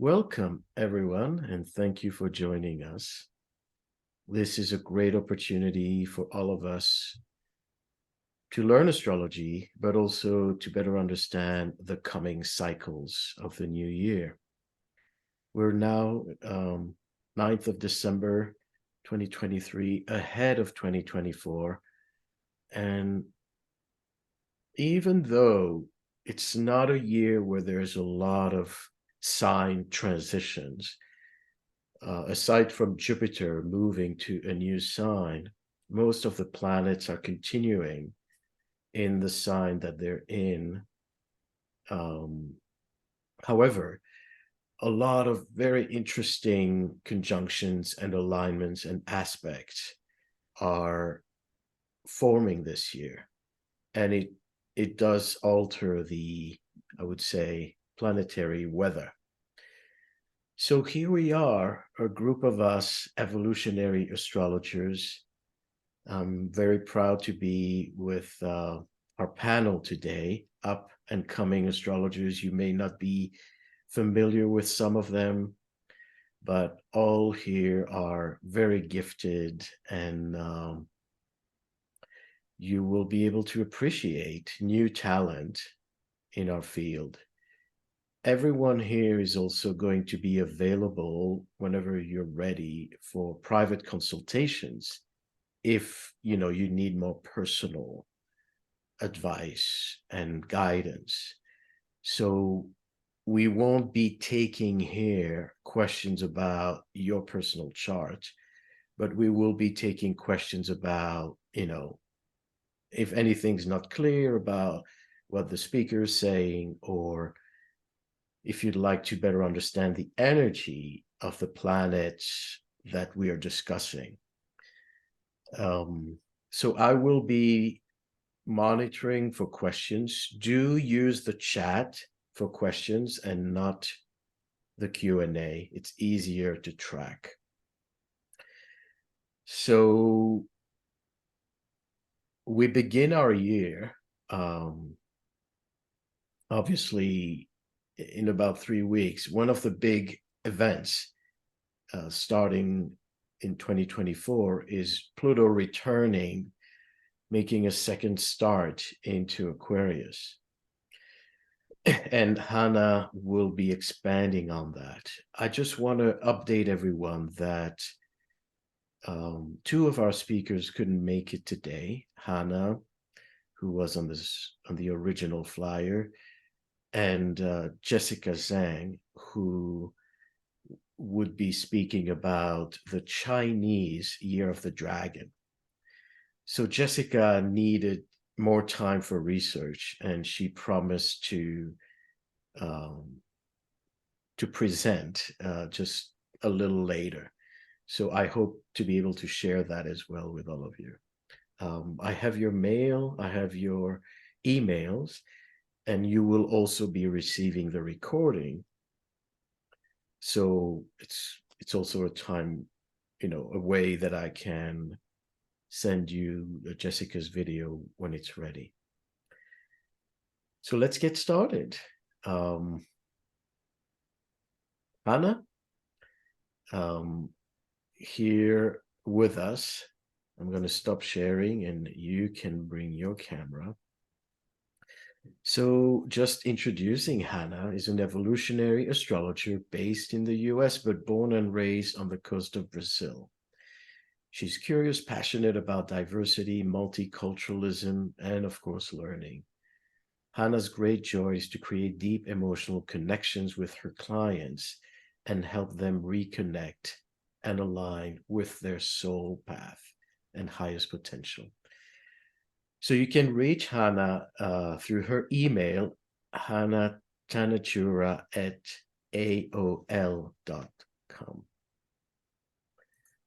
Welcome, everyone, and thank you for joining us. This is a great opportunity for all of us to learn astrology, but also to better understand the coming cycles of the new year. We're now 9th of December, 2023, ahead of 2024. And even though it's not a year where there's a lot of sign transitions, aside from Jupiter moving to a new sign, most of the planets are continuing in the sign that they're in. However, a lot of very interesting conjunctions and alignments and aspects are forming this year. And it does alter the, I would say, planetary weather. So here we are, a group of us evolutionary astrologers. I'm very proud to be with our panel today, up and coming astrologers. You may not be familiar with some of them, but all here are very gifted, and you will be able to appreciate new talent in our field. Everyone here is also going to be available whenever you're ready for private consultations if you need more personal advice and guidance. So we won't be taking here questions about your personal chart, but we will be taking questions about, if anything's not clear about what the speaker is saying, or if you'd like to better understand the energy of the planets that we are discussing. So I will be monitoring for questions. Do use the chat for questions and not the Q&A. It's easier to track. So we begin our year, obviously, in about 3 weeks. One of the big events starting in 2024 is Pluto returning, making a second start into Aquarius. And Hannah will be expanding on that. I just want to update everyone that 2 of our speakers couldn't make it today. Hannah, who was on the original flyer, and Jessica Zhang, who would be speaking about the Chinese Year of the Dragon. So Jessica needed more time for research, and she promised to present just a little later. So I hope to be able to share that as well with all of you. I have your mail, I have your emails, and you will also be receiving the recording. So it's also a time, a way that I can send you Jessica's video when it's ready. So let's get started. Hannah, here with us. I'm going to stop sharing and you can bring your camera. So just introducing Hannah is an evolutionary astrologer based in the US, but born and raised on the coast of Brazil. She's curious, passionate about diversity, multiculturalism, and of course, learning. Hannah's great joy is to create deep emotional connections with her clients and help them reconnect and align with their soul path and highest potential. So you can reach Hannah through her email, hannahtanachura@aol.com.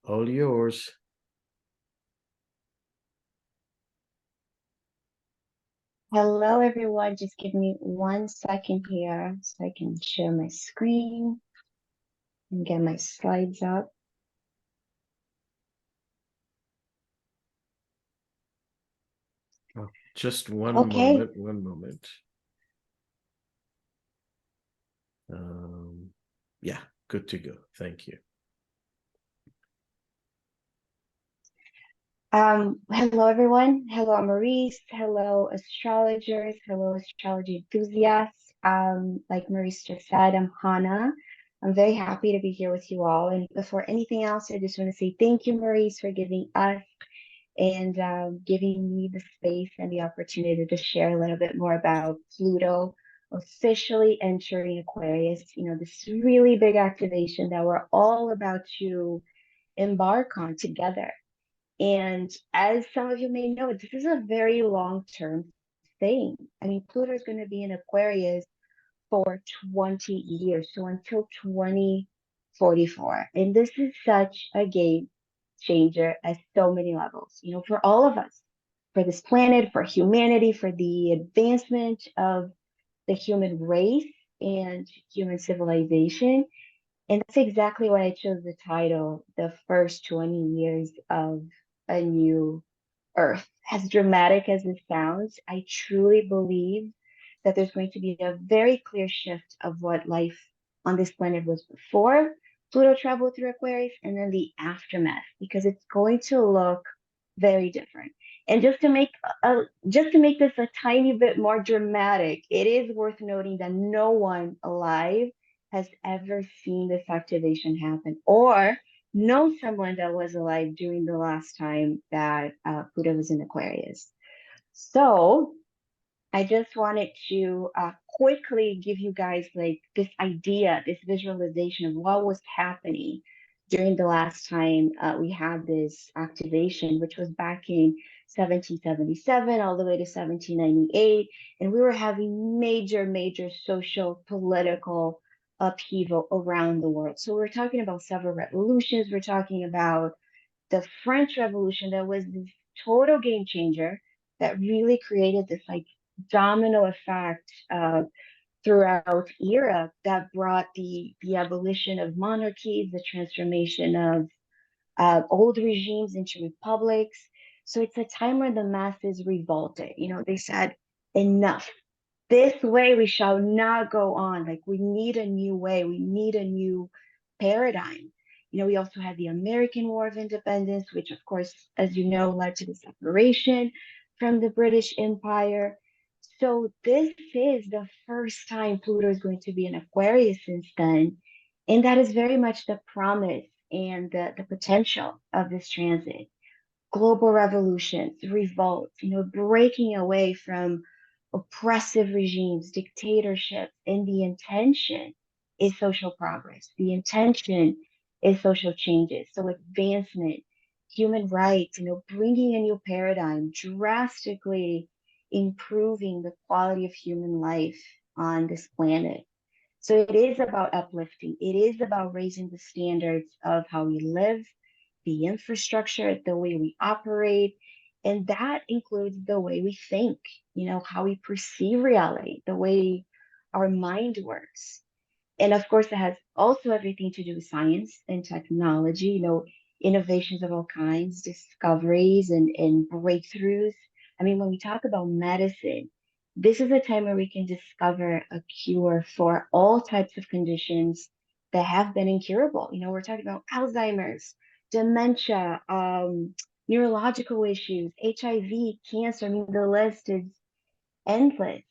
All yours. Hello, everyone. Just give me 1 second here so I can share my screen and get my slides up. Oh, just one moment. Yeah, good to go. Thank you. Hello, everyone. Hello, Maurice. Hello, astrologers. Hello, astrology enthusiasts. Like Maurice just said, I'm Hannah. I'm very happy to be here with you all. And before anything else, I just want to say thank you, Maurice, for giving us and giving me the space and the opportunity to share a little bit more about Pluto officially entering Aquarius. You know, this really big activation that we're all about to embark on together. And as some of you may know, this is a very long-term thing. I mean, Pluto is going to be in Aquarius for 20 years, so until 2044. And this is such a game changer at so many levels, you know, for all of us, for this planet, for humanity, for the advancement of the human race and human civilization. And that's exactly why I chose the title, The First 20 Years of a New Earth. As dramatic as it sounds, I truly believe that there's going to be a very clear shift of what life on this planet was before Pluto traveled through Aquarius and then the aftermath, because it's going to look very different. And just to make this a tiny bit more dramatic, it is worth noting that no one alive has ever seen this activation happen or know someone that was alive during the last time that Pluto was in Aquarius. So I just wanted to quickly give you guys like this idea, this visualization of what was happening during the last time we had this activation, which was back in 1777 all the way to 1798. And we were having major, major social, political upheaval around the world. So we're talking about several revolutions. We're talking about the French Revolution that was this total game changer that really created this like domino effect throughout Europe that brought the abolition of monarchies, the transformation of old regimes into republics. So it's a time when the masses revolted. You know, they said, enough. This way we shall not go on. Like we need a new way. We need a new paradigm. You know, we also had the American War of Independence, which of course, as you know, led to the separation from the British Empire. So this is the first time Pluto is going to be in Aquarius since then. And that is very much the promise and the potential of this transit. Global revolutions, revolts, you know, breaking away from oppressive regimes, dictatorships, and the intention is social progress. The intention is social changes. So advancement, human rights, you know, bringing a new paradigm, drastically improving the quality of human life on this planet. So it is about uplifting. It is about raising the standards of how we live, the infrastructure, the way we operate, and that includes the way we think, you know, how we perceive reality, the way our mind works. And of course, it has also everything to do with science and technology, you know, innovations of all kinds, discoveries and breakthroughs. I mean, when we talk about medicine, this is a time where we can discover a cure for all types of conditions that have been incurable. You know, we're talking about Alzheimer's, dementia, neurological issues, HIV, cancer. I mean, the list is endless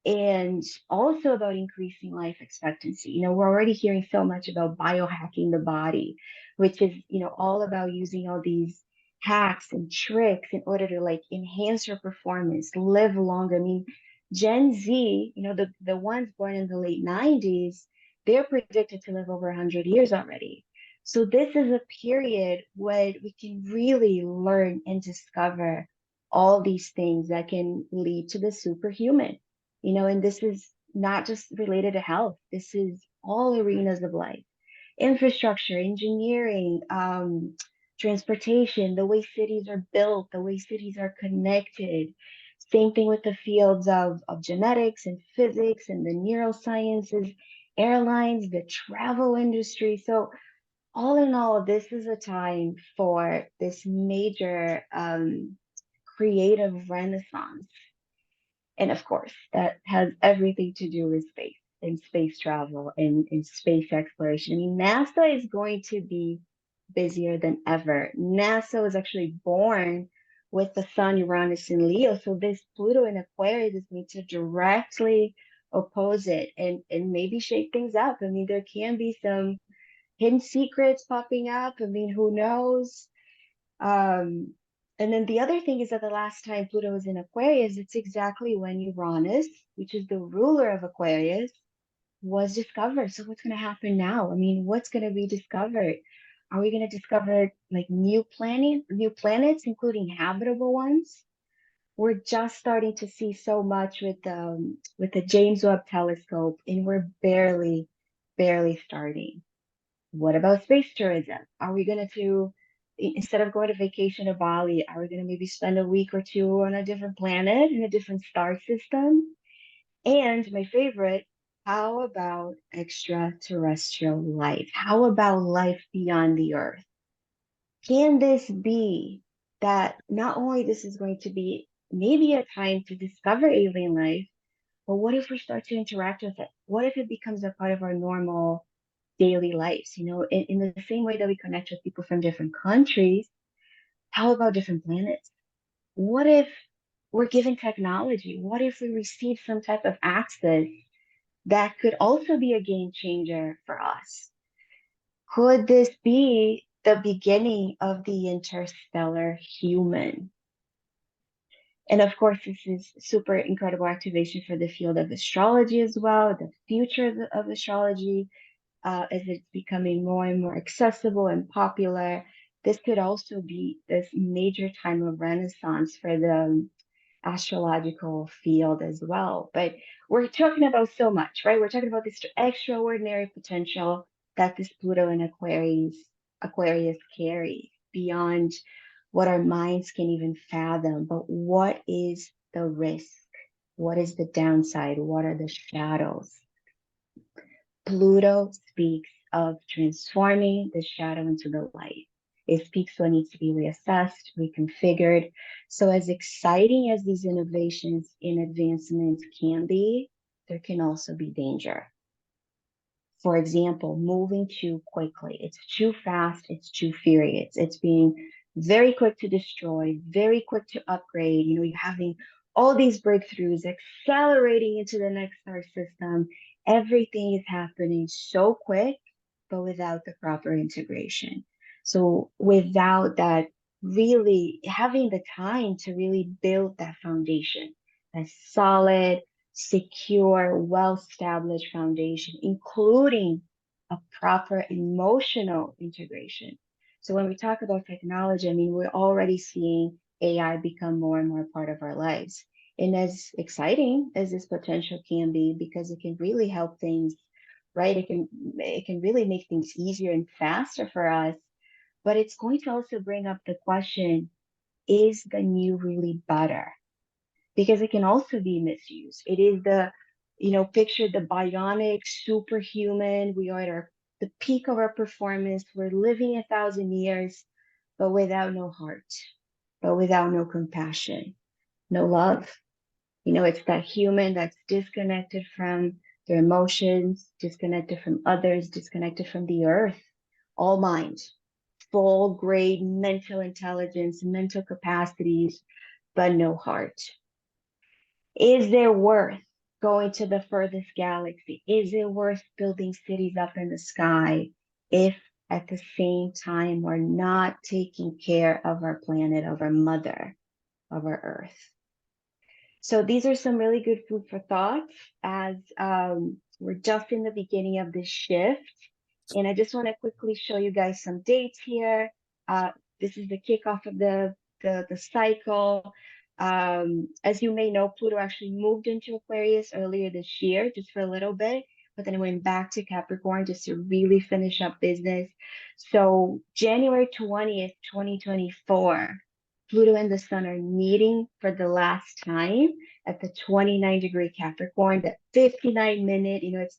and also about increasing life expectancy. You know, we're already hearing so much about biohacking the body, which is, you know, all about using all these hacks and tricks in order to like enhance your performance, live longer. I mean, Gen Z, you know, the ones born in the late 90s, they're predicted to live over 100 years already. So this is a period where we can really learn and discover all these things that can lead to the superhuman, you know, and this is not just related to health. This is all arenas of life, infrastructure, engineering, transportation, the way cities are built, the way cities are connected. Same thing with the fields of genetics and physics and the neurosciences, airlines, the travel industry. So all in all, this is a time for this major creative renaissance, and of course, that has everything to do with space. in space travel and in space exploration. I mean, NASA is going to be busier than ever. NASA was actually born with the sun Uranus in Leo. So this Pluto in Aquarius is going to directly oppose it and maybe shake things up. I mean, there can be some hidden secrets popping up. I mean, who knows? Um, and then the other thing is that the last time Pluto was in Aquarius, it's exactly when Uranus, which is the ruler of Aquarius, was discovered. So what's going to happen now? I mean, what's going to be discovered? Are we going to discover like new planets, including habitable ones? We're just starting to see so much with the James Webb Telescope, and we're barely starting. What about space tourism? Are we going to, instead of going to vacation to Bali, are we going to maybe spend a week or two on a different planet in a different star system? And my favorite, how about extraterrestrial life? How about life beyond the Earth? Can this be that not only this is going to be maybe a time to discover alien life, but what if we start to interact with it? What if it becomes a part of our normal daily lives? You know, in the same way that we connect with people from different countries, how about different planets? What if we're given technology? What if we receive some type of access that could also be a game changer for us? Could this be the beginning of the interstellar human? And of course, this is super incredible activation for the field of astrology as well, the future of astrology, as it's becoming more and more accessible and popular. This could also be this major time of renaissance for the astrological field as well. But we're talking about so much, right? We're talking about this extraordinary potential that this Pluto and Aquarius carry beyond what our minds can even fathom. But what is the risk? What is the downside? What are the shadows? Pluto speaks of transforming the shadow into the light. It speaks what needs to be reassessed, reconfigured. So, as exciting as these innovations and advancements can be, there can also be danger. For example, moving too quickly. It's too fast, it's too furious. It's being very quick to destroy, very quick to upgrade. You know, you're having all these breakthroughs, accelerating into the next star system. Everything is happening so quick, but without the proper integration. So without that, really having the time to really build that foundation, that solid, secure, well-established foundation, including a proper emotional integration. So when we talk about technology, I mean, we're already seeing AI become more and more part of our lives. And as exciting as this potential can be, because it can really help things, right? It can really make things easier and faster for us. But it's going to also bring up the question, is the new really better? Because it can also be misused. It is picture the bionic superhuman. We are at the peak of our performance. We're living 1,000 years, but without no heart, but without no compassion, no love. You know, it's that human that's disconnected from their emotions, disconnected from others, disconnected from the earth, all mind, full grade mental intelligence, mental capacities, but no heart. Is there worth going to the furthest galaxy? Is it worth building cities up in the sky if at the same time we're not taking care of our planet, of our mother, of our earth? So these are some really good food for thought as we're just in the beginning of this shift. And I just want to quickly show you guys some dates here. This is the kickoff of the cycle. As you may know, Pluto actually moved into Aquarius earlier this year, just for a little bit, but then it went back to Capricorn just to really finish up business. So January 20th, 2024, Pluto and the Sun are meeting for the last time at the 29-degree Capricorn, that 59-minute, it's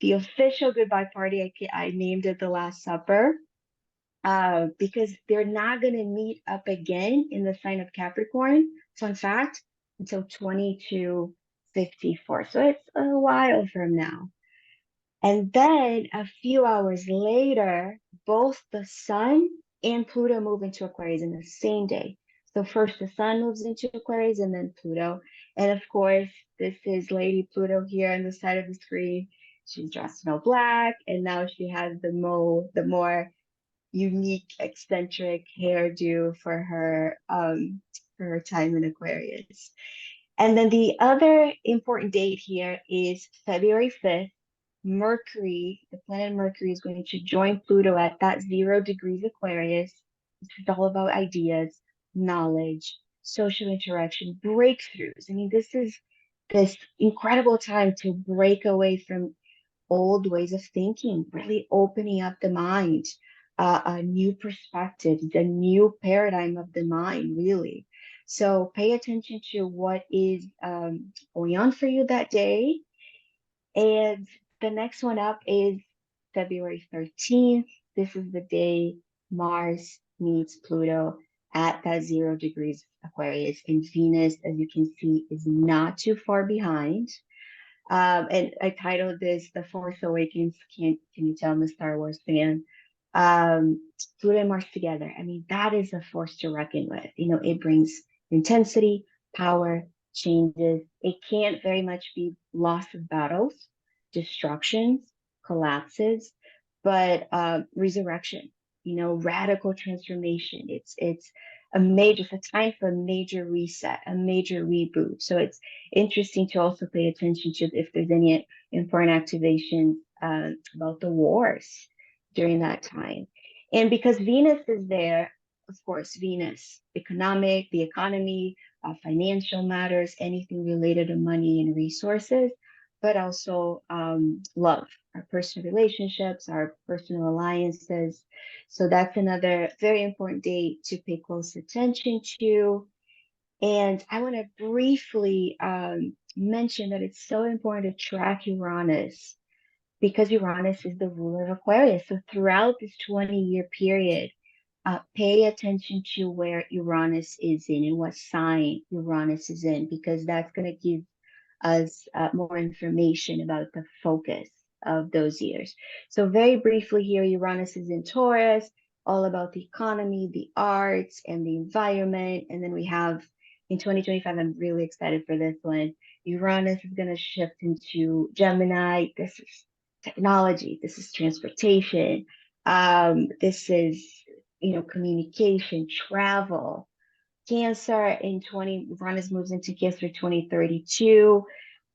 the official goodbye party. I named it the Last Supper, because they're not going to meet up again in the sign of Capricorn. Fun fact, until 54. So it's a while from now. And then a few hours later, both the sun and Pluto move into Aquarius in the same day. So first the sun moves into Aquarius and then Pluto. And of course, this is Lady Pluto here on the side of the screen. She's dressed in all black, and now she has the more unique, eccentric hairdo for her time in Aquarius. And then the other important date here is February 5th. Mercury, the planet Mercury, is going to join Pluto at that 0 degrees Aquarius. This is all about ideas, knowledge, social interaction, breakthroughs. I mean, this is this incredible time to break away from old ways of thinking, really opening up the mind, a new perspective, the new paradigm of the mind, really. So pay attention to what is going on for you that day. And the next one up is February 13th. This is the day Mars meets Pluto at that 0 degrees Aquarius. And Venus, as you can see, is not too far behind. And I titled this "The Force Awakens." Can you tell I'm a Star Wars fan? Um, Pluto and Mars together. I mean, that is a force to reckon with. You know, it brings intensity, power, changes. It can't very much be loss of battles, destructions, collapses, but resurrection. You know, radical transformation. It's it's a time for a major reset, a major reboot. So it's interesting to also pay attention to if there's any important activations about the wars during that time. And because Venus is there, of course, Venus, the economy, financial matters, anything related to money and resources, but also love, our personal relationships, our personal alliances. So that's another very important date to pay close attention to. And I want to briefly mention that it's so important to track Uranus because Uranus is the ruler of Aquarius. So throughout this 20-year period, pay attention to where Uranus is in and what sign Uranus is in, because that's going to give us more information about the focus of those years. So very briefly here, Uranus is in Taurus, all about the economy, the arts, and the environment. And then we have in 2025, I'm really excited for this one. Uranus is going to shift into Gemini. This is technology. This is transportation. This is, you know, communication, travel. Cancer in 20, Uranus moves into Cancer 2032.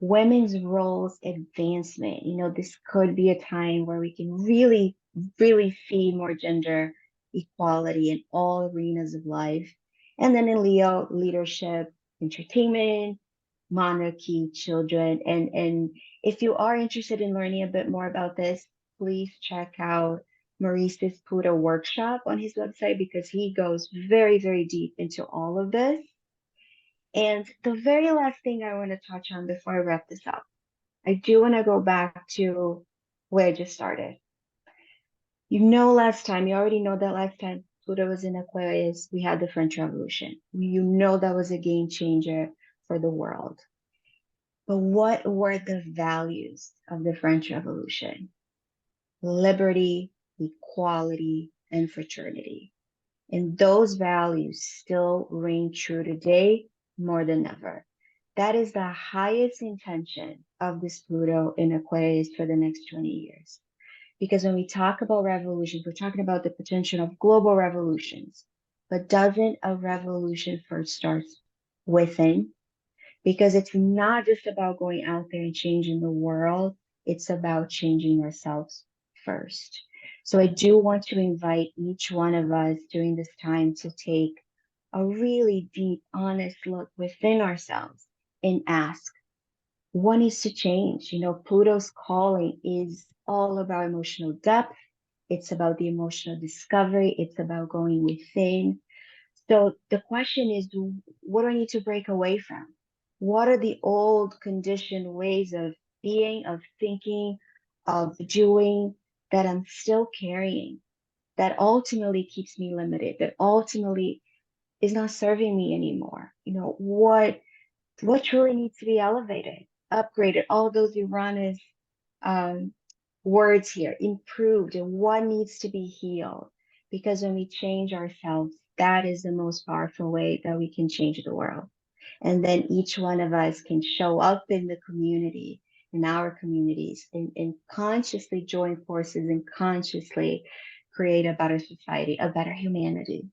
Women's roles advancement. You know, this could be a time where we can really, really see more gender equality in all arenas of life. And then in Leo, leadership, entertainment, monarchy, children. And if you are interested in learning a bit more about this, please check out Maurice's Pluto workshop on his website because he goes very, very deep into all of this. And the very last thing I want to touch on before I wrap this up, I do want to go back to where I just started. You know, you already know that last time Pluto was in Aquarius, we had the French Revolution. You know, that was a game changer for the world. But what were the values of the French Revolution? Liberty, equality, and fraternity. And those values still reign true today more than ever. That is the highest intention of this Pluto in Aquarius for the next 20 years. Because when we talk about revolutions, we're talking about the potential of global revolutions. But doesn't a revolution first start within? Because it's not just about going out there and changing the world, it's about changing ourselves first. So I do want to invite each one of us during this time to take a really deep, honest look within ourselves and ask, what needs to change? You know, Pluto's calling is all about emotional depth. It's about the emotional discovery. It's about going within. So the question is, what do I need to break away from? What are the old conditioned ways of being, of thinking, of doing that I'm still carrying, that ultimately keeps me limited, that ultimately is not serving me anymore? You know, what what truly needs to be elevated, upgraded, all those Uranus um, words here, improved, and what needs to be healed. Because when we change ourselves, that is the most powerful way that we can change the world. And then each one of us can show up in the community, in our communities, and consciously join forces and consciously create a better society, a better humanity,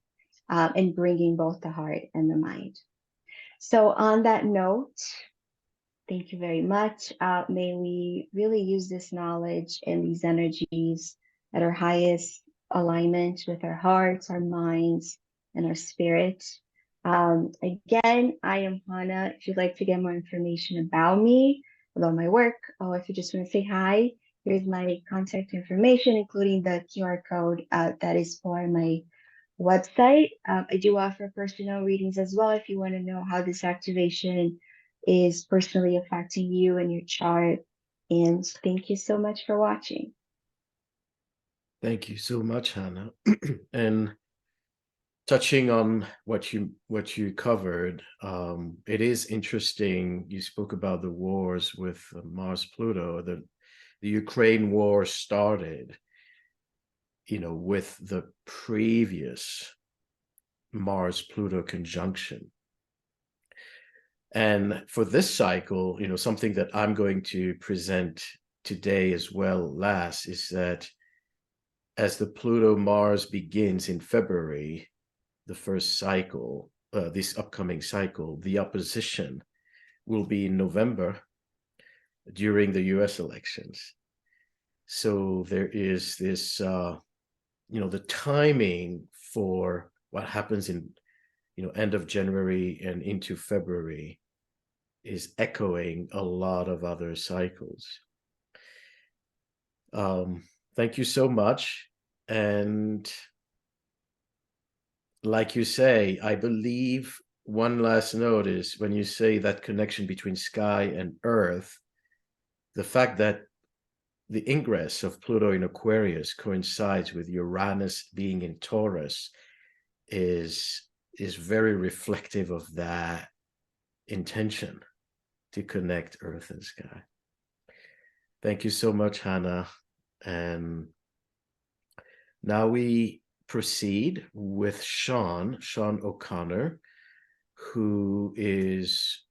and bringing both the heart and the mind. So, on that note, thank you very much. May we really use this knowledge and these energies at our highest alignment with our hearts, our minds, and our spirit. Again, I am Hannah. If you'd like to get more information about me, about my work, or if you just want to say hi, here's my contact information, including the QR code that is for my website. I do offer personal readings as well if you want to know how this activation is personally affecting you and your chart. And thank you so much for watching. Thank you so much, Hannah. And touching on what you covered, it is interesting. You spoke about the wars with Mars Pluto. The Ukraine war started, with the previous Mars Pluto conjunction. And for this cycle, something that I'm going to present today as well, last, is that as the Pluto Mars begins in February, the first cycle, this upcoming cycle, the opposition will be in November during the US elections. So there is this, the timing for what happens in, end of January and into February is echoing a lot of other cycles. Thank you so much. And like you say, I believe one last note is when you say that connection between sky and earth, the fact that the ingress of Pluto in Aquarius coincides with Uranus being in Taurus is very reflective of that intention to connect earth and sky. Thank you so much, Hannah. And now we proceed with Sean O'Connor, who is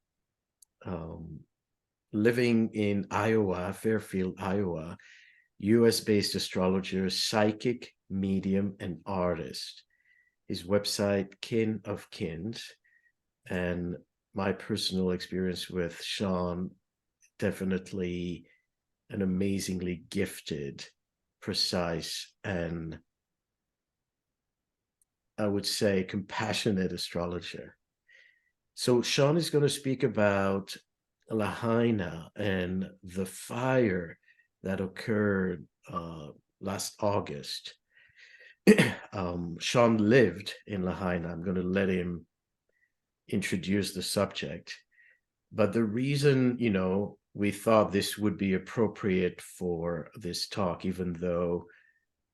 living in Iowa, Fairfield, Iowa, US-based astrologer, psychic, medium, and artist. His website, Kin of Kins, and my personal experience with Sean, definitely an amazingly gifted, precise, and I would say compassionate astrologer. So Sean is going to speak about Lahaina and the fire that occurred last August. Sean lived in Lahaina. I'm going to let him introduce the subject. But the reason, we thought this would be appropriate for this talk, even though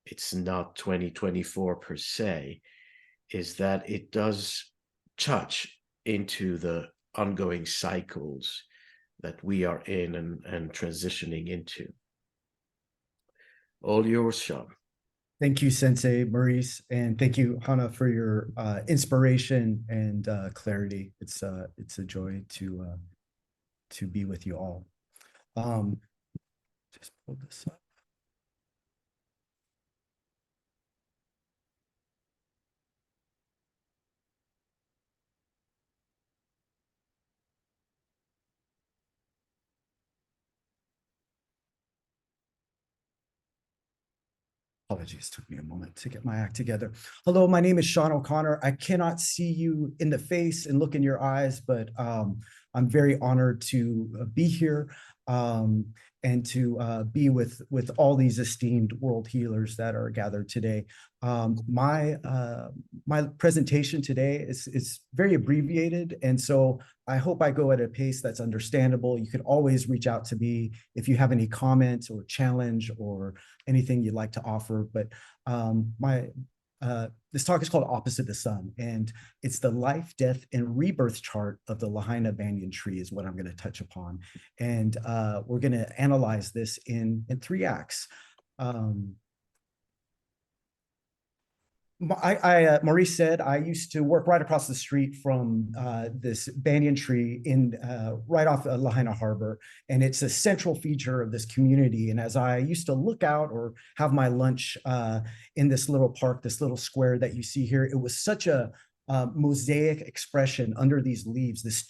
it's not 2024 per se, is that it does touch into the ongoing cycles that we are in and transitioning into. All yours, Sean. Thank you, Sensei Maurice, and thank you, Hannah, for your inspiration and clarity. It's a joy to be with you all. Just pull this up. Apologies, took me a moment to get my act together. Hello, my name is Sean O'Connor. I cannot see you in the face and look in your eyes, but I'm very honored to be here and to be with all these esteemed world healers that are gathered today. My presentation today is very abbreviated, and so I hope I go at a pace that's understandable. You can always reach out to me if you have any comments or challenge or anything you'd like to offer. But this talk is called Opposite the Sun, and it's the life, death, and rebirth chart of the Lahaina banyan tree is what I'm going to touch upon. And we're going to analyze this in 3 acts. Maurice said I used to work right across the street from this banyan tree in right off Lahaina Harbor, and it's a central feature of this community. And as I used to look out or have my lunch in this little park, this little square that you see here, it was such a mosaic expression under these leaves. This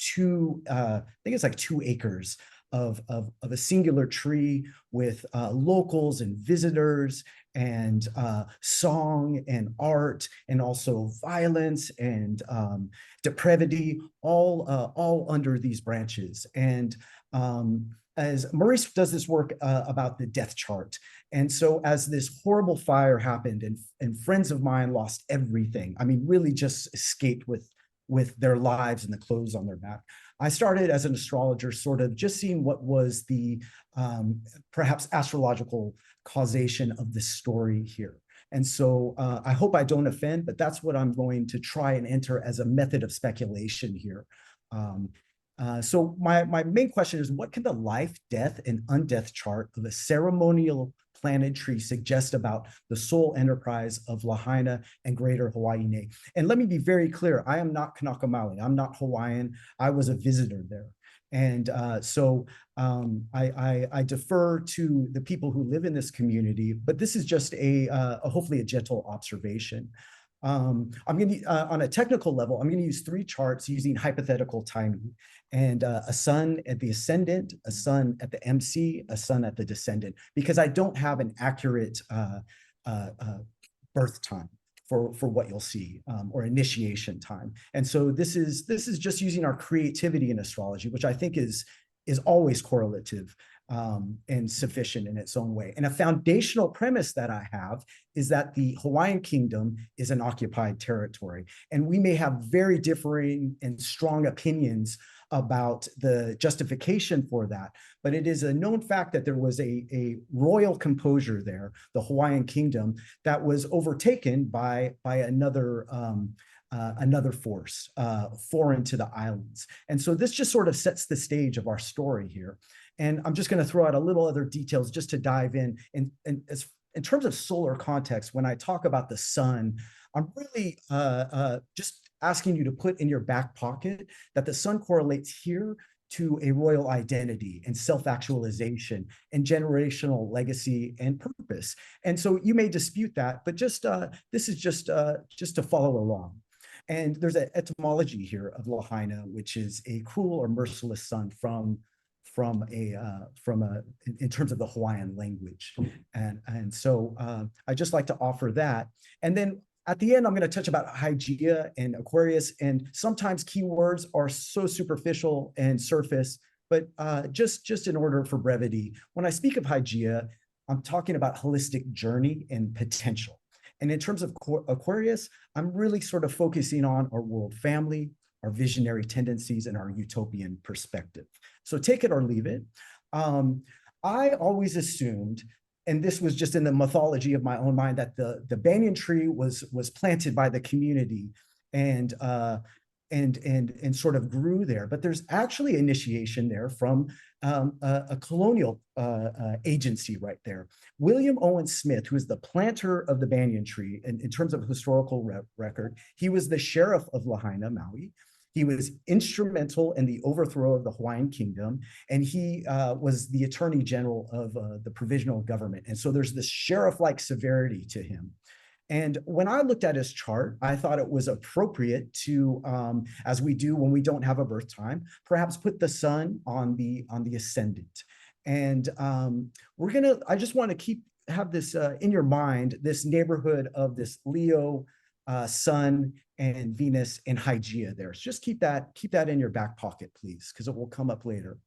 I think it's like 2 acres of a singular tree with locals and visitors and song and art and also violence and depravity, all under these branches. And as Maurice does this work about the death chart. And so as this horrible fire happened and friends of mine lost everything, I mean, really just escaped with their lives and the clothes on their back, I started as an astrologer, sort of just seeing what was the perhaps astrological causation of this story here. And so I hope I don't offend, but that's what I'm going to try and enter as a method of speculation here. So my main question is, what can the life, death, and undeath chart of a ceremonial planetary suggest about the soul enterprise of Lahaina and Greater Hawaii? And let me be very clear, I am not Kanaka Maoli. I'm not Hawaiian. I was a visitor there. And so I defer to the people who live in this community, but this is just hopefully a gentle observation. I'm going to, on a technical level, I'm going to use 3 charts using hypothetical timing, and a sun at the ascendant, a sun at the MC, a sun at the descendant, because I don't have an accurate birth time for what you'll see, or initiation time. And so this is just using our creativity in astrology, which I think is always correlative and sufficient in its own way. And a foundational premise that I have is that the Hawaiian kingdom is an occupied territory. And we may have very differing and strong opinions about the justification for that, but it is a known fact that there was a royal composure there, the Hawaiian kingdom, that was overtaken by another force foreign to the islands. And so this just sort of sets the stage of our story here. And I'm just going to throw out a little other details just to dive in. And in terms of solar context, when I talk about the sun, I'm really just asking you to put in your back pocket that the sun correlates here to a royal identity and self-actualization and generational legacy and purpose. And so you may dispute that, but just this is just to follow along. And there's an etymology here of Lahaina, which is a cruel or merciless sun in terms of the Hawaiian language. And so I just like to offer that. And then at the end, I'm going to touch about Hygeia and Aquarius. And sometimes keywords are so superficial and surface, but just in order for brevity, when I speak of Hygeia, I'm talking about holistic journey and potential. And in terms of Aquarius, I'm really sort of focusing on our world family, our visionary tendencies, and our utopian perspective. So take it or leave it. I always assumed, and this was just in the mythology of my own mind, that the banyan tree was planted by the community and sort of grew there. But there's actually initiation there from a colonial agency right there. William Owen Smith, who is the planter of the banyan tree in terms of historical record, he was the sheriff of Lahaina, Maui. He was instrumental in the overthrow of the Hawaiian kingdom, and he was the attorney general of the provisional government. And so there's this sheriff-like severity to him. And when I looked at his chart, I thought it was appropriate to, as we do when we don't have a birth time, perhaps put the sun on the ascendant. And I just want to have this in your mind, this neighborhood of this Leo, Sun, and Venus and Hygeia there. So just keep that in your back pocket, please, because it will come up later.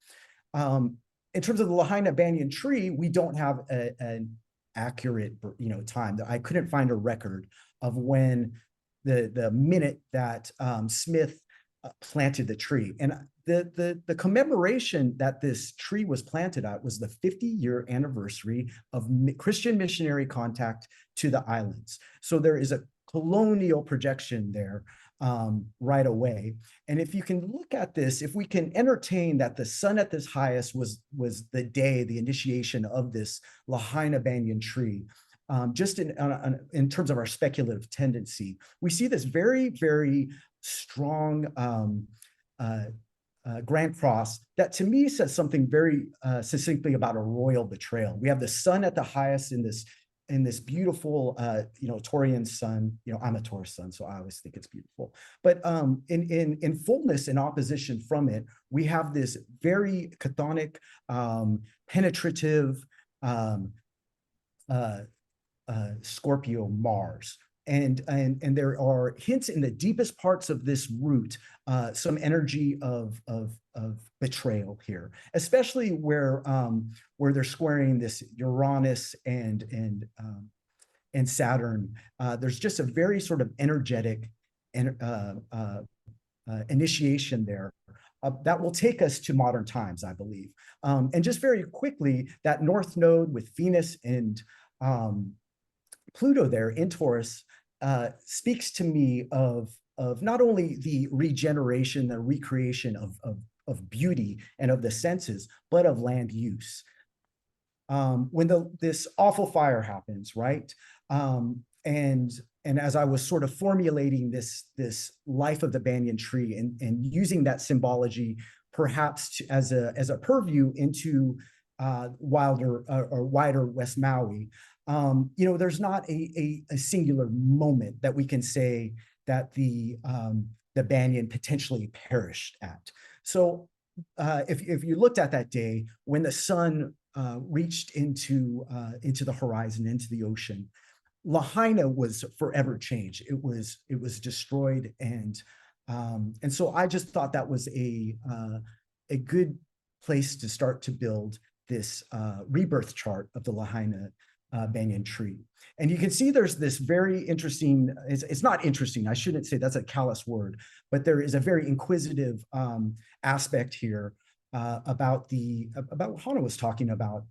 In terms of the Lahaina banyan tree, we don't have an accurate, time. I couldn't find a record of when the minute that Smith planted the tree. And the commemoration that this tree was planted at was the 50-year anniversary of Christian missionary contact to the islands. So there is a colonial projection there right away. And if you can look at this, if we can entertain that the sun at this highest was the day, the initiation of this Lahaina banyan tree, just in terms of our speculative tendency, we see this very, very strong Grand Cross that to me says something very succinctly about a royal betrayal. We have the sun at the highest in this beautiful, Taurian sun. I'm a Taurus sun, so I always think it's beautiful. But in fullness, in opposition from it, we have this very chthonic, penetrative Scorpio Mars. And there are hints in the deepest parts of this root, some energy of betrayal here, especially where they're squaring this Uranus and Saturn. There's just a very sort of energetic initiation there that will take us to modern times, I believe. And just very quickly, that North Node with Venus and Pluto there in Taurus speaks to me of not only the regeneration, the recreation of beauty and of the senses, but of land use. When this awful fire happens, right? And as I was sort of formulating this life of the banyan tree and using that symbology perhaps as a purview into wider West Maui, there's not a singular moment that we can say that the banyan potentially perished at. So if you looked at that day when the sun reached into the horizon, into the ocean, Lahaina was forever changed. It was destroyed, and so I just thought that was a good place to start to build this rebirth chart of the Lahaina banyan tree. And you can see there's this very interesting, it's not interesting, I shouldn't say that's a callous word, but there is a very inquisitive aspect here about what Hana was talking about,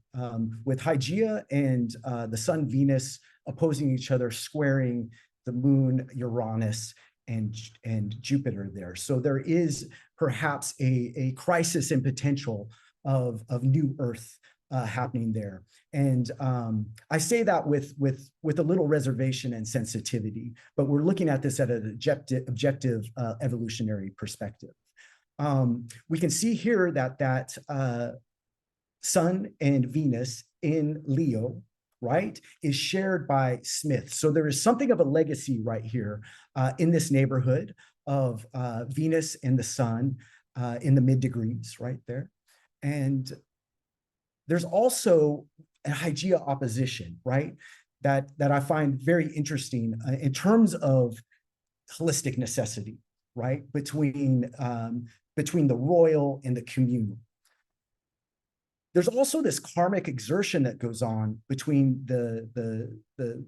with Hygeia and the sun Venus opposing each other, squaring the moon Uranus and Jupiter there. So there is perhaps a crisis in potential of new Earth happening there. And I say that with a little reservation and sensitivity, but we're looking at this at an objective evolutionary perspective. We can see here that Sun and Venus in Leo, right, is shared by Smith. So there is something of a legacy right here in this neighborhood of Venus and the Sun in the mid degrees right there. And there's also a Hygeia opposition, right, that I find very interesting in terms of holistic necessity, right, between the royal and the communal. There's also this karmic exertion that goes on between the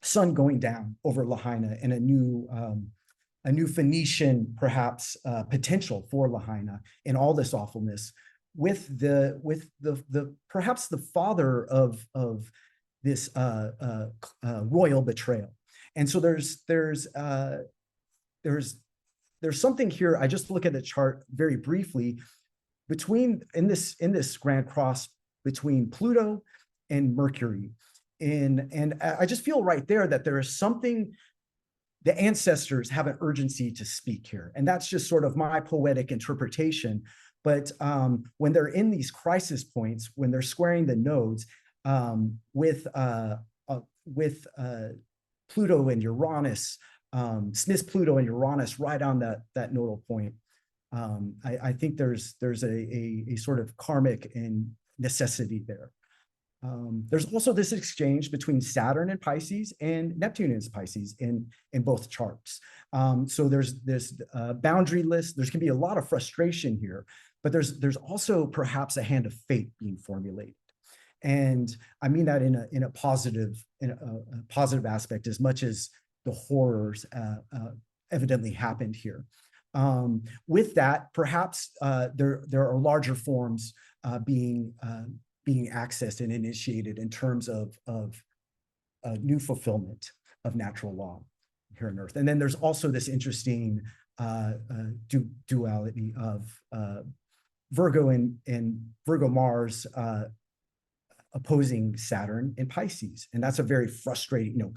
sun going down over Lahaina and a new Phoenician perhaps potential for Lahaina in all this awfulness, with the perhaps the father of this royal betrayal. And so there's something here. I just look at the chart very briefly in this Grand Cross between Pluto and Mercury. And I just feel right there that there is something, the ancestors have an urgency to speak here. And that's just sort of my poetic interpretation. But when they're in these crisis points, when they're squaring the nodes with Pluto and Uranus, Smith's Pluto and Uranus right on that nodal point, I think there's a sort of karmic and necessity there. There's also this exchange between Saturn and Pisces and Neptune and Pisces in both charts. So there's this boundaryless, there's can be a lot of frustration here, but there's also perhaps a hand of fate being formulated. And I mean that in a positive aspect, as much as the horrors evidently happened here. With that, perhaps there are larger forms being accessed and initiated in terms of new fulfillment of natural law. here on Earth. And then there's also this interesting duality of Virgo and Virgo Mars opposing Saturn in Pisces. And that's a very frustrating,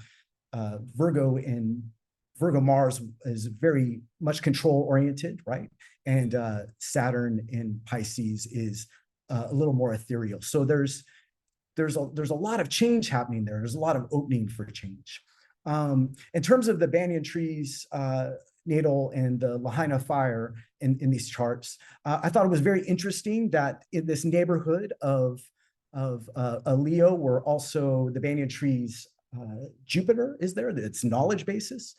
Virgo Mars is very much control oriented, right? And Saturn in Pisces is a little more ethereal. So there's a lot of change happening there. There's a lot of opening for change. In terms of the banyan trees natal and the Lahaina fire in these charts, I thought it was very interesting that in this neighborhood of a Leo, where also the banyan trees Jupiter is there, its knowledge basis.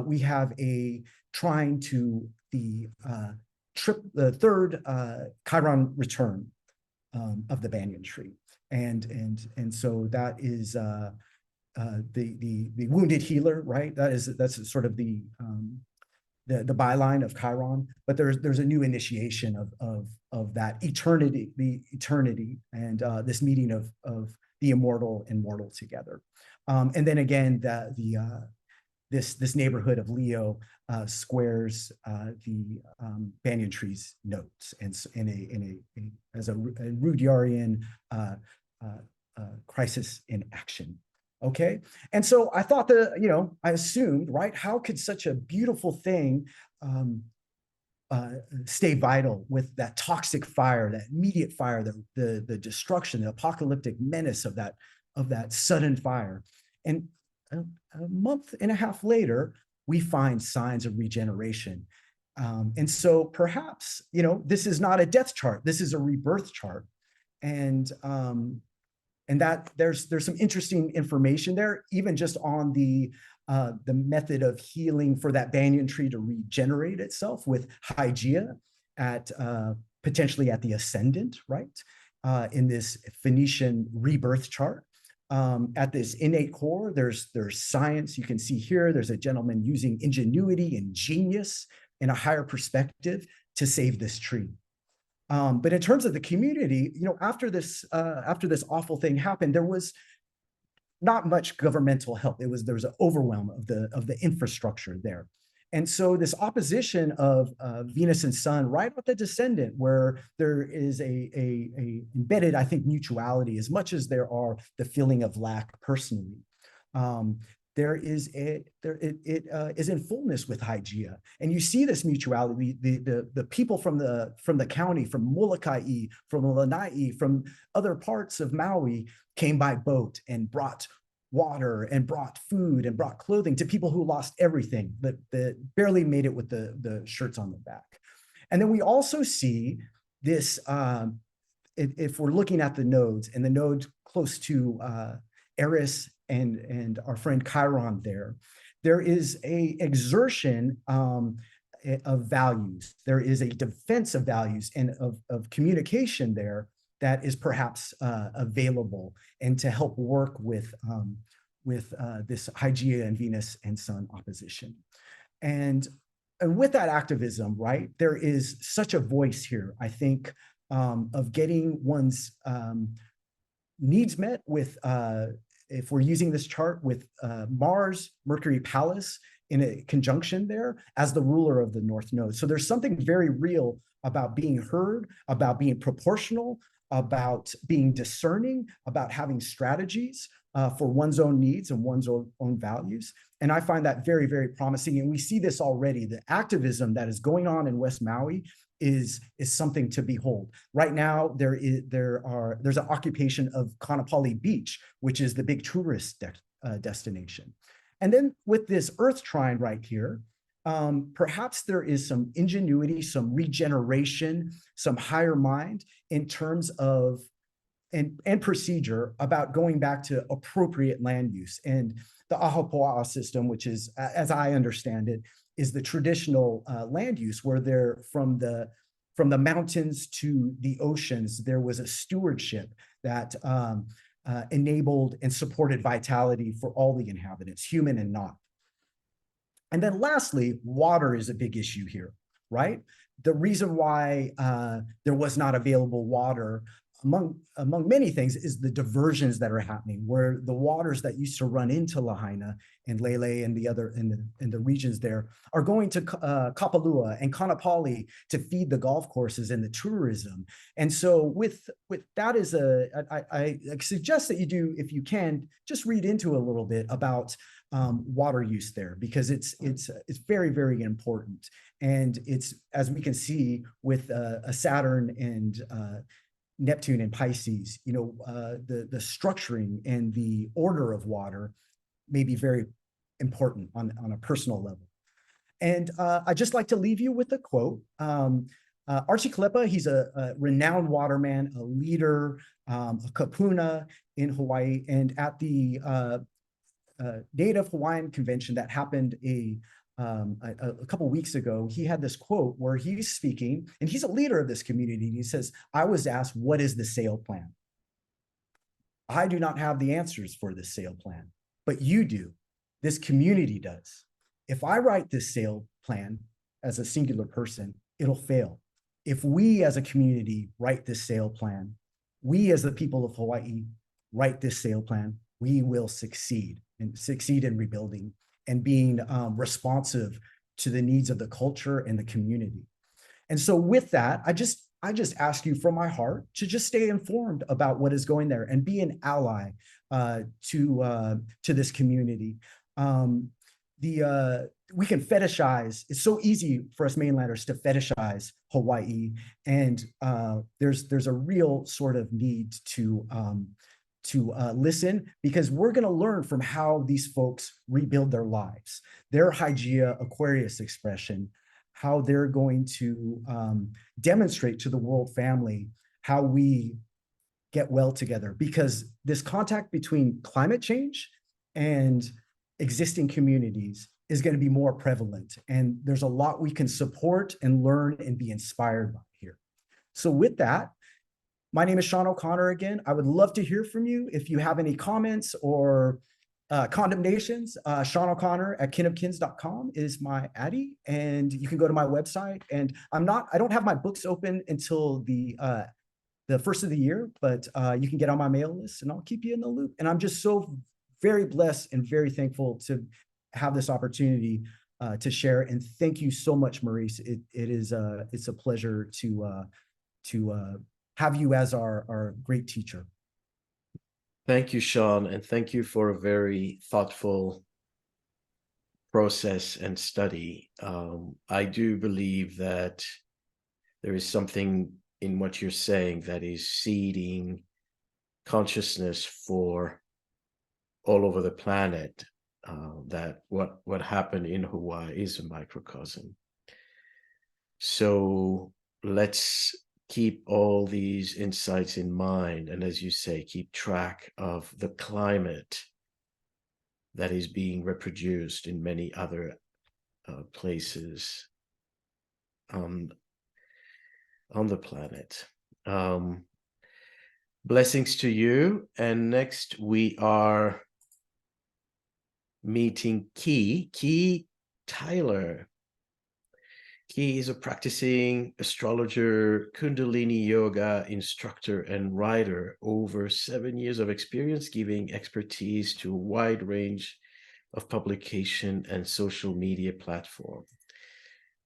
We have a trine to the third Chiron return of the banyan tree. And so that is the wounded healer, right? That's sort of the byline of Chiron, but there's a new initiation of that eternity, and this meeting of the immortal and mortal together. And then again, this neighborhood of Leo squares the banyan tree's notes, and as a Rudyardian crisis in action. Okay, and so I thought I assumed, right, how could such a beautiful thing stay vital with that toxic fire, that immediate fire, the destruction, the apocalyptic menace of that sudden fire. And a month and a half later, we find signs of regeneration. And so perhaps, this is not a death chart, this is a rebirth chart. And that there's some interesting information there, even just on the method of healing for that banyan tree to regenerate itself with Hygeia potentially at the ascendant, right? In this Phoenician rebirth chart. At this innate core, there's science. You can see here, there's a gentleman using ingenuity and genius in a higher perspective to save this tree. But in terms of the community, after this awful thing happened, there was not much governmental help. There was an overwhelm of the infrastructure there. And so this opposition of Venus and Sun right at the descendant, where there is a embedded, I think, mutuality, as much as there are the feeling of lack personally. It is in fullness with Hygeia. And you see this mutuality, the people from the county, from Molokai, from Lanai, from other parts of Maui came by boat and brought water and brought food and brought clothing to people who lost everything, that barely made it with the shirts on the back. And then we also see this, if we're looking at the nodes, and the node close to Eris and our friend Chiron there is a exertion of values. There is a defense of values and of communication there that is perhaps available, and to help work with this Hygeia and Venus and Sun opposition. And with that activism, right, there is such a voice here, I think, of getting one's needs met with, if we're using this chart with Mars, Mercury, Pallas in a conjunction there as the ruler of the North Node. So there's something very real about being heard, about being proportional, about being discerning, about having strategies for one's own needs and one's own values. And I find that very, very promising. And we see this already. The activism that is going on in West Maui is something to behold. Right now, there's an occupation of Kaanapali Beach, which is the big tourist destination. And then with this Earth trine right here, perhaps there is some ingenuity, some regeneration, some higher mind in terms of and procedure about going back to appropriate land use. And the Ahapoa'a system, which is, as I understand it, is the traditional land use, where they're from the mountains to the oceans, there was a stewardship that enabled and supported vitality for all the inhabitants, human and not. And then lastly, water is a big issue here, right? The reason why there was not available water among many things, is the diversions that are happening, where the waters that used to run into Lahaina and Lele and the other in the regions there are going to Kapalua and Kanapali to feed the golf courses and the tourism. And so with that is I suggest that you do, if you can, just read into a little bit about water use there, because it's very, very important. And it's, as we can see with a Saturn and Neptune and Pisces, the structuring and the order of water may be very important on a personal level. And I just like to leave you with a quote. Archie Kalepa, he's a renowned waterman, a leader, a kapuna in Hawaii. And at the Native Hawaiian convention that happened a couple weeks ago, he had this quote where he's speaking, and he's a leader of this community. And he says, "I was asked, what is the sail plan? I do not have the answers for this sail plan, but you do. This community does. If I write this sail plan as a singular person, it'll fail. If we as a community write this sail plan, we as the people of Hawaii write this sail plan, we will succeed in rebuilding and being responsive to the needs of the culture and the community." And so with that, I just ask you from my heart to just stay informed about what is going there and be an ally to this community. We can fetishize. It's so easy for us mainlanders to fetishize Hawaii, and there's a real sort of need to listen, because we're going to learn from how these folks rebuild their lives, their Hygeia Aquarius expression, how they're going to demonstrate to the world family how we get well together, because this contact between climate change and existing communities is going to be more prevalent. And there's a lot we can support and learn and be inspired by here. So with that, my name is Sean O'Connor again. I would love to hear from you if you have any comments or condemnations. Sean O'Connor at kinofkins.com is my addy, and you can go to my website. And I don't have my books open until the first of the year, but you can get on my mail list and I'll keep you in the loop. And I'm just so very blessed and very thankful to have this opportunity to share. And thank you so much, Maurice. It's a pleasure to have you as our great teacher. Thank you, Sean, and thank you for a very thoughtful process and study. I do believe that there is something in what you're saying that is seeding consciousness for all over the planet, that what happened in Hawaii is a microcosm. So let's keep all these insights in mind, and as you say, keep track of the climate that is being reproduced in many other places on the planet. Blessings to you. And next we are meeting Key Tyler. Key is a practicing astrologer, Kundalini yoga instructor, and writer. Over 7 years of experience giving expertise to a wide range of publication and social media platform.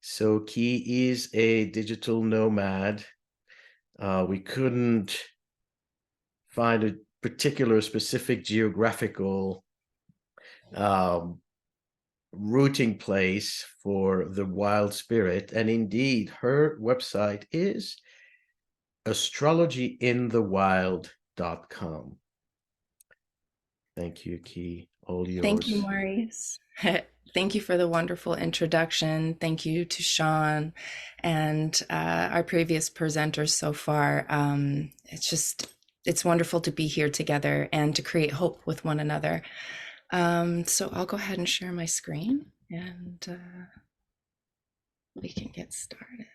So Key is a digital nomad. We couldn't find a particular specific geographical rooting place for the wild spirit, and indeed her website is astrologyinthewild.com. Thank you, Key. All yours. Thank you, Maurice. Thank you for the wonderful introduction. Thank you to Sean and our previous presenters so far. It's wonderful to be here together and to create hope with one another. So I'll go ahead and share my screen and we can get started.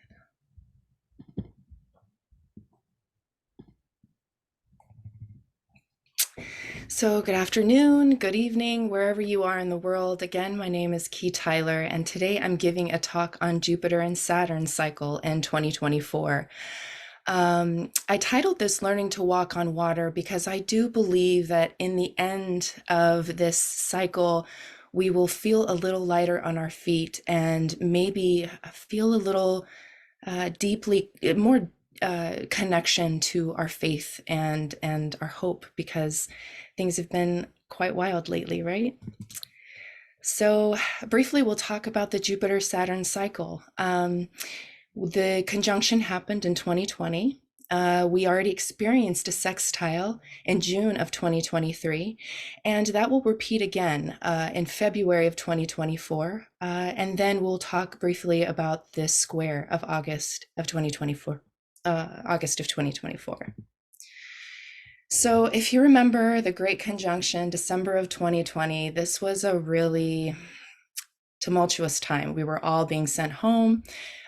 So good afternoon, good evening, wherever you are in the world. Again, my name is Key Tyler, and today I'm giving a talk on Jupiter and Saturn cycle in 2024. I titled this Learning to Walk on Water because I do believe that in the end of this cycle, we will feel a little lighter on our feet and maybe feel a little deeply more connection to our faith and our hope, because things have been quite wild lately, right? So briefly, we'll talk about the Jupiter-Saturn cycle. The conjunction happened in 2020. We already experienced a sextile in June of 2023, and that will repeat again in February of 2024. And then we'll talk briefly about this square of August of 2024. August of 2024. So if you remember the Great Conjunction, December of 2020, this was a really tumultuous time. We were all being sent home.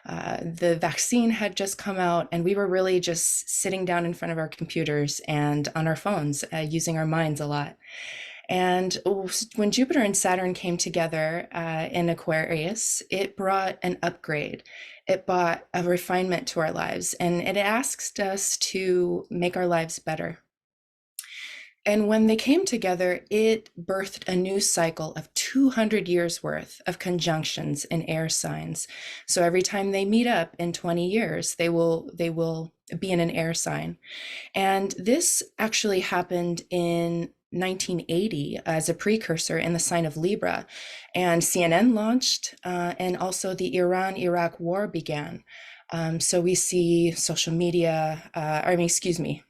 The vaccine had just come out, and we were really just sitting down in front of our computers and on our phones, using our minds a lot. And when Jupiter and Saturn came together in Aquarius, it brought an upgrade. It brought a refinement to our lives, and it asked us to make our lives better. And when they came together, it birthed a new cycle of 200 years worth of conjunctions in air signs. So every time they meet up in 20 years, they will be in an air sign. And this actually happened in 1980 as a precursor in the sign of Libra. And CNN launched, and also the Iran-Iraq war began. So we see social media,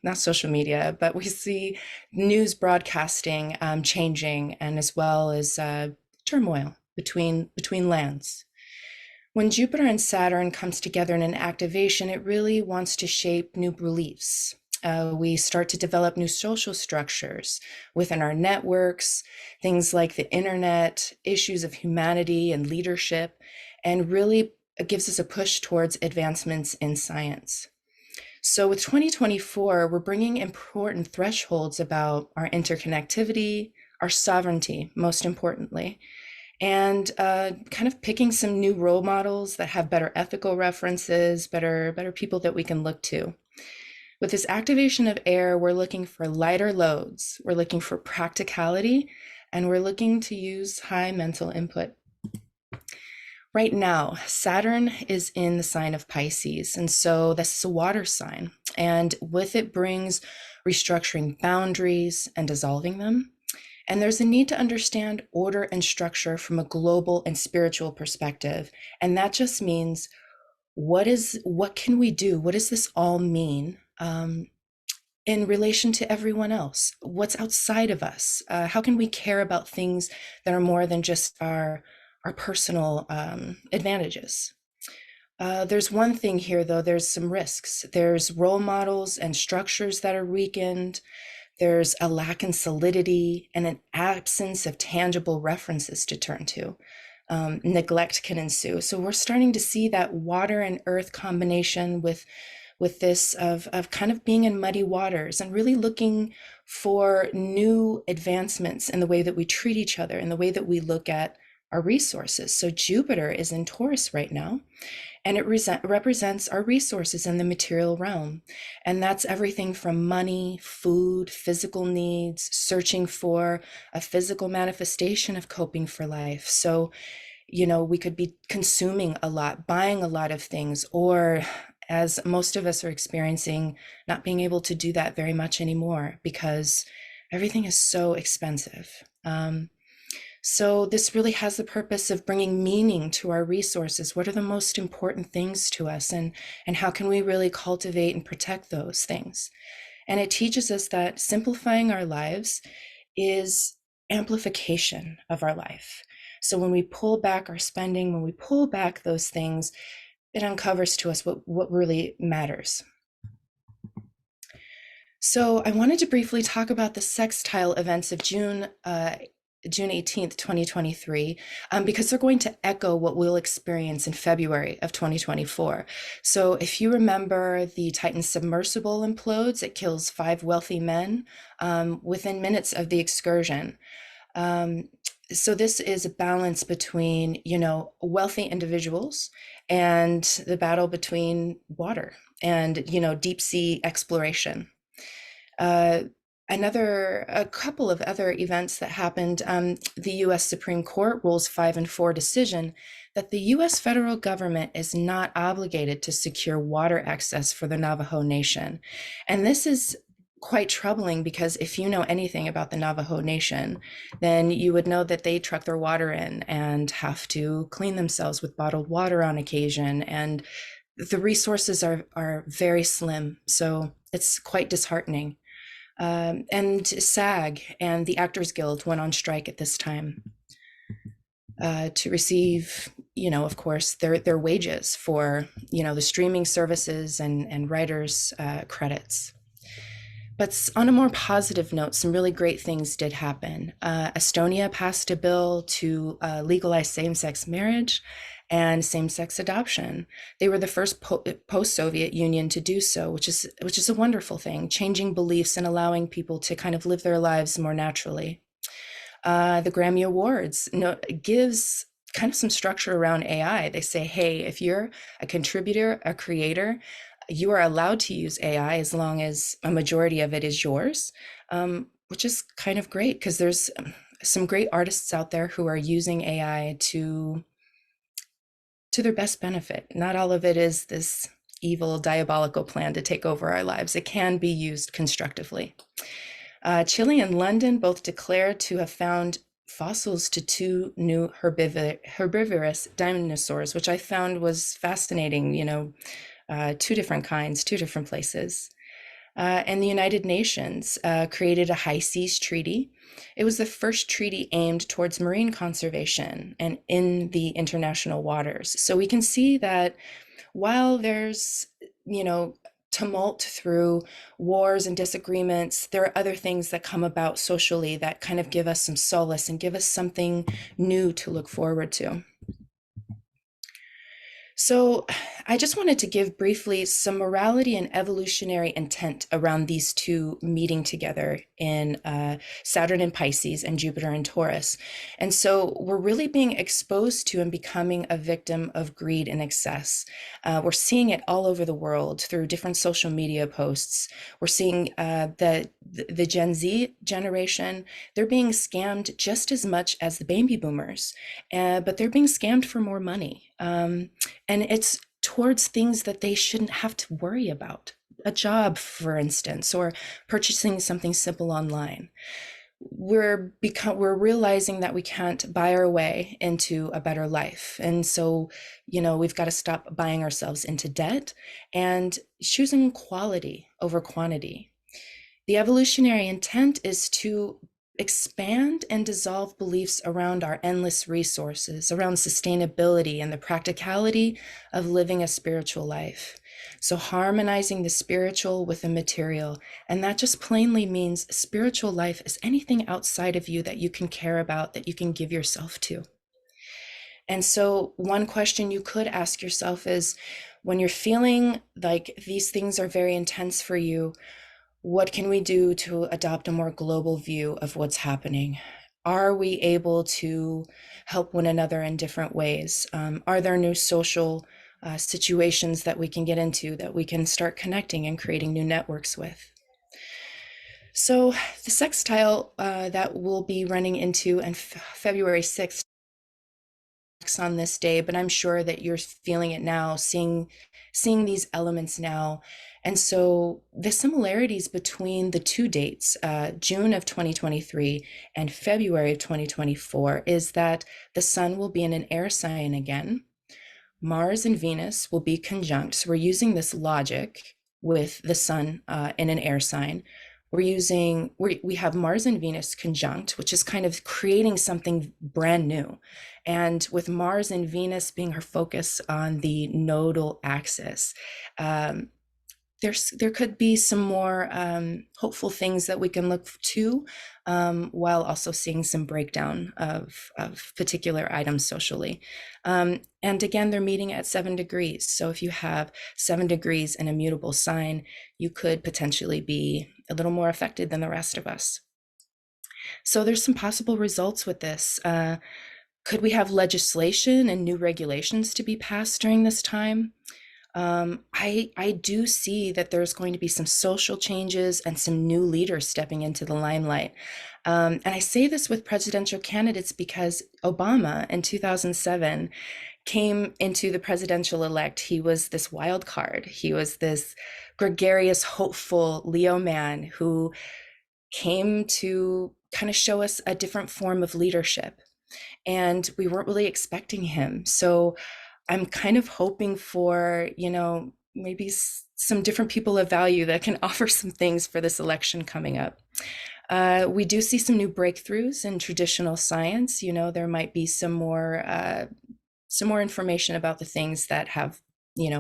not social media, but we see news broadcasting changing, and as well as turmoil between lands. When Jupiter and Saturn comes together in an activation, it really wants to shape new beliefs. We start to develop new social structures within our networks, things like the internet, issues of humanity and leadership, and really gives us a push towards advancements in science. So with 2024, we're bringing important thresholds about our interconnectivity, our sovereignty, most importantly, and kind of picking some new role models that have better ethical references, better people that we can look to. With this activation of air, we're looking for lighter loads, we're looking for practicality, and we're looking to use high mental input. Right now, Saturn is in the sign of Pisces, and so this is a water sign, and with it brings restructuring boundaries and dissolving them. And there's a need to understand order and structure from a global and spiritual perspective. And that just means, what can we do? What does this all mean in relation to everyone else? What's outside of us? How can we care about things that are more than just our personal advantages? There's one thing here, though. There's some risks. There's role models and structures that are weakened. There's a lack in solidity and an absence of tangible references to turn to. Neglect can ensue. So we're starting to see that water and earth combination with this of kind of being in muddy waters, and really looking for new advancements in the way that we treat each other, in the way that we look at our resources. So Jupiter is in Taurus right now, and it represents our resources in the material realm. And that's everything from money, food, physical needs, searching for a physical manifestation of coping for life. So, we could be consuming a lot, buying a lot of things, or, as most of us are experiencing, not being able to do that very much anymore because everything is so expensive. So this really has the purpose of bringing meaning to our resources. What are the most important things to us, and how can we really cultivate and protect those things? And it teaches us that simplifying our lives is amplification of our life. So when we pull back our spending, when we pull back those things, it uncovers to us what really matters. So I wanted to briefly talk about the sextile events of June 18th, 2023, because they're going to echo what we'll experience in February of 2024. So if you remember, the Titan submersible implodes, it kills 5 wealthy men within minutes of the excursion. So this is a balance between, wealthy individuals and the battle between water and, deep sea exploration. A couple of other events that happened, the US Supreme Court rules 5 and 4 decision that the US federal government is not obligated to secure water access for the Navajo Nation. And this is quite troubling because if you know anything about the Navajo Nation, then you would know that they truck their water in and have to clean themselves with bottled water on occasion. And the resources are very slim. So it's quite disheartening. And SAG and the Actors Guild went on strike at this time to receive, of course, their wages for, the streaming services and writers' credits. But on a more positive note, some really great things did happen. Estonia passed a bill to legalize same-sex marriage and same-sex adoption. They were the first post-Soviet Union to do so, which is a wonderful thing, changing beliefs and allowing people to kind of live their lives more naturally. The Grammy Awards gives kind of some structure around AI. They say, hey, if you're a contributor, a creator, you are allowed to use AI as long as a majority of it is yours, which is kind of great because there's some great artists out there who are using AI to their best benefit. Not all of it is this evil, diabolical plan to take over our lives. It can be used constructively. Chile and London both declared to have found fossils to 2 new herbivorous dinosaurs, which I found was fascinating, 2 different kinds, 2 different places. And the United Nations created a high seas treaty. It was the first treaty aimed towards marine conservation and in the international waters. So we can see that while there's, tumult through wars and disagreements, there are other things that come about socially that kind of give us some solace and give us something new to look forward to. So I just wanted to give briefly some morality and evolutionary intent around these 2 meeting together in Saturn in Pisces and Jupiter in Taurus. And so we're really being exposed to and becoming a victim of greed and excess. We're seeing it all over the world through different social media posts. We're seeing the Gen Z generation, they're being scammed just as much as the baby boomers, but they're being scammed for more money. And it's towards things that they shouldn't have to worry about. A job, for instance, or purchasing something simple online. We're realizing that we can't buy our way into a better life. And so, we've got to stop buying ourselves into debt and choosing quality over quantity. The evolutionary intent is to expand and dissolve beliefs around our endless resources, around sustainability and the practicality of living a spiritual life. So harmonizing the spiritual with the material. And that just plainly means spiritual life is anything outside of you that you can care about, that you can give yourself to. And so one question you could ask yourself is, when you're feeling like these things are very intense for you, what can we do to adopt a more global view of what's happening? Are we able to help one another in different ways? Are there new social situations that we can get into that we can start connecting and creating new networks with? So the sextile that we'll be running into on February 6th on this day, but I'm sure that you're feeling it now, seeing these elements now. And so the similarities between the 2 dates, June of 2023 and February of 2024, is that the sun will be in an air sign again. Mars and Venus will be conjunct. So we're using this logic with the sun in an air sign. We have Mars and Venus conjunct, which is kind of creating something brand new. And with Mars and Venus being her focus on the nodal axis, there could be some more hopeful things that we can look to, while also seeing some breakdown of particular items socially. And again, they're meeting at 7 degrees. So if you have 7 degrees in a mutable sign, you could potentially be a little more affected than the rest of us. So there's some possible results with this. Could we have legislation and new regulations to be passed during this time? I do see that there's going to be some social changes and some new leaders stepping into the limelight. And I say this with presidential candidates because Obama in 2007 came into the presidential elect. He was this wild card. He was this gregarious, hopeful Leo man who came to kind of show us a different form of leadership. And we weren't really expecting him. So I'm kind of hoping for, maybe some different people of value that can offer some things for this election coming up. We do see some new breakthroughs in traditional science. There might be some more information about the things that have,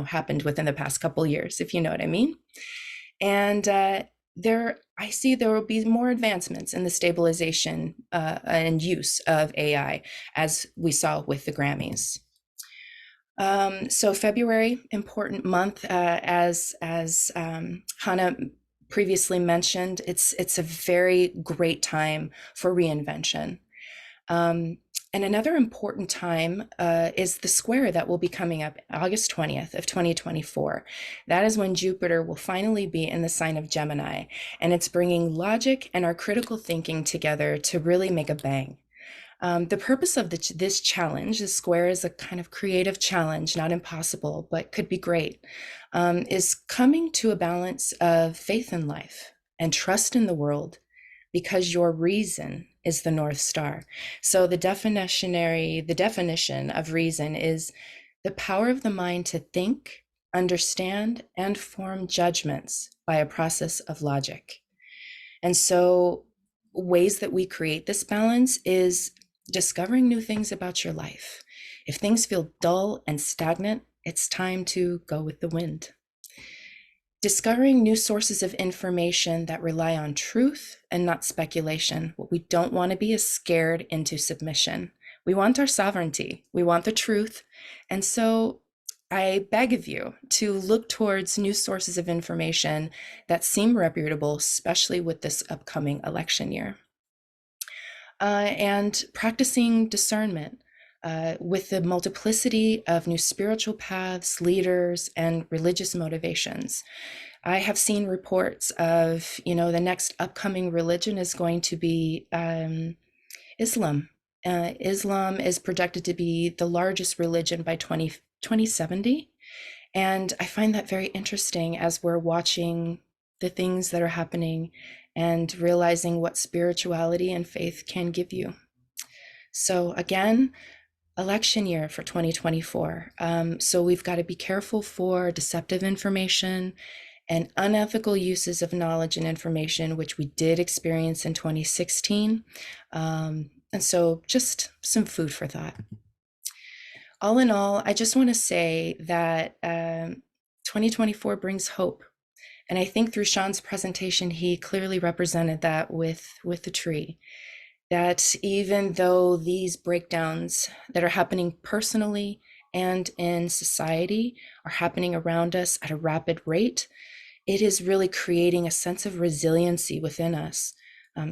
happened within the past couple years, if you know what I mean. And I see there will be more advancements in the stabilization and use of AI, as we saw with the Grammys. So February, important month, as Hannah previously mentioned. It's a very great time for reinvention. And another important time is the square that will be coming up August 20th of 2024. That is when Jupiter will finally be in the sign of Gemini, and it's bringing logic and our critical thinking together to really make a bang. The purpose of this challenge, the square is a kind of creative challenge, not impossible, but could be great, is coming to a balance of faith in life and trust in the world, because your reason is the North Star. So the definition of reason is the power of the mind to think, understand, and form judgments by a process of logic. And so ways that we create this balance is discovering new things about your life. If things feel dull and stagnant, it's time to go with the wind. Discovering new sources of information that rely on truth and not speculation. What we don't want to be is scared into submission. We want our sovereignty. We want the truth. And so I beg of you to look towards new sources of information that seem reputable, especially with this upcoming election year. And practicing discernment with the multiplicity of new spiritual paths, leaders, and religious motivations. I have seen reports of, the next upcoming religion is going to be Islam. Islam is projected to be the largest religion by 2070. And I find that very interesting as we're watching the things that are happening and realizing what spirituality and faith can give you. So again, election year for 2024. So we've got to be careful for deceptive information and unethical uses of knowledge and information, which we did experience in 2016. And so just some food for thought. All in all, I just want to say that 2024 brings hope. And I think through Sean's presentation, he clearly represented that with the tree. That even though these breakdowns that are happening personally and in society are happening around us at a rapid rate, it is really creating a sense of resiliency within us,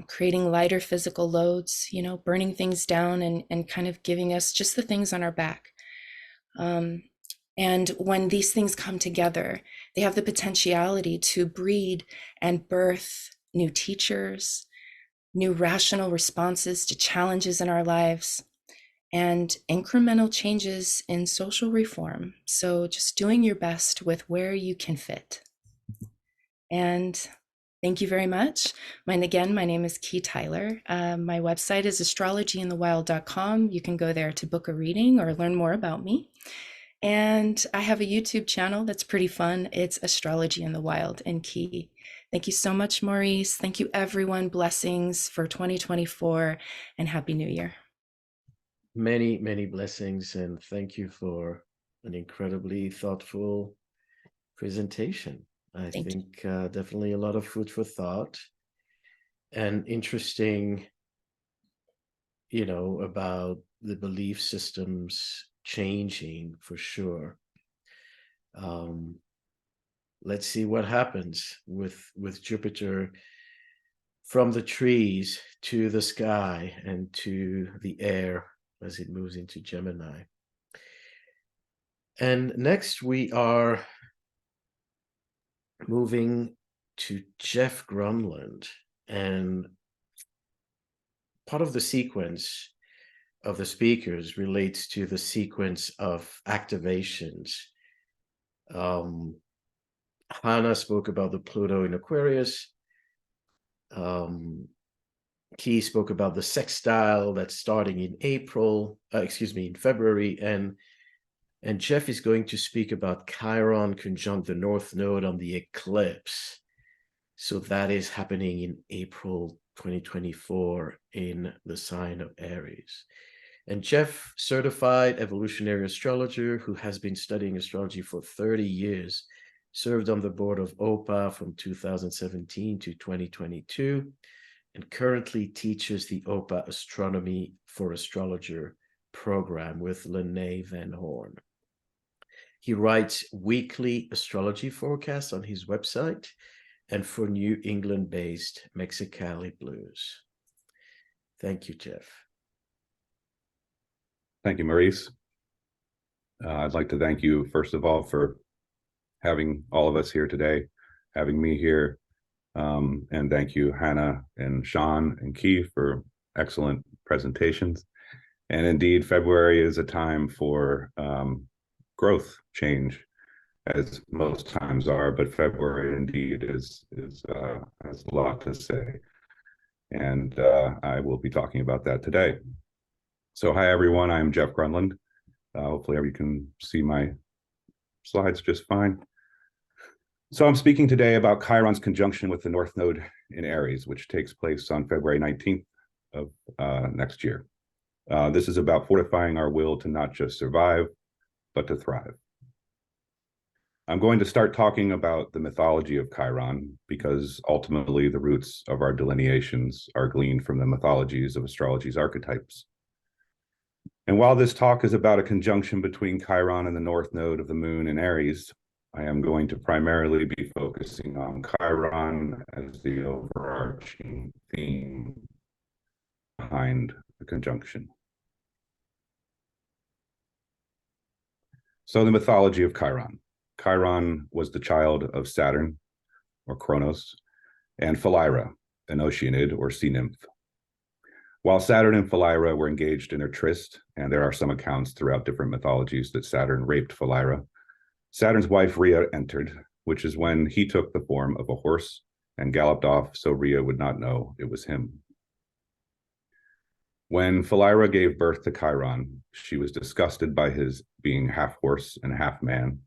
creating lighter physical loads, burning things down and kind of giving us just the things on our back. And when these things come together, they have the potentiality to breed and birth new teachers, new rational responses to challenges in our lives, and incremental changes in social reform. So just doing your best with where you can fit. And thank you very much. My name is Key Tyler. My website is astrologyinthewild.com. You can go there to book a reading or learn more about me. And I have a YouTube channel that's pretty fun. It's Astrology in the Wild and Key. Thank you so much, Maurice. Thank you, everyone. Blessings for 2024 and Happy New Year. Many, many blessings, and thank you for an incredibly thoughtful presentation. I think definitely a lot of food for thought and interesting, about the belief systems changing for sure. Let's see what happens with Jupiter from the trees to the sky and to the air as it moves into Gemini. And next we are moving to Jeff Grunland. And part of the sequence of the speakers relates to the sequence of activations. Hannah spoke about the Pluto in Aquarius. Key spoke about the sextile that's starting in in February, and Jeff is going to speak about Chiron conjunct the North Node on the eclipse. So that is happening in April 2024 in the sign of Aries. And Jeff, certified evolutionary astrologer who has been studying astrology for 30 years, served on the board of OPA from 2017 to 2022, and currently teaches the OPA Astronomy for Astrologer program with Lene Van Horn. He writes weekly astrology forecasts on his website and for New England-based Mexicali Blues. Thank you, Jeff. Thank you, Maurice. I'd like to thank you, first of all, for having all of us here today, having me here. And thank you, Hannah and Sean and Keith, for excellent presentations. And indeed, February is a time for growth, change, as most times are, but February indeed has a lot to say. And I will be talking about that today. So hi, everyone. I'm Jeff Grunland. Hopefully you can see my slides just fine. So I'm speaking today about Chiron's conjunction with the North Node in Aries, which takes place on February 19th of next year. This is about fortifying our will to not just survive, but to thrive. I'm going to start talking about the mythology of Chiron because ultimately the roots of our delineations are gleaned from the mythologies of astrology's archetypes. And while this talk is about a conjunction between Chiron and the North Node of the Moon in Aries, I am going to primarily be focusing on Chiron as the overarching theme behind the conjunction. So the mythology of Chiron. Chiron was the child of Saturn, or Kronos, and Philyra, an Oceanid, or sea nymph. While Saturn and Philyra were engaged in their tryst, and there are some accounts throughout different mythologies that Saturn raped Philyra, Saturn's wife Rhea entered, which is when he took the form of a horse and galloped off so Rhea would not know it was him. When Philyra gave birth to Chiron, she was disgusted by his being half horse and half man,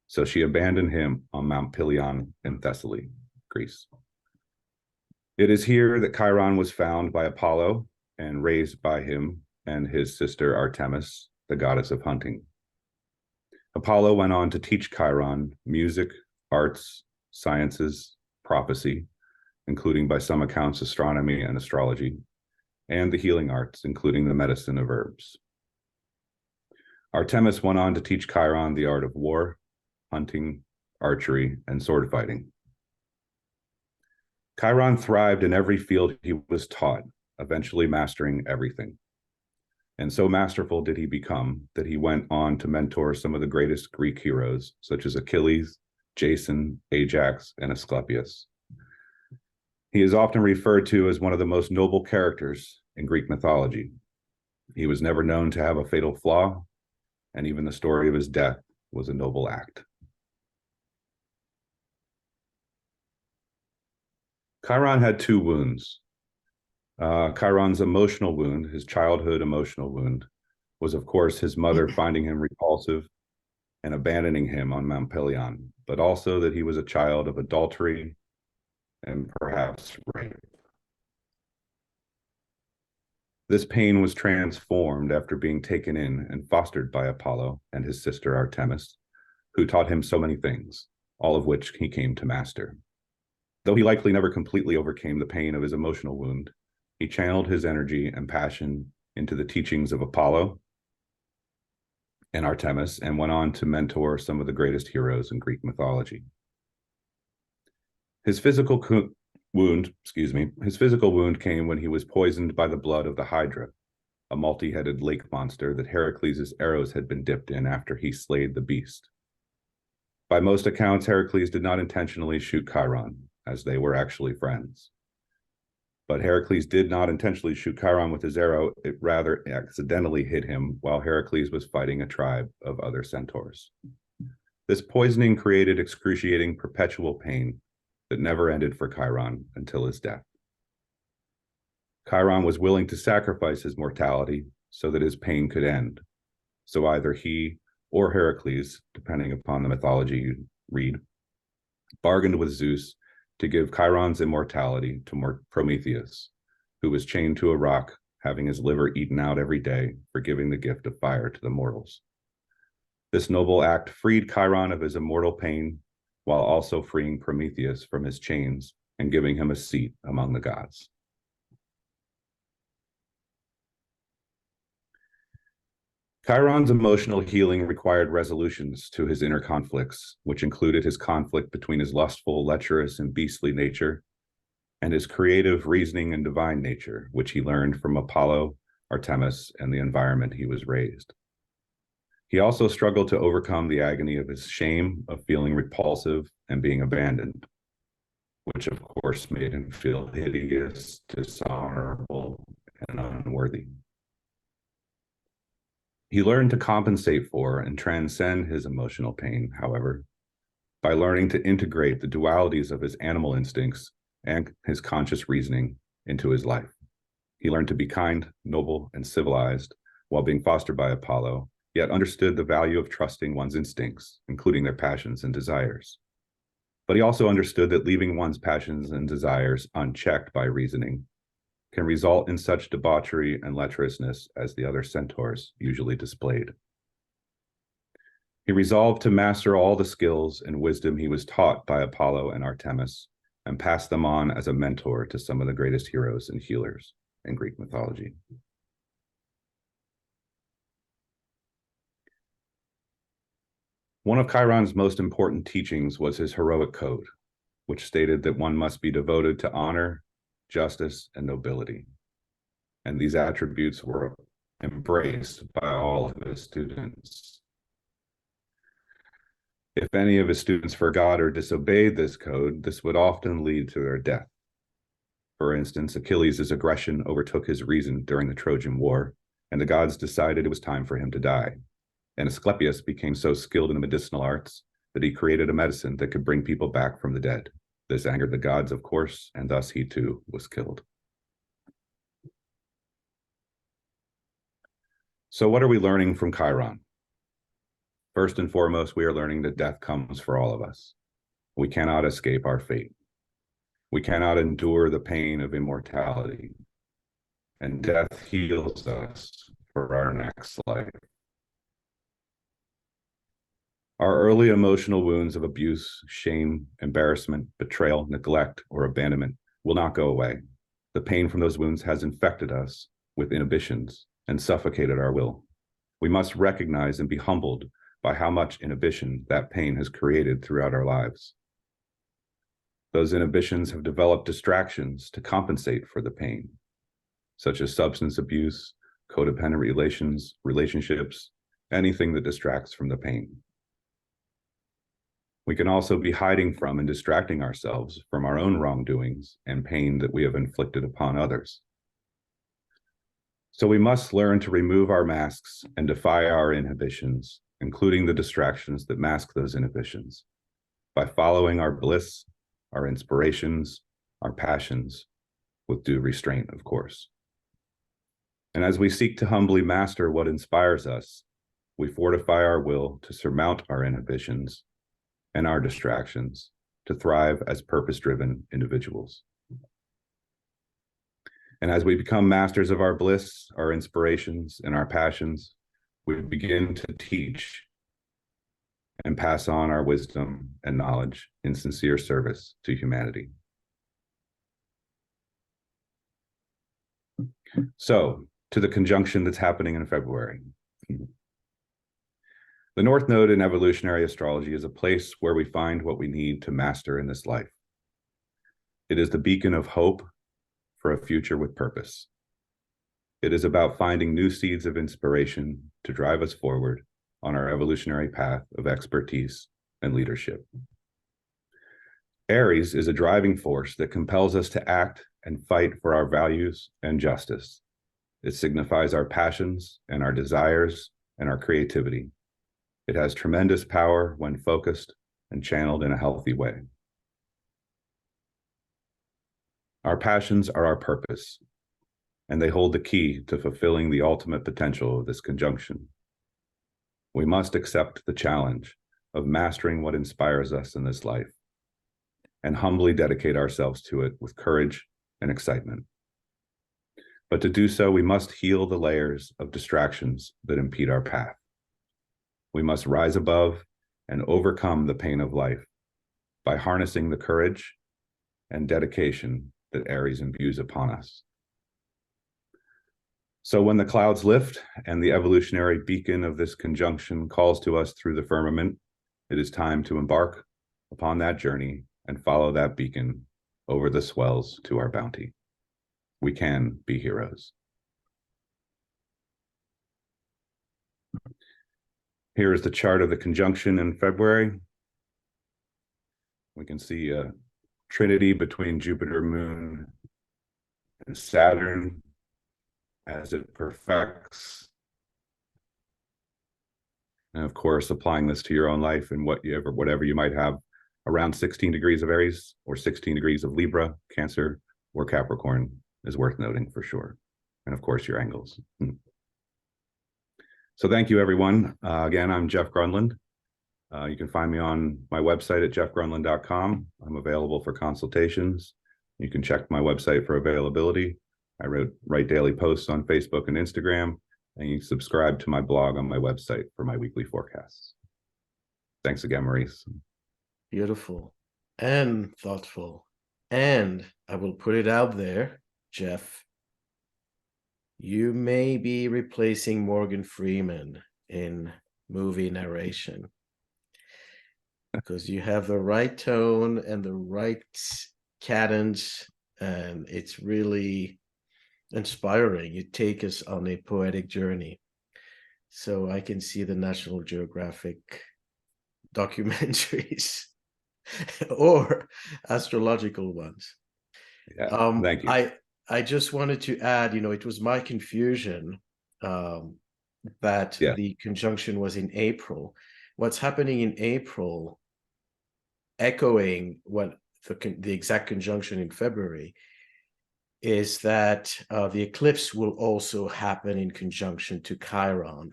so she abandoned him on Mount Pelion in Thessaly, Greece. It is here that Chiron was found by Apollo and raised by him and his sister Artemis, the goddess of hunting. Apollo went on to teach Chiron music, arts, sciences, prophecy, including by some accounts astronomy and astrology, and the healing arts, including the medicine of herbs. Artemis went on to teach Chiron the art of war, hunting, archery, and sword fighting. Chiron thrived in every field he was taught, eventually mastering everything. And so masterful did he become that he went on to mentor some of the greatest Greek heroes, such as Achilles, Jason, Ajax, and Asclepius. He is often referred to as one of the most noble characters in Greek mythology. He was never known to have a fatal flaw, and even the story of his death was a noble act. Chiron had two wounds. Chiron's emotional wound, his childhood emotional wound, was of course his mother finding him repulsive and abandoning him on Mount Pelion, but also that he was a child of adultery and perhaps rape. This pain was transformed after being taken in and fostered by Apollo and his sister Artemis, who taught him so many things, all of which he came to master. Though he likely never completely overcame the pain of his emotional wound, he channeled his energy and passion into the teachings of Apollo and Artemis and went on to mentor some of the greatest heroes in Greek mythology. His physical wound came when he was poisoned by the blood of the Hydra, a multi-headed lake monster that Heracles' arrows had been dipped in after he slayed the beast. By most accounts, Heracles did not intentionally shoot Chiron, as they were actually friends. But Heracles did not intentionally shoot Chiron with his arrow, it rather accidentally hit him while Heracles was fighting a tribe of other centaurs. This poisoning created excruciating perpetual pain that never ended for Chiron until his death. Chiron was willing to sacrifice his mortality so that his pain could end. So either he or Heracles, depending upon the mythology you read, bargained with Zeus to give Chiron's immortality to Prometheus, who was chained to a rock, having his liver eaten out every day for giving the gift of fire to the mortals. This noble act freed Chiron of his immortal pain, while also freeing Prometheus from his chains and giving him a seat among the gods. Chiron's emotional healing required resolutions to his inner conflicts, which included his conflict between his lustful, lecherous, and beastly nature and his creative, reasoning, and divine nature, which he learned from Apollo, Artemis, and the environment he was raised. He also struggled to overcome the agony of his shame of feeling repulsive and being abandoned, which of course made him feel hideous, dishonorable, and unworthy. He learned to compensate for and transcend his emotional pain, however, by learning to integrate the dualities of his animal instincts and his conscious reasoning into his life. He learned to be kind, noble, and civilized while being fostered by Apollo, yet understood the value of trusting one's instincts, including their passions and desires. But he also understood that leaving one's passions and desires unchecked by reasoning can result in such debauchery and lecherousness as the other centaurs usually displayed. He resolved to master all the skills and wisdom he was taught by Apollo and Artemis and pass them on as a mentor to some of the greatest heroes and healers in Greek mythology. One of Chiron's most important teachings was his heroic code, which stated that one must be devoted to honor, justice, and nobility. And these attributes were embraced by all of his students. If any of his students forgot or disobeyed this code, this would often lead to their death. For instance, Achilles' aggression overtook his reason during the Trojan War, and the gods decided it was time for him to die. And Asclepius became so skilled in the medicinal arts that he created a medicine that could bring people back from the dead. This angered the gods, of course, and thus he too was killed. So what are we learning from Chiron? First and foremost, we are learning that death comes for all of us. We cannot escape our fate. We cannot endure the pain of immortality. And death heals us for our next life. Our early emotional wounds of abuse, shame, embarrassment, betrayal, neglect, or abandonment will not go away. The pain from those wounds has infected us with inhibitions and suffocated our will. We must recognize and be humbled by how much inhibition that pain has created throughout our lives. Those inhibitions have developed distractions to compensate for the pain, such as substance abuse, codependent relationships, anything that distracts from the pain. We can also be hiding from and distracting ourselves from our own wrongdoings and pain that we have inflicted upon others. So we must learn to remove our masks and defy our inhibitions, including the distractions that mask those inhibitions, by following our bliss, our inspirations, our passions, with due restraint, of course. And as we seek to humbly master what inspires us, we fortify our will to surmount our inhibitions and our distractions to thrive as purpose-driven individuals. And as we become masters of our bliss, our inspirations, and our passions, we begin to teach and pass on our wisdom and knowledge in sincere service to humanity. So, to the conjunction that's happening in February. The North Node in evolutionary astrology is a place where we find what we need to master in this life. It is the beacon of hope for a future with purpose. It is about finding new seeds of inspiration to drive us forward on our evolutionary path of expertise and leadership. Aries is a driving force that compels us to act and fight for our values and justice. It signifies our passions and our desires and our creativity. It has tremendous power when focused and channeled in a healthy way. Our passions are our purpose, and they hold the key to fulfilling the ultimate potential of this conjunction. We must accept the challenge of mastering what inspires us in this life and humbly dedicate ourselves to it with courage and excitement. But to do so, we must heal the layers of distractions that impede our path. We must rise above and overcome the pain of life by harnessing the courage and dedication that Aries imbues upon us. So when the clouds lift and the evolutionary beacon of this conjunction calls to us through the firmament, it is time to embark upon that journey and follow that beacon over the swells to our bounty. We can be heroes. Here is the chart of the conjunction in February. We can see a trinity between Jupiter, Moon, and Saturn as it perfects. And of course, applying this to your own life and whatever you might have around 16 degrees of Aries or 16 degrees of Libra, Cancer, or Capricorn is worth noting for sure. And of course, your angles. So thank you, everyone. Again, I'm Jeff Grunland. You can find me on my website at jeffgrunland.com. I'm available for consultations. You can check my website for availability. I write daily posts on Facebook and Instagram, and you can subscribe to my blog on my website for my weekly forecasts. Thanks again, Maurice. Beautiful and thoughtful. And I will put it out there, Jeff, you may be replacing Morgan Freeman in movie narration because you have the right tone and the right cadence, and it's really inspiring. You take us on a poetic journey. So I can see the National Geographic documentaries or astrological ones. Yeah, thank you. I just wanted to add, it was my confusion that the conjunction was in April. What's happening in April, echoing what the exact conjunction in February, is that the eclipse will also happen in conjunction to Chiron.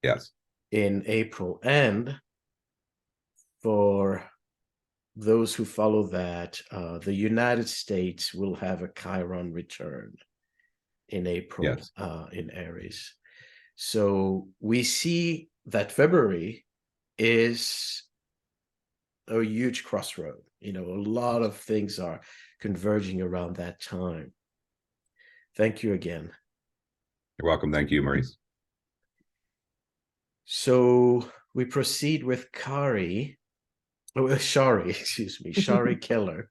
Yes. In April. And for those who follow that, the United States will have a Chiron return in April. Yes. In Aries. So we see that February is a huge crossroad. A lot of things are converging around that time. Thank you again. You're welcome. Thank you, Maurice. So we proceed with Shari, Shari Keller.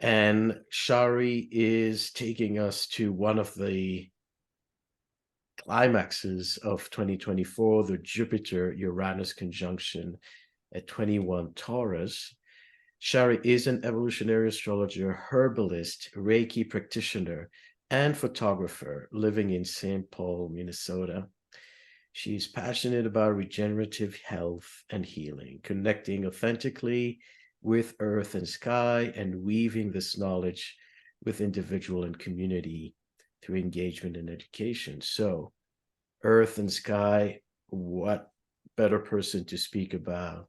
And Shari is taking us to one of the climaxes of 2024, the Jupiter-Uranus conjunction at 21 Taurus. Shari is an evolutionary astrologer, herbalist, Reiki practitioner, and photographer living in St. Paul, Minnesota. She's passionate about regenerative health and healing, connecting authentically with earth and sky, and weaving this knowledge with individual and community through engagement and education. So, earth and sky, what better person to speak about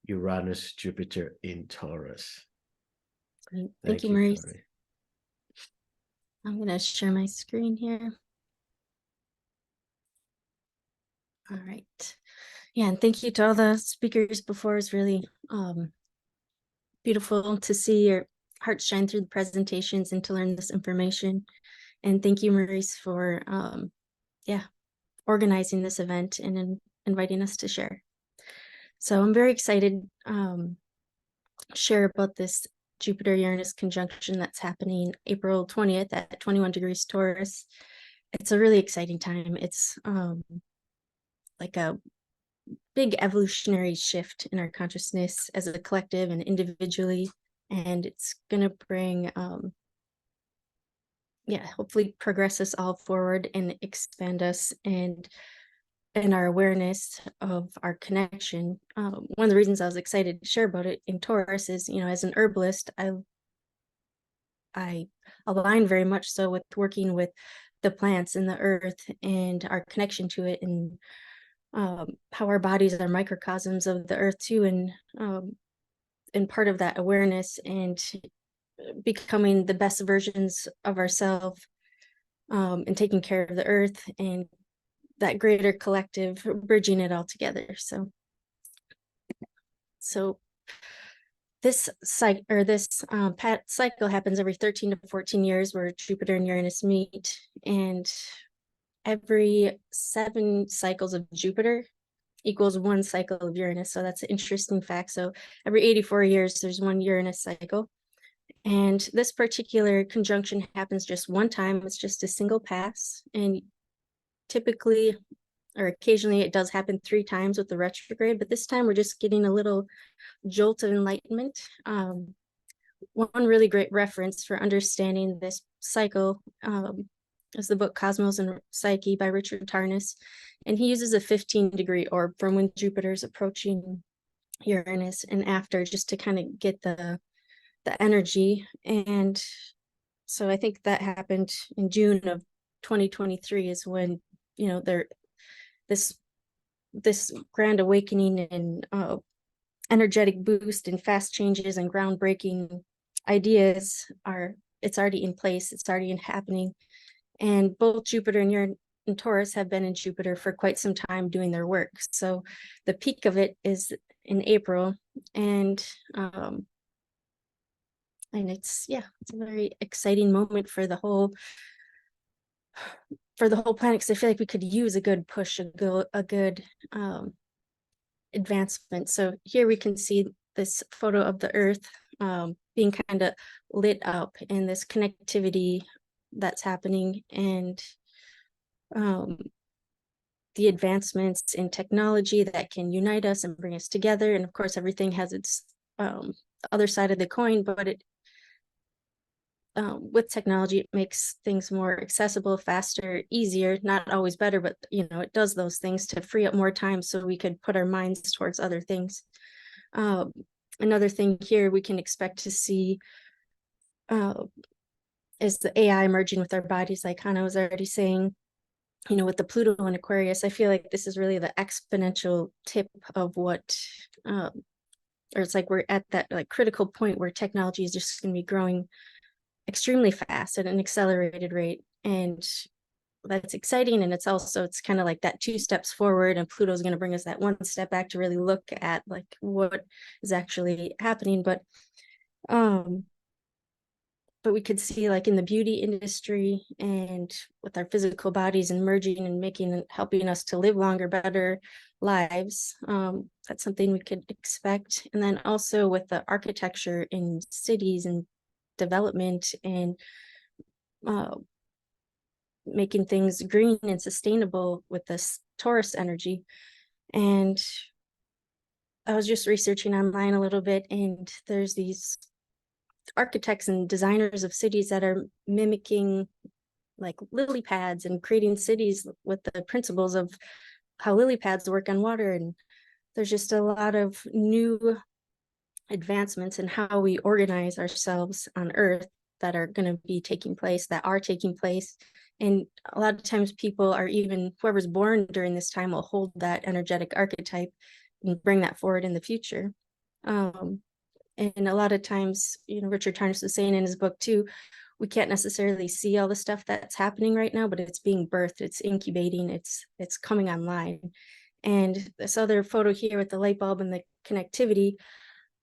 Uranus, Jupiter in Taurus? Thank you, Maurice. Shari. I'm going to share my screen here. All right. Yeah, and thank you to all the speakers before. It's really beautiful to see your hearts shine through the presentations and to learn this information. And thank you, Maurice, for organizing this event and inviting us to share. So I'm very excited to share about this Jupiter-Uranus conjunction that's happening April 20th at 21 degrees Taurus. it's a really exciting time. It's like a big evolutionary shift in our consciousness as a collective and individually, and it's gonna bring hopefully progress us all forward and expand us and our awareness of our connection. One of the reasons I was excited to share about it in Taurus is, as an herbalist, I align very much so with working with the plants and the earth and our connection to it, and how our bodies are microcosms of the earth too, and part of that awareness and becoming the best versions of ourselves, and taking care of the earth and that greater collective, bridging it all together. So this cycle happens every 13 to 14 years, where Jupiter and Uranus meet, and every 7 cycles of Jupiter equals 1 cycle of Uranus. So that's an interesting fact. So every 84 years, there's 1 Uranus cycle. And this particular conjunction happens just 1 time. It's just a single pass. And typically, or occasionally, it does happen 3 times with the retrograde, but this time we're just getting a little jolt of enlightenment. One really great reference for understanding this cycle is the book Cosmos and Psyche by Richard Tarnas. And he uses a 15-degree orb from when Jupiter's approaching Uranus and after, just to kind of get the energy. And so I think that happened in June of 2023 is when, this grand awakening and energetic boost and fast changes and groundbreaking ideas it's already in place, it's already happening. And both Jupiter and Uranus and Taurus have been in Jupiter for quite some time doing their work. So the peak of it is in April, and it's a very exciting moment for the whole planet, because I feel like we could use a good push, a good advancement. So here we can see this photo of the Earth being kind of lit up in this connectivity that's happening, and the advancements in technology that can unite us and bring us together. And of course, everything has its other side of the coin, but with technology, it makes things more accessible, faster, easier, not always better, but it does those things to free up more time so we could put our minds towards other things. Another thing here we can expect to see is the AI merging with our bodies, like Hannah was already saying. With the Pluto in Aquarius, I feel like this is really the exponential tip of what, or it's like we're at that like critical point where technology is just going to be growing extremely fast at an accelerated rate. And that's exciting. And it's kind of like that 2 steps forward, and Pluto's going to bring us that 1 step back to really look at like what is actually happening. But we could see, like in the beauty industry and with our physical bodies and merging and helping us to live longer, better lives. That's something we could expect. And then also with the architecture in cities and development and making things green and sustainable with this Taurus energy. And I was just researching online a little bit, and there's these architects and designers of cities that are mimicking like lily pads and creating cities with the principles of how lily pads work on water. And there's just a lot of new advancements in how we organize ourselves on Earth that are going to be taking place, and a lot of times people are, even whoever's born during this time will hold that energetic archetype and bring that forward in the future. And a lot of times, Richard Tarnas was saying in his book too, we can't necessarily see all the stuff that's happening right now, but it's being birthed, it's incubating, it's coming online. And this other photo here with the light bulb and the connectivity,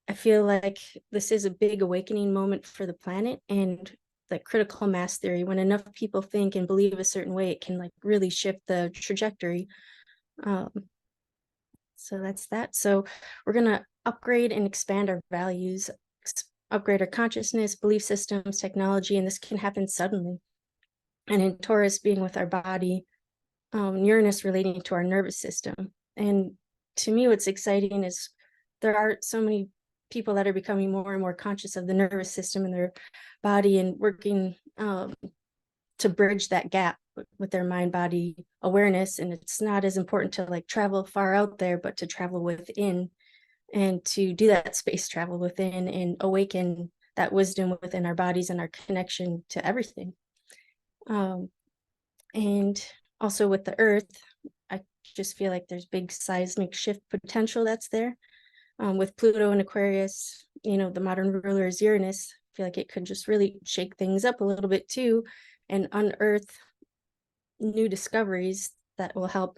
I feel like this is a big awakening moment for the planet, and the critical mass theory, when enough people think and believe a certain way, it can like really shift the trajectory. So that's that. So we're going to upgrade and expand our values, upgrade our consciousness, belief systems, technology, and this can happen suddenly. and in Taurus being with our body, Uranus relating to our nervous system. And to me, what's exciting is there are so many people that are becoming more and more conscious of the nervous system in their body and working to bridge that gap with their mind-body awareness. And it's not as important to like travel far out there, but to travel within, and to do that space travel within and awaken that wisdom within our bodies and our connection to everything. And also with the earth, I just feel like there's big seismic shift potential that's there. With Pluto and Aquarius, you know, the modern ruler is Uranus. I feel like it could just really shake things up a little bit too and unearth new discoveries that will help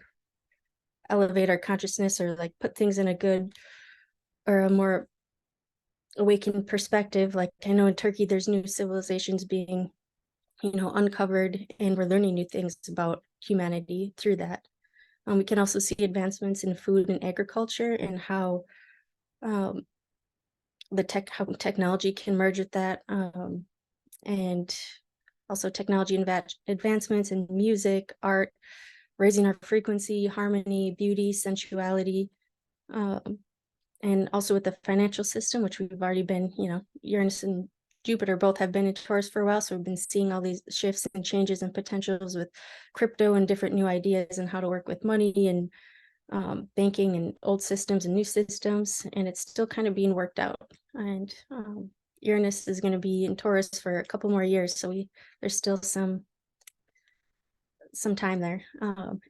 elevate our consciousness, or like put things in a good or a more awakened perspective. Like I know in Turkey, there's new civilizations being, you know, uncovered, and we're learning new things about humanity through that. We can also see advancements in food and agriculture, and how how technology can merge with that, and also technology advancements in music, art, raising our frequency, harmony, beauty, sensuality, and also with the financial system, which we've already been, you know, Uranus and Jupiter both have been in Taurus for a while, so we've been seeing all these shifts and changes and potentials with crypto and different new ideas and how to work with money and banking and old systems and new systems, and it's still kind of being worked out. And Uranus is going to be in Taurus for a couple more years, so there's still some time there.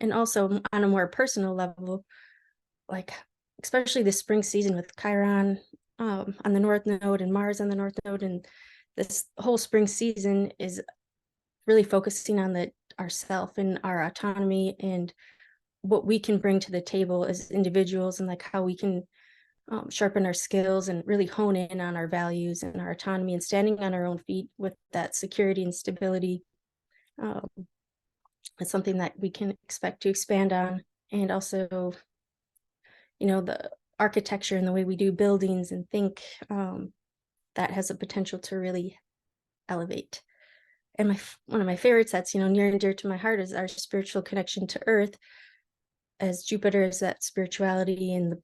And also on a more personal level, like especially the spring season with Chiron on the North Node and Mars on the North Node, and this whole spring season is really focusing on ourself and our autonomy and what we can bring to the table as individuals, and like how we can sharpen our skills and really hone in on our values and our autonomy and standing on our own feet with that security and stability. It's something that we can expect to expand on. And also, you know, the architecture and the way we do buildings and think, that has a potential to really elevate. And one of my favorites that's, you know, near and dear to my heart is our spiritual connection to Earth, as Jupiter is that spirituality and the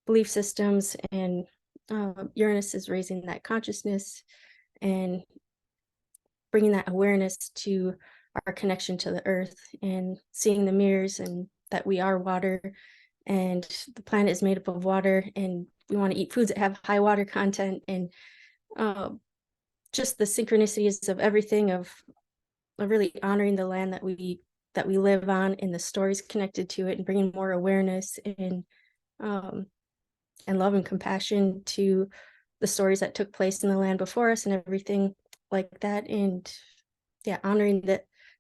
belief systems, and Uranus is raising that consciousness and bringing that awareness to our connection to the earth and seeing the mirrors, and that we are water and the planet is made up of water, and we want to eat foods that have high water content, and just the synchronicities of everything, of really honoring the land that we live on and the stories connected to it, and bringing more awareness and love and compassion to the stories that took place in the land before us and everything like that. And yeah, honoring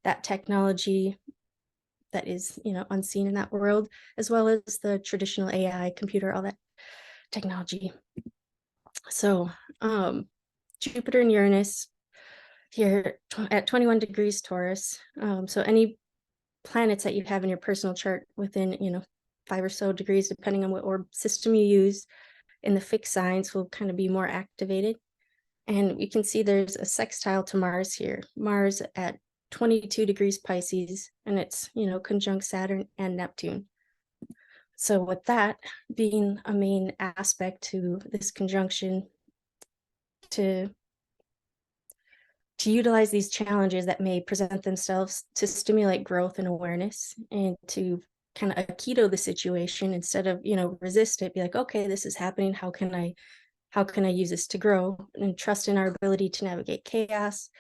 that technology that is, you know, unseen in that world, as well as the traditional AI, computer, all that technology. So Jupiter and Uranus here at 21 degrees Taurus. So any planets that you have in your personal chart within, you know, 5 or so degrees, depending on what orb system you use, in the fixed signs will kind of be more activated. And we can see there's a sextile to Mars here. Mars at 22 degrees Pisces, and it's, you know, conjunct Saturn and Neptune. So with that being a main aspect to this conjunction, to utilize these challenges that may present themselves to stimulate growth and awareness, and to kind of Aikido the situation instead of, you know, resist it, be like, okay, this is happening. How can I use this to grow, and trust in our ability to navigate chaos,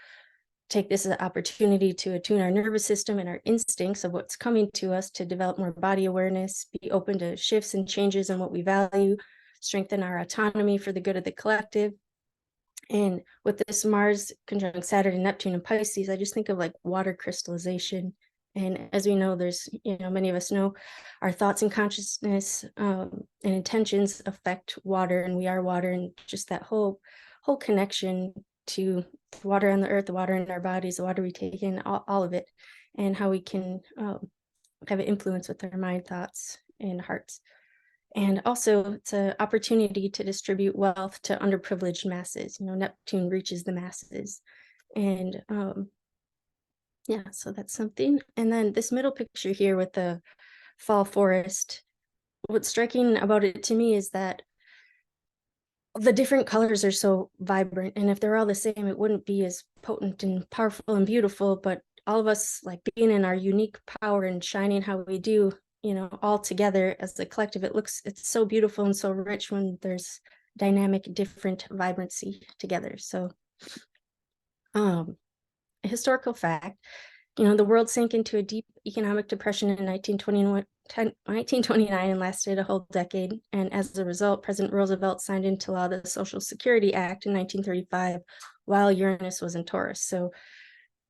take this as an opportunity to attune our nervous system and our instincts of what's coming to us, to develop more body awareness, be open to shifts and changes in what we value, strengthen our autonomy for the good of the collective. And with this Mars conjunct Saturn and Neptune and Pisces, I just think of like water crystallization. And as we know, there's, you know, many of us know our thoughts and consciousness and intentions affect water, and we are water, and just that whole connection to the water on the earth, the water in our bodies, the water we take in, all of it, and how we can have an influence with our mind, thoughts, and hearts. And also it's an opportunity to distribute wealth to underprivileged masses. You know, Neptune reaches the masses, and Yeah, so that's something. And then this middle picture here with the fall forest, what's striking about it to me is that the different colors are so vibrant, and if they're all the same, it wouldn't be as potent and powerful and beautiful. But all of us, like, being in our unique power and shining how we do, all together as a collective, it's so beautiful and so rich when there's dynamic, different vibrancy together. So a historical fact, the world sank into a deep economic depression in 1929 and lasted a whole decade. And as a result, President Roosevelt signed into law the Social Security Act in 1935 while Uranus was in Taurus. So,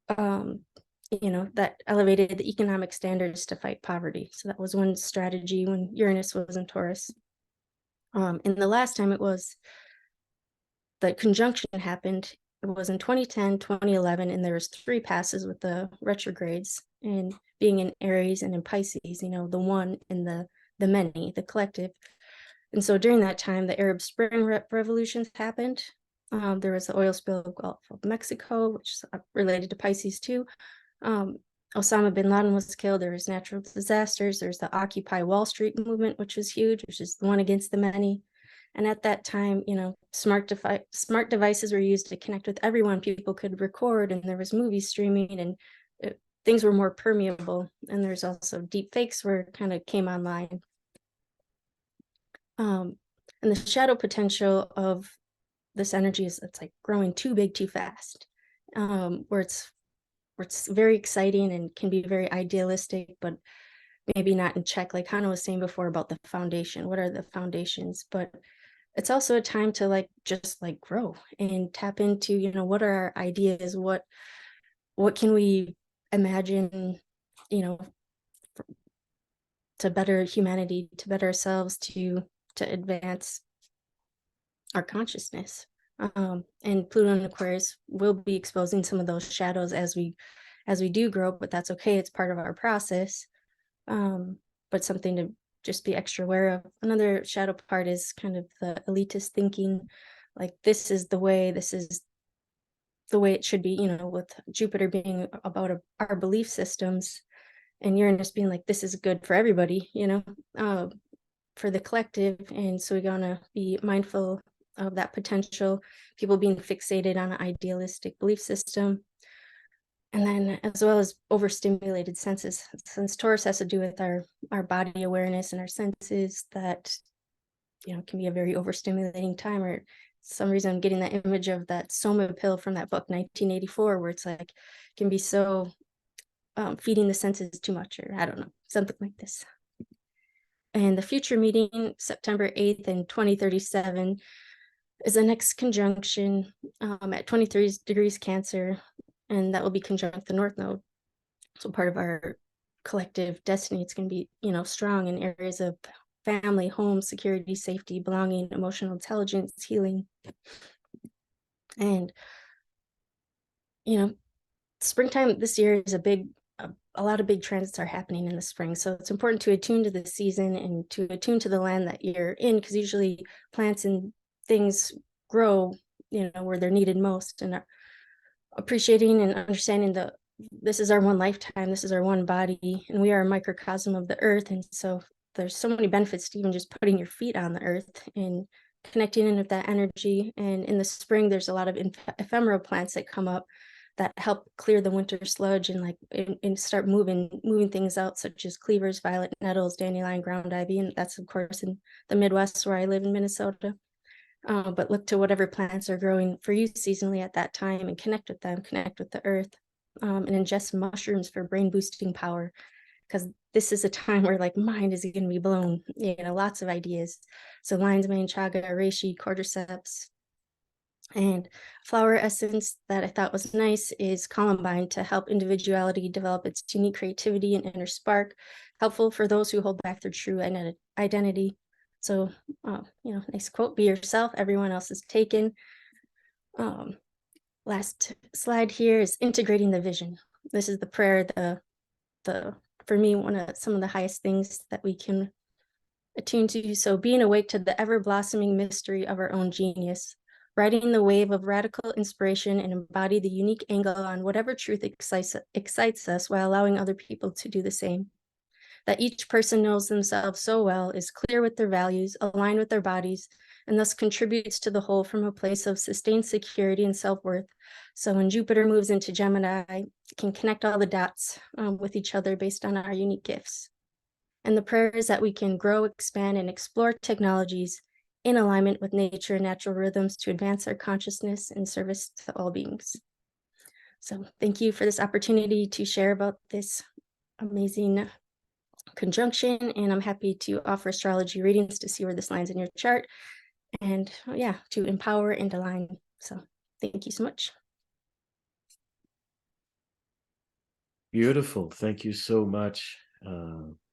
that elevated the economic standards to fight poverty. So that was one strategy when Uranus was in Taurus. And the last time the conjunction happened, it was in 2010, 2011, and there was 3 passes with the retrogrades, and being in Aries and in Pisces, the one and the many, the collective. And so during that time, the Arab Spring revolutions happened. There was the oil spill of Gulf of Mexico, which is related to Pisces too. Osama bin Laden was killed. There was natural disasters. There's the Occupy Wall Street movement, which was huge, which is the one against the many. And at that time, smart devices were used to connect with everyone. People could record, and there was movie streaming, and things were more permeable. And there's also deep fakes where it kind of came online. And the shadow potential of this energy it's like growing too big too fast, where it's very exciting and can be very idealistic, but maybe not in check. Like Hannah was saying before about the foundation. What are the foundations? But it's also a time to just grow and tap into, what are our ideas? What can we imagine, to better humanity, to better ourselves, to advance our consciousness. And Pluto and Aquarius will be exposing some of those shadows as we do grow, but that's okay. It's part of our process. But something to just be extra aware of. Another shadow part is kind of the elitist thinking, like this is the way it should be, with Jupiter being about our belief systems, and Uranus being like, this is good for everybody, for the collective. And so we're gonna be mindful of that potential, people being fixated on an idealistic belief system. And then as well as overstimulated senses, since Taurus has to do with our body awareness and our senses, that can be a very overstimulating time. Or some reason I'm getting that image of that Soma pill from that book 1984, where it's like can be so feeding the senses too much, or I don't know, something like this. And the future meeting, September 8th in 2037, is the next conjunction at 23 degrees Cancer, and that will be conjunct the North Node. So part of our collective destiny, it's going to be, strong in areas of family, home, security, safety, belonging, emotional intelligence, healing. And, springtime this year is a lot of big transits are happening in the spring. So it's important to attune to the season and to attune to the land that you're in, because usually plants and things grow, where they're needed most. And appreciating and understanding this is our one lifetime, this is our one body, and we are a microcosm of the earth. And so there's so many benefits to even just putting your feet on the earth and connecting in with that energy. And in the spring, there's a lot of ephemeral plants that come up that help clear the winter sludge and start moving things out, such as cleavers, violet nettles, dandelion, ground ivy. And that's of course in the Midwest where I live in Minnesota. But look to whatever plants are growing for you seasonally at that time and connect with them, connect with the earth, and ingest mushrooms for brain boosting power, because this is a time where mind is going to be blown, lots of ideas. So lion's mane, chaga, reishi, cordyceps. And flower essence that I thought was nice is columbine, to help individuality develop its unique creativity and inner spark, helpful for those who hold back their true identity. So, nice quote, be yourself, everyone else is taken. Last slide here is integrating the vision. This is the prayer, for me, some of the highest things that we can attune to. So being awake to the ever blossoming mystery of our own genius, riding the wave of radical inspiration and embody the unique angle on whatever truth excites us while allowing other people to do the same. That each person knows themselves so well, is clear with their values, aligned with their bodies, and thus contributes to the whole from a place of sustained security and self-worth. So when Jupiter moves into Gemini, it can connect all the dots with each other based on our unique gifts. And the prayer is that we can grow, expand, and explore technologies in alignment with nature and natural rhythms to advance our consciousness and service to all beings. So thank you for this opportunity to share about this amazing conjunction, and I'm happy to offer astrology readings to see where this lands in your chart, and yeah, to empower and align. So thank you so much. Beautiful. Thank you so much,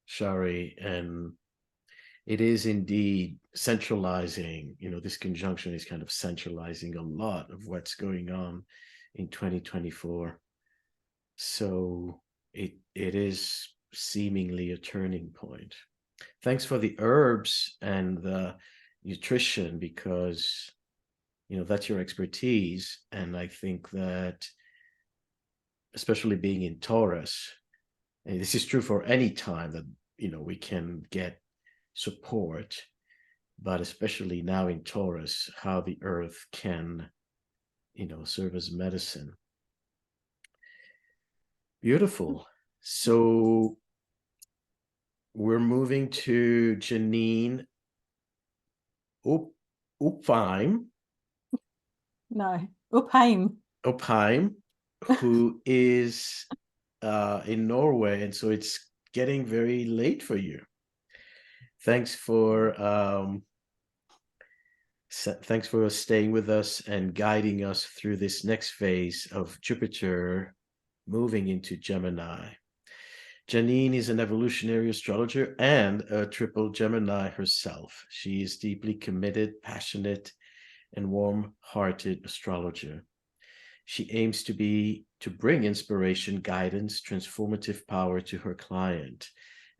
Shari. And it is indeed centralizing, this conjunction is kind of centralizing a lot of what's going on in 2024. So it is seemingly a turning point. Thanks for the herbs and the nutrition, because that's your expertise. And I think that, especially being in Taurus, and this is true for any time that we can get support, but especially now in Taurus, how the earth can serve as medicine. Beautiful. So we're moving to Janine Upheim. No, Upheim, who is in Norway, and so it's getting very late for you. Thanks for staying with us and guiding us through this next phase of Jupiter moving into Gemini. Janine is an evolutionary astrologer and a triple Gemini herself. She is deeply committed, passionate, and warm-hearted astrologer. She aims to bring inspiration, guidance, transformative power to her client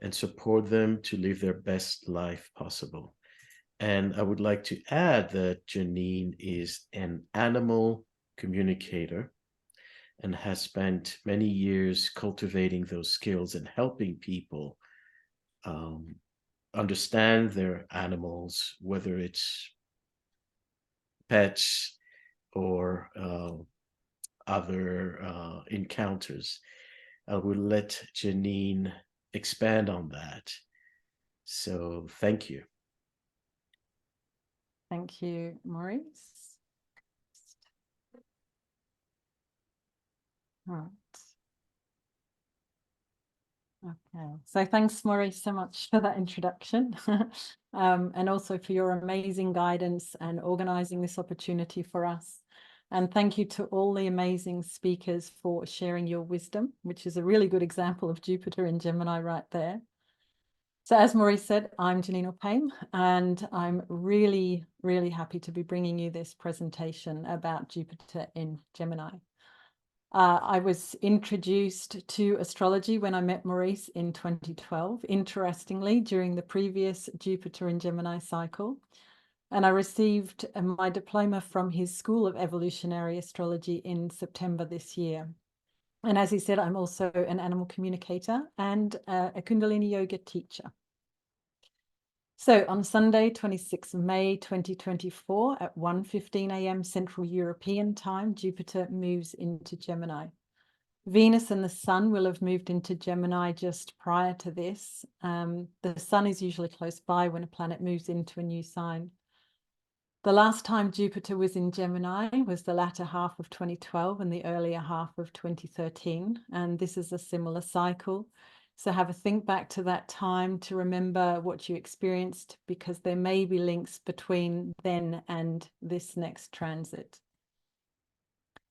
and support them to live their best life possible. And I would like to add that Janine is an animal communicator and has spent many years cultivating those skills and helping people understand their animals, whether it's pets or other encounters. I will let Janine expand on that. So thank you. Thank you, Maurice. Right. Okay, so thanks, Maurice, so much for that introduction, and also for your amazing guidance and organizing this opportunity for us. And thank you to all the amazing speakers for sharing your wisdom, which is a really good example of Jupiter in Gemini right there. So as Maurice said, I'm Janine Upheim, and I'm really, really happy to be bringing you this presentation about Jupiter in Gemini. I was introduced to astrology when I met Maurice in 2012, interestingly, during the previous Jupiter in Gemini cycle. And I received my diploma from his School of Evolutionary Astrology in September this year. And as he said, I'm also an animal communicator and a Kundalini yoga teacher. So on Sunday, 26th May 2024 at 1:15 a.m. Central European Time, Jupiter moves into Gemini. Venus and the Sun will have moved into Gemini just prior to this. The Sun is usually close by when a planet moves into a new sign. The last time Jupiter was in Gemini was the latter half of 2012 and the earlier half of 2013, and this is a similar cycle. So have a think back to that time to remember what you experienced, because there may be links between then and this next transit.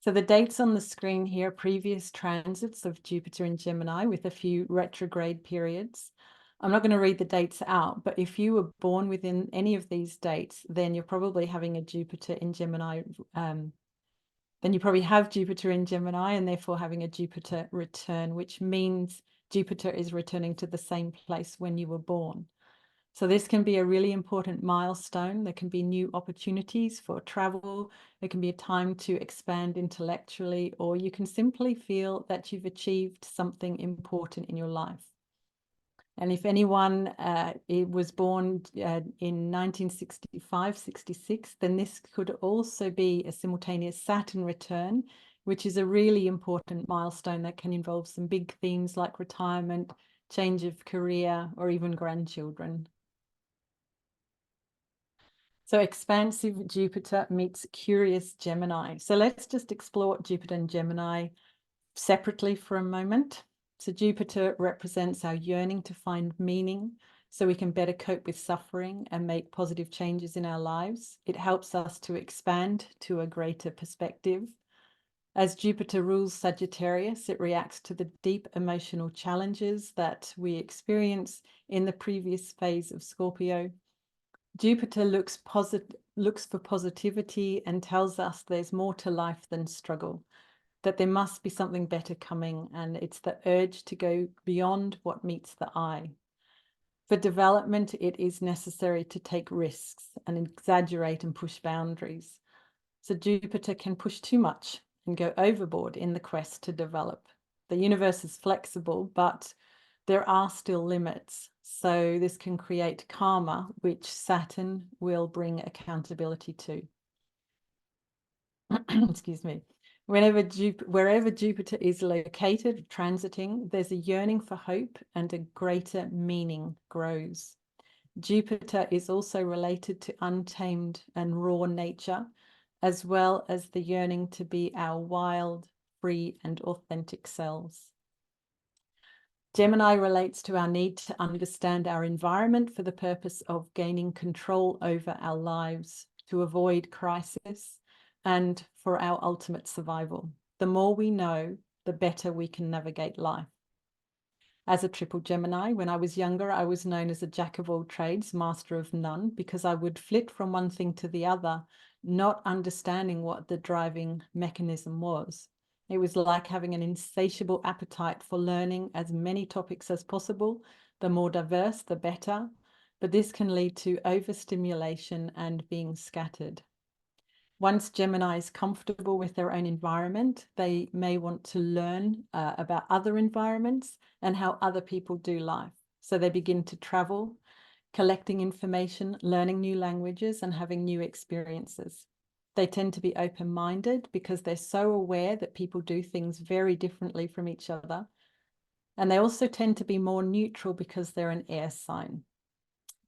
So the dates on the screen here, previous transits of Jupiter in Gemini with a few retrograde periods. I'm not going to read the dates out, but if you were born within any of these dates, then you're probably having a Jupiter in Gemini. Then you probably have Jupiter in Gemini and therefore having a Jupiter return, which means Jupiter is returning to the same place when you were born. So this can be a really important milestone. There can be new opportunities for travel. It can be a time to expand intellectually, or you can simply feel that you've achieved something important in your life. And if anyone was born in 1965-66, then this could also be a simultaneous Saturn return, which is a really important milestone that can involve some big themes like retirement, change of career, or even grandchildren. So expansive Jupiter meets curious Gemini. So let's just explore Jupiter and Gemini separately for a moment. So Jupiter represents our yearning to find meaning so we can better cope with suffering and make positive changes in our lives. It helps us to expand to a greater perspective. As Jupiter rules Sagittarius, it reacts to the deep emotional challenges that we experience in the previous phase of Scorpio. Jupiter looks for positivity and tells us there's more to life than struggle, that there must be something better coming, and it's the urge to go beyond what meets the eye. For development, it is necessary to take risks and exaggerate and push boundaries. So Jupiter can push too much and go overboard in the quest to develop. The universe is flexible, but there are still limits. So this can create karma, which Saturn will bring accountability to. Excuse me. Wherever Jupiter is located, transiting, there's a yearning for hope and a greater meaning grows. Jupiter is also related to untamed and raw nature, as well as the yearning to be our wild, free, and authentic selves. Gemini relates to our need to understand our environment for the purpose of gaining control over our lives, to avoid crisis, and for our ultimate survival. The more we know, the better we can navigate life. As a triple Gemini, when I was younger, I was known as a jack of all trades, master of none, because I would flit from one thing to the other, not understanding what the driving mechanism was. It was like having an insatiable appetite for learning as many topics as possible. The more diverse, the better. But this can lead to overstimulation and being scattered. Once Gemini is comfortable with their own environment, they may want to learn about other environments and how other people do life. So they begin to travel, collecting information, learning new languages, and having new experiences. They tend to be open-minded because they're so aware that people do things very differently from each other. And they also tend to be more neutral because they're an air sign.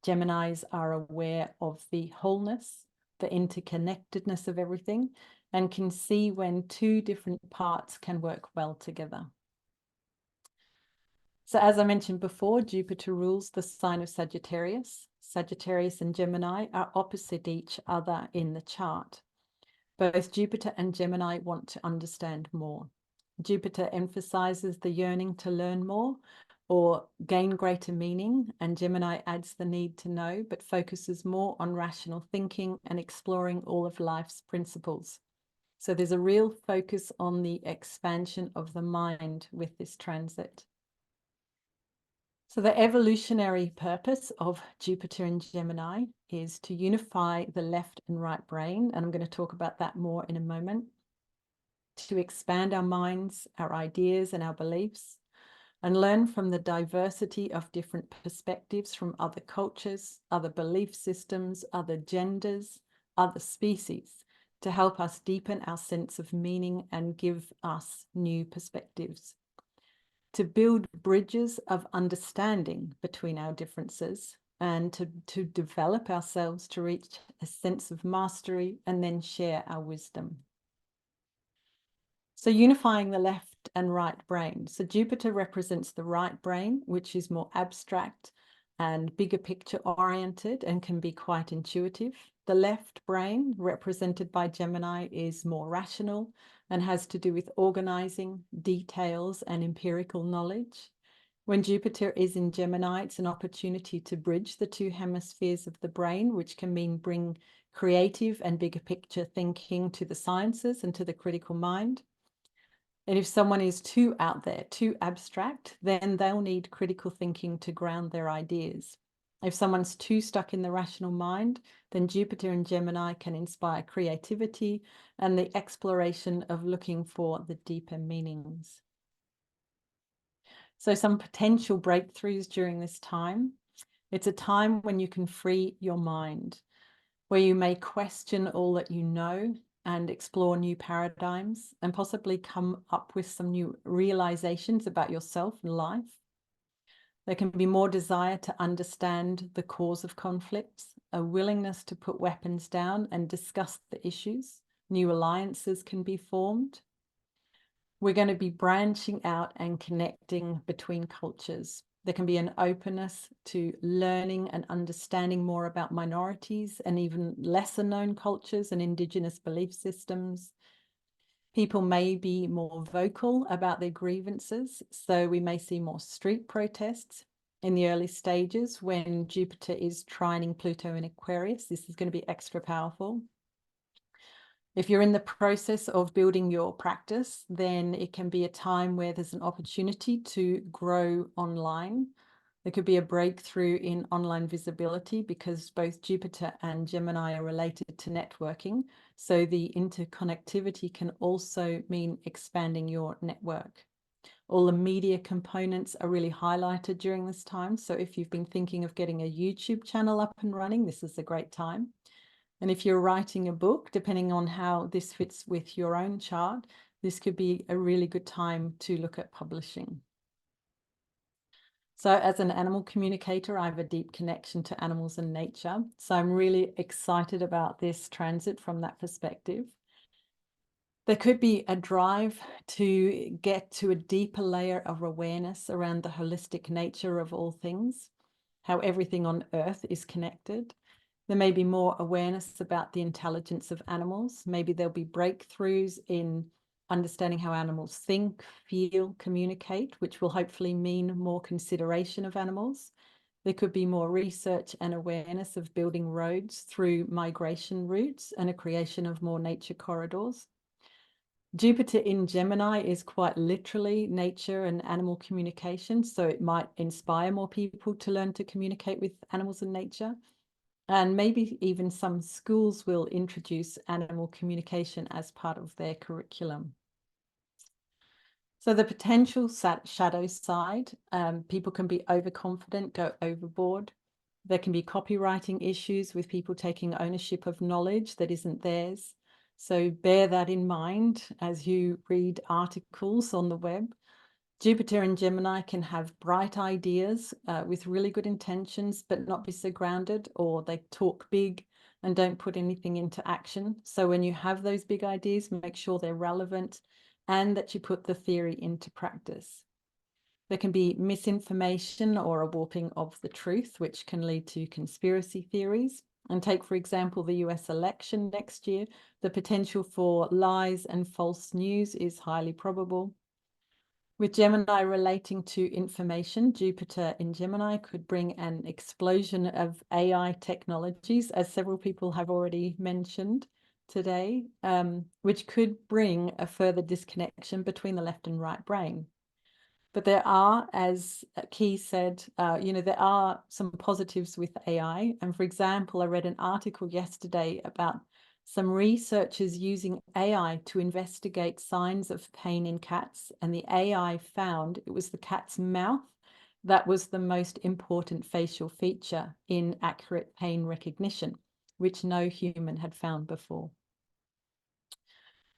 Geminis are aware of the wholeness, the interconnectedness of everything, and can see when two different parts can work well together. So as I mentioned before, Jupiter rules the sign of Sagittarius. Sagittarius and Gemini are opposite each other in the chart. Both Jupiter and Gemini want to understand more. Jupiter emphasizes the yearning to learn more or gain greater meaning, and Gemini adds the need to know, but focuses more on rational thinking and exploring all of life's principles. So there's a real focus on the expansion of the mind with this transit. So the evolutionary purpose of Jupiter and Gemini is to unify the left and right brain, and I'm going to talk about that more in a moment, to expand our minds, our ideas, and our beliefs, and learn from the diversity of different perspectives from other cultures, other belief systems, other genders, other species, to help us deepen our sense of meaning and give us new perspectives. To build bridges of understanding between our differences, and to develop ourselves to reach a sense of mastery and then share our wisdom. So unifying the left and right brain. So Jupiter represents the right brain, which is more abstract and bigger picture oriented and can be quite intuitive. The left brain, represented by Gemini, is more rational and has to do with organizing, details, and empirical knowledge. When Jupiter is in Gemini, it's an opportunity to bridge the two hemispheres of the brain, which can mean bring creative and bigger picture thinking to the sciences and to the critical mind. And if someone is too out there, too abstract, then they'll need critical thinking to ground their ideas. If someone's too stuck in the rational mind, then Jupiter in Gemini can inspire creativity and the exploration of looking for the deeper meanings. So some potential breakthroughs during this time. It's a time when you can free your mind, where you may question all that you know and explore new paradigms and possibly come up with some new realizations about yourself and life. There can be more desire to understand the cause of conflicts, a willingness to put weapons down and discuss the issues. New alliances can be formed. We're going to be branching out and connecting between cultures. There can be an openness to learning and understanding more about minorities and even lesser known cultures and indigenous belief systems. People may be more vocal about their grievances, so we may see more street protests in the early stages when Jupiter is trining Pluto in Aquarius. This is going to be extra powerful. If you're in the process of building your practice, then it can be a time where there's an opportunity to grow online. There could be a breakthrough in online visibility because both Jupiter and Gemini are related to networking. So the interconnectivity can also mean expanding your network. All the media components are really highlighted during this time. So if you've been thinking of getting a YouTube channel up and running, this is a great time. And if you're writing a book, depending on how this fits with your own chart, this could be a really good time to look at publishing. So as an animal communicator, I have a deep connection to animals and nature. So I'm really excited about this transit from that perspective. There could be a drive to get to a deeper layer of awareness around the holistic nature of all things, how everything on Earth is connected. There may be more awareness about the intelligence of animals. Maybe there'll be breakthroughs in understanding how animals think, feel, communicate, which will hopefully mean more consideration of animals. There could be more research and awareness of building roads through migration routes and a creation of more nature corridors. Jupiter in Gemini is quite literally nature and animal communication, so it might inspire more people to learn to communicate with animals and nature. And maybe even some schools will introduce animal communication as part of their curriculum. So the potential shadow side, people can be overconfident, go overboard. There can be copywriting issues with people taking ownership of knowledge that isn't theirs. So bear that in mind as you read articles on the web. Jupiter and Gemini can have bright ideas with really good intentions, but not be so grounded, or they talk big and don't put anything into action. So when you have those big ideas, make sure they're relevant and that you put the theory into practice. There can be misinformation or a warping of the truth, which can lead to conspiracy theories. And take, for example, the US election next year. The potential for lies and false news is highly probable. With Gemini relating to information, Jupiter in Gemini could bring an explosion of AI technologies, as several people have already mentioned today, which could bring a further disconnection between the left and right brain. But there are, as Key said, there are some positives with AI. And for example, I read an article yesterday about some researchers using AI to investigate signs of pain in cats. And the AI found it was the cat's mouth that was the most important facial feature in accurate pain recognition, which no human had found before.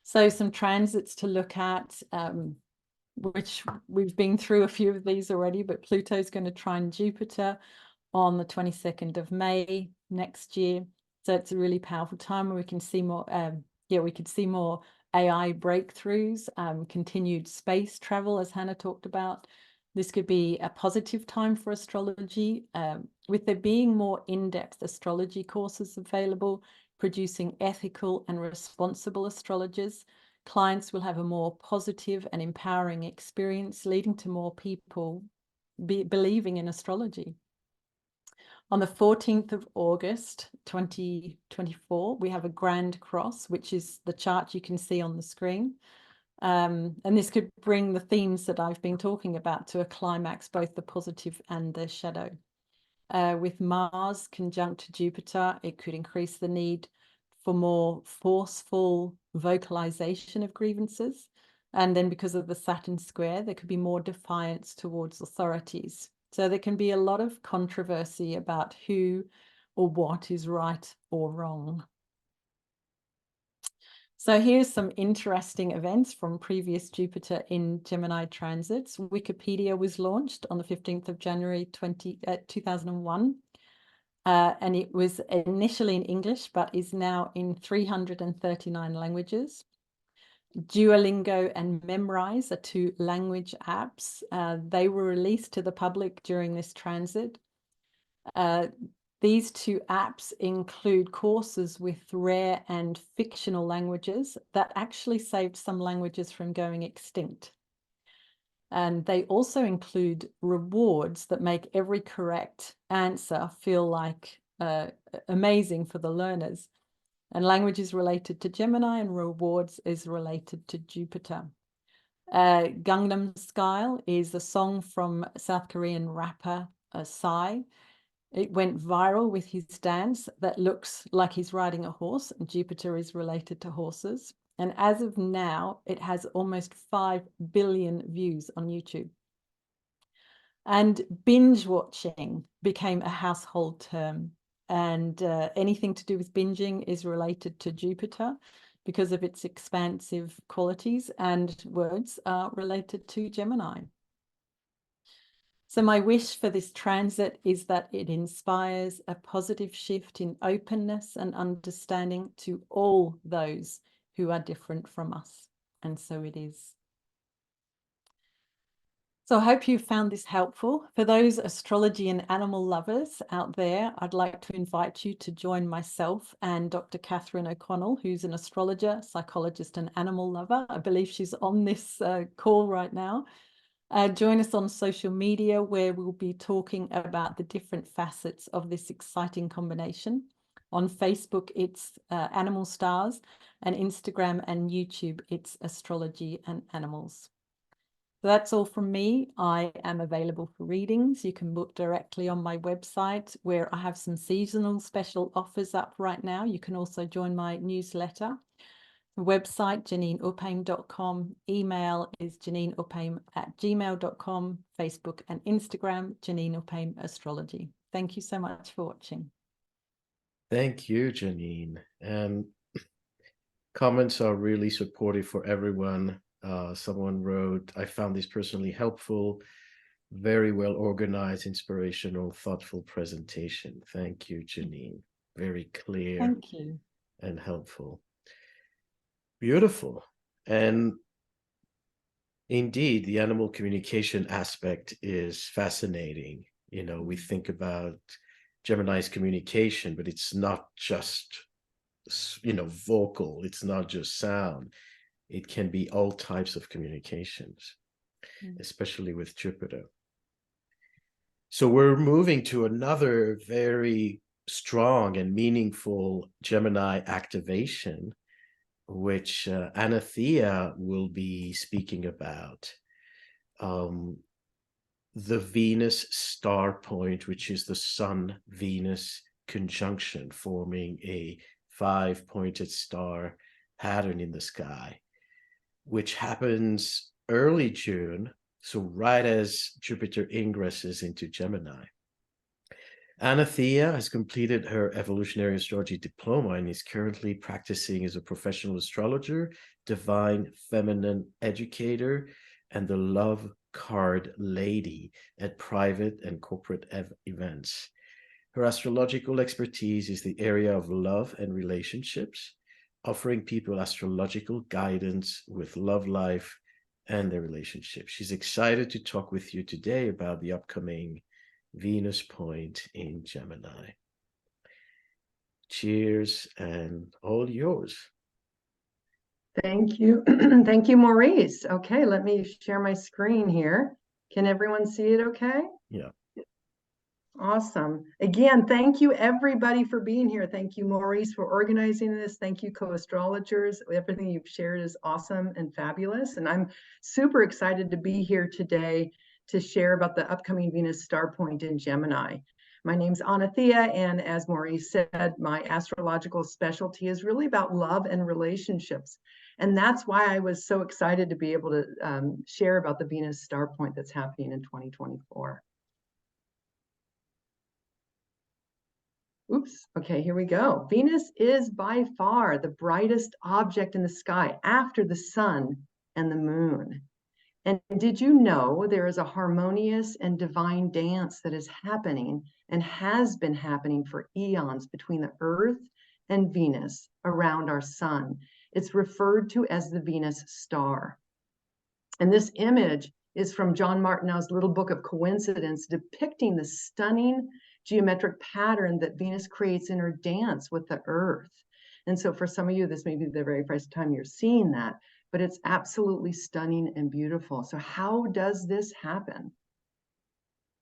So some transits to look at, which we've been through a few of these already, but Pluto's going to trine Jupiter on the 22nd of May next year. So it's a really powerful time where we can see more, we could see more AI breakthroughs, continued space travel, as Hannah talked about. This could be a positive time for astrology, with there being more in-depth astrology courses available, producing ethical and responsible astrologers. Clients will have a more positive and empowering experience, leading to more people believing in astrology. On the 14th of August, 2024, we have a Grand Cross, which is the chart you can see on the screen. And this could bring the themes that I've been talking about to a climax, both the positive and the shadow. With Mars conjunct Jupiter, it could increase the need for more forceful vocalization of grievances. And then because of the Saturn square, there could be more defiance towards authorities. So there can be a lot of controversy about who or what is right or wrong. So here's some interesting events from previous Jupiter in Gemini transits. Wikipedia was launched on the 15th of January 2001. And it was initially in English, but is now in 339 languages. Duolingo and Memrise are two language apps. They were released to the public during this transit. These two apps include courses with rare and fictional languages that actually saved some languages from going extinct. And they also include rewards that make every correct answer feel like amazing for the learners. And language is related to Gemini and rewards is related to Jupiter. Gangnam Style is a song from South Korean rapper Psy. It went viral with his dance that looks like he's riding a horse, and Jupiter is related to horses. And as of now, it has almost 5 billion views on YouTube. And binge watching became a household term. And anything to do with binging is related to Jupiter because of its expansive qualities, and words are related to Gemini. So my wish for this transit is that it inspires a positive shift in openness and understanding to all those who are different from us. And so it is. So I hope you found this helpful. For those astrology and animal lovers out there, I'd like to invite you to join myself and Dr. Catherine O'Connell, who's an astrologer, psychologist, and animal lover. I believe she's on this call right now. Join us on social media, where we'll be talking about the different facets of this exciting combination. On Facebook, it's Animal Stars, and Instagram and YouTube, it's Astrology and Animals. So that's all from me. I am available for readings. You can book directly on my website, where I have some seasonal special offers up right now. You can also join my newsletter. Website, JanineUpheim.com. Email is JanineUpheim@gmail.com. Facebook and Instagram, Janine Upheim Astrology. Thank you so much for watching. Thank you, Janine. And comments are really supportive for everyone. Someone wrote, I found this personally helpful, very well organized, inspirational, thoughtful presentation. Thank you, Janine. Very clear. Thank you. And helpful. Beautiful. And indeed, the animal communication aspect is fascinating. You know, we think about Gemini's communication, but it's not just, you know, vocal. It's not just sound. It can be all types of communications, especially with Jupiter. So we're moving to another very strong and meaningful Gemini activation, which Anathea will be speaking about. The Venus star point, which is the Sun-Venus conjunction, forming a 5-pointed star pattern in the sky, which happens early June, so right as Jupiter ingresses into Gemini. Anathea has completed her Evolutionary Astrology diploma and is currently practicing as a professional astrologer, divine feminine educator, and the love card lady at private and corporate events. Her astrological expertise is the area of love and relationships, offering people astrological guidance with love life and their relationships. She's excited to talk with you today about the upcoming Venus point in Gemini. Cheers, and all yours. Thank you. Thank you, Maurice. Okay, let me share my screen here. Can everyone see it okay? Yeah. Awesome. Again, thank you everybody for being here. Thank you, Maurice, for organizing this. Thank you, co-astrologers. Everything you've shared is awesome and fabulous. And I'm super excited to be here today to share about the upcoming Venus star point in Gemini. My name's Anathea, and as Maurice said, my astrological specialty is really about love and relationships. And that's why I was so excited to be able to share about the Venus star point that's happening in 2024. Oops, okay, here we go. Venus is by far the brightest object in the sky after the sun and the moon. And did you know there is a harmonious and divine dance that is happening and has been happening for eons between the Earth and Venus around our sun? It's referred to as the Venus star. And this image is from John Martineau's little book of coincidence, depicting the stunning geometric pattern that Venus creates in her dance with the Earth. And so for some of you, this may be the very first time you're seeing that, but it's absolutely stunning and beautiful. So how does this happen?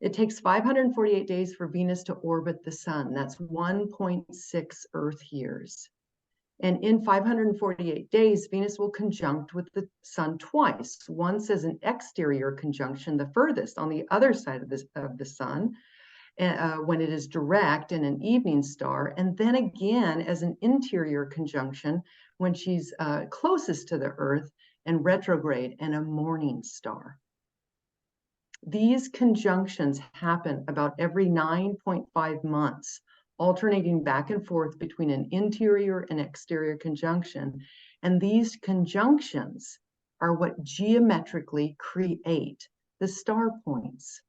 It takes 548 days for Venus to orbit the sun. That's 1.6 Earth years. And in 548 days, Venus will conjunct with the sun twice, once as an exterior conjunction, the furthest on the other side of the sun, when it is direct in an evening star, and then again as an interior conjunction when she's closest to the Earth and retrograde in a morning star. These conjunctions happen about every 9.5 months, alternating back and forth between an interior and exterior conjunction. And these conjunctions are what geometrically create the star points.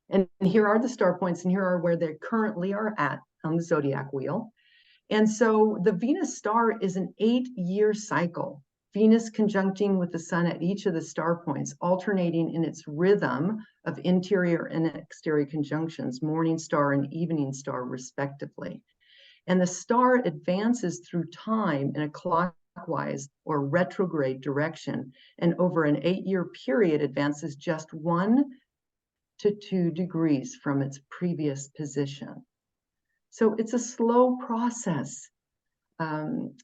And here are the star points, and here are where they currently are at on the zodiac wheel. And so the Venus star is an 8-year cycle, Venus conjuncting with the sun at each of the star points, alternating in its rhythm of interior and exterior conjunctions, morning star and evening star, respectively. And the star advances through time in a clockwise or retrograde direction, and over an 8-year period advances just 1 to 2 degrees from its previous position. So it's a slow process.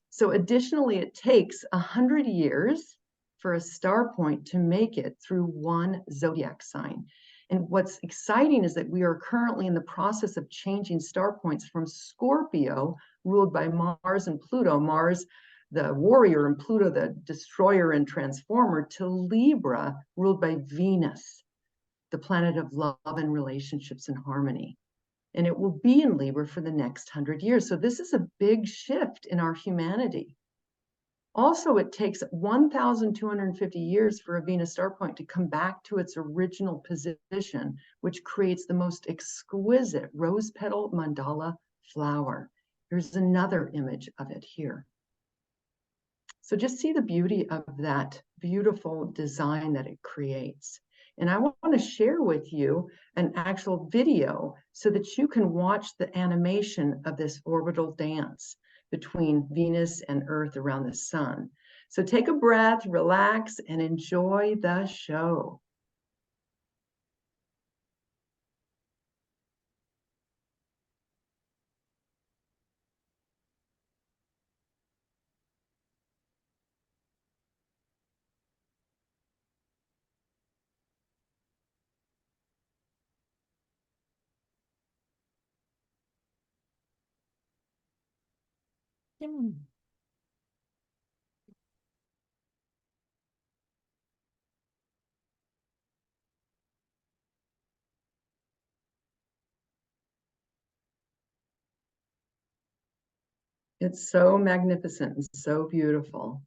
So additionally, it takes 100 years for a star point to make it through one zodiac sign. And what's exciting is that we are currently in the process of changing star points from Scorpio, ruled by Mars and Pluto, Mars the warrior and Pluto the destroyer and transformer, to Libra, ruled by Venus, the planet of love and relationships and harmony. And it will be in Libra for the next 100 years. So this is a big shift in our humanity. Also, it takes 1,250 years for a Venus star point to come back to its original position, which creates the most exquisite rose petal mandala flower. Here's another image of it here. So just see the beauty of that beautiful design that it creates. And I want to share with you an actual video so that you can watch the animation of this orbital dance between Venus and Earth around the sun. So take a breath, relax, and enjoy the show. It's so magnificent and so beautiful.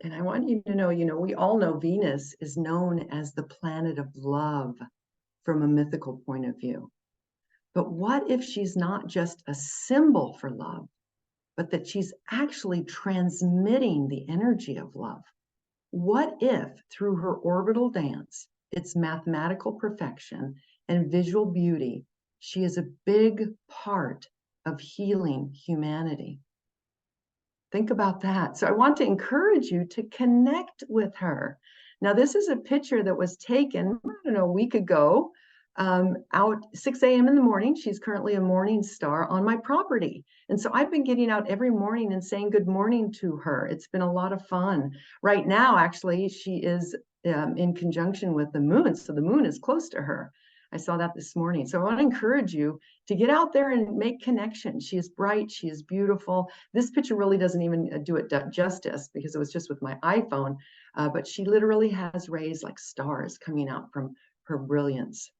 And I want you to know, we all know Venus is known as the planet of love from a mythical point of view. But what if she's not just a symbol for love, but that she's actually transmitting the energy of love? What if through her orbital dance, its mathematical perfection and visual beauty, she is a big part of healing humanity? Think about that. So I want to encourage you to connect with her. Now, this is a picture that was taken, I don't know, a week ago out 6 a.m. in the morning. She's currently a morning star on my property. And so I've been getting out every morning and saying good morning to her. It's been a lot of fun. Right now, actually, she is in conjunction with the moon. So the moon is close to her. I saw that this morning. So I want to encourage you to get out there and make connection. She is bright. She is beautiful. This picture really doesn't even do it justice because it was just with my iPhone. But she literally has rays like stars coming out from her brilliance.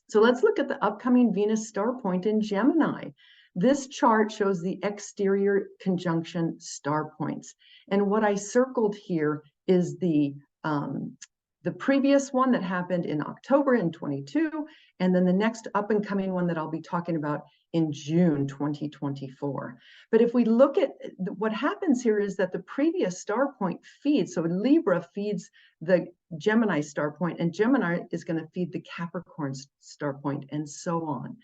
So let's look at the upcoming Venus star point in Gemini. This chart shows the exterior conjunction star points. And what I circled here is the previous one that happened in October in 22, and then the next up and coming one that I'll be talking about in June 2024. But if we look at what happens here is that the previous star point feeds, so Libra feeds the Gemini star point, and Gemini is going to feed the Capricorn star point, and so on.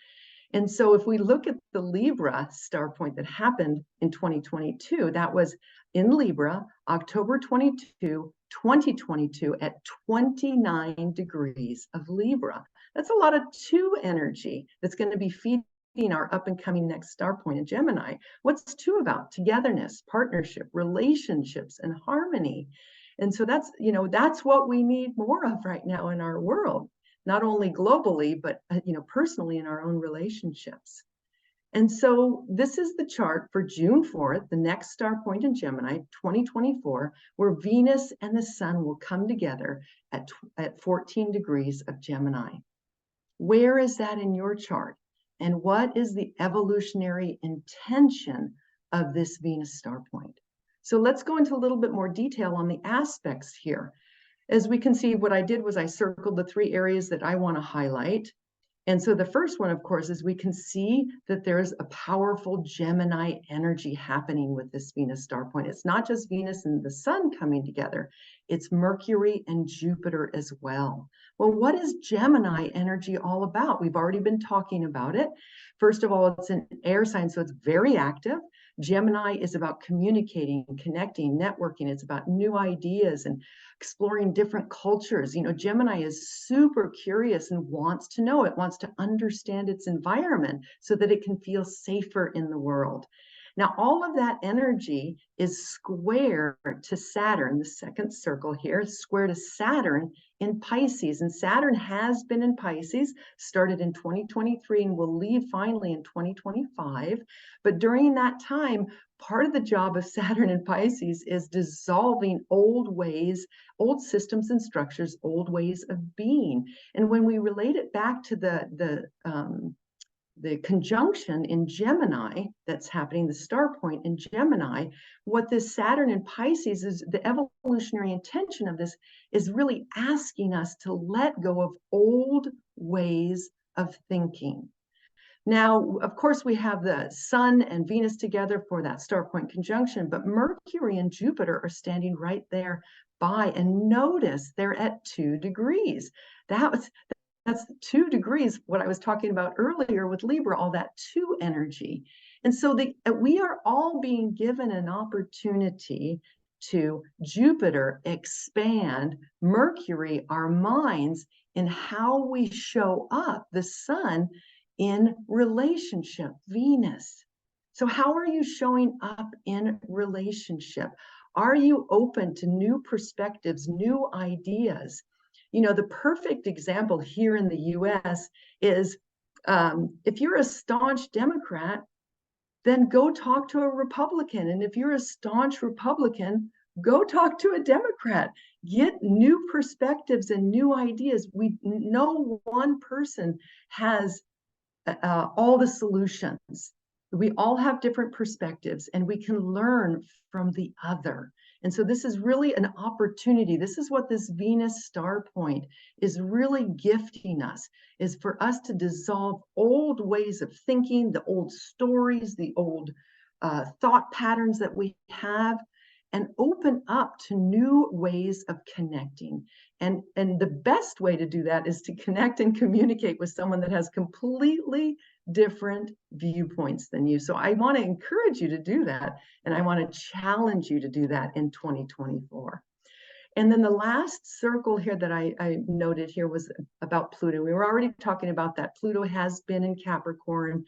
And so if we look at the Libra star point that happened in 2022, that was in Libra, October 22, 2022 at 29 degrees of Libra. That's a lot of 2 energy that's going to be feeding our up and coming next star point in Gemini. What's 2 about? Togetherness, partnership, relationships, and harmony. And so that's, that's what we need more of right now in our world, not only globally, but, personally in our own relationships. And so this is the chart for June 4th, the next star point in Gemini, 2024, where Venus and the Sun will come together at 14 degrees of Gemini. Where is that in your chart? And what is the evolutionary intention of this Venus star point? So let's go into a little bit more detail on the aspects here. As we can see, what I did was I circled the 3 areas that I want to highlight. And so the first one, of course, is we can see that there's a powerful Gemini energy happening with this Venus star point. It's not just Venus and the Sun coming together, it's Mercury and Jupiter as well. Well, what is Gemini energy all about? We've already been talking about it. First of all, it's an air sign, so it's very active. Gemini is about communicating, connecting, networking. It's about new ideas and exploring different cultures. Gemini is super curious and wants to know. It wants to understand its environment so that it can feel safer in the world. Now, all of that energy is square to Saturn. The second circle here is square to Saturn in Pisces. And Saturn has been in Pisces, started in 2023 and will leave finally in 2025. But during that time, part of the job of Saturn in Pisces is dissolving old ways, old systems and structures, old ways of being. And when we relate it back to the conjunction in Gemini that's happening, the star point in Gemini, what this Saturn in Pisces is, the evolutionary intention of this is really asking us to let go of old ways of thinking. Now, of course, we have the Sun and Venus together for that star point conjunction, but Mercury and Jupiter are standing right there by, and notice they're at 2 degrees. That's 2 degrees, what I was talking about earlier with Libra, all that 2 energy. And so we are all being given an opportunity to Jupiter expand, Mercury, our minds, in how we show up, the Sun in relationship, Venus. So how are you showing up in relationship? Are you open to new perspectives, new ideas? The perfect example here in the US is if you're a staunch Democrat, then go talk to a Republican. And if you're a staunch Republican, go talk to a Democrat. Get new perspectives and new ideas. No one person has all the solutions. We all have different perspectives and we can learn from the other. And so this is really an opportunity. This is what this Venus star point is really gifting us, is for us to dissolve old ways of thinking, the old stories, the old thought patterns that we have, and open up to new ways of connecting. And the best way to do that is to connect and communicate with someone that has completely different viewpoints than you. So I want to encourage you to do that. And I want to challenge you to do that in 2024. And then the last circle here that I noted here was about Pluto. We were already talking about that. Pluto has been in Capricorn,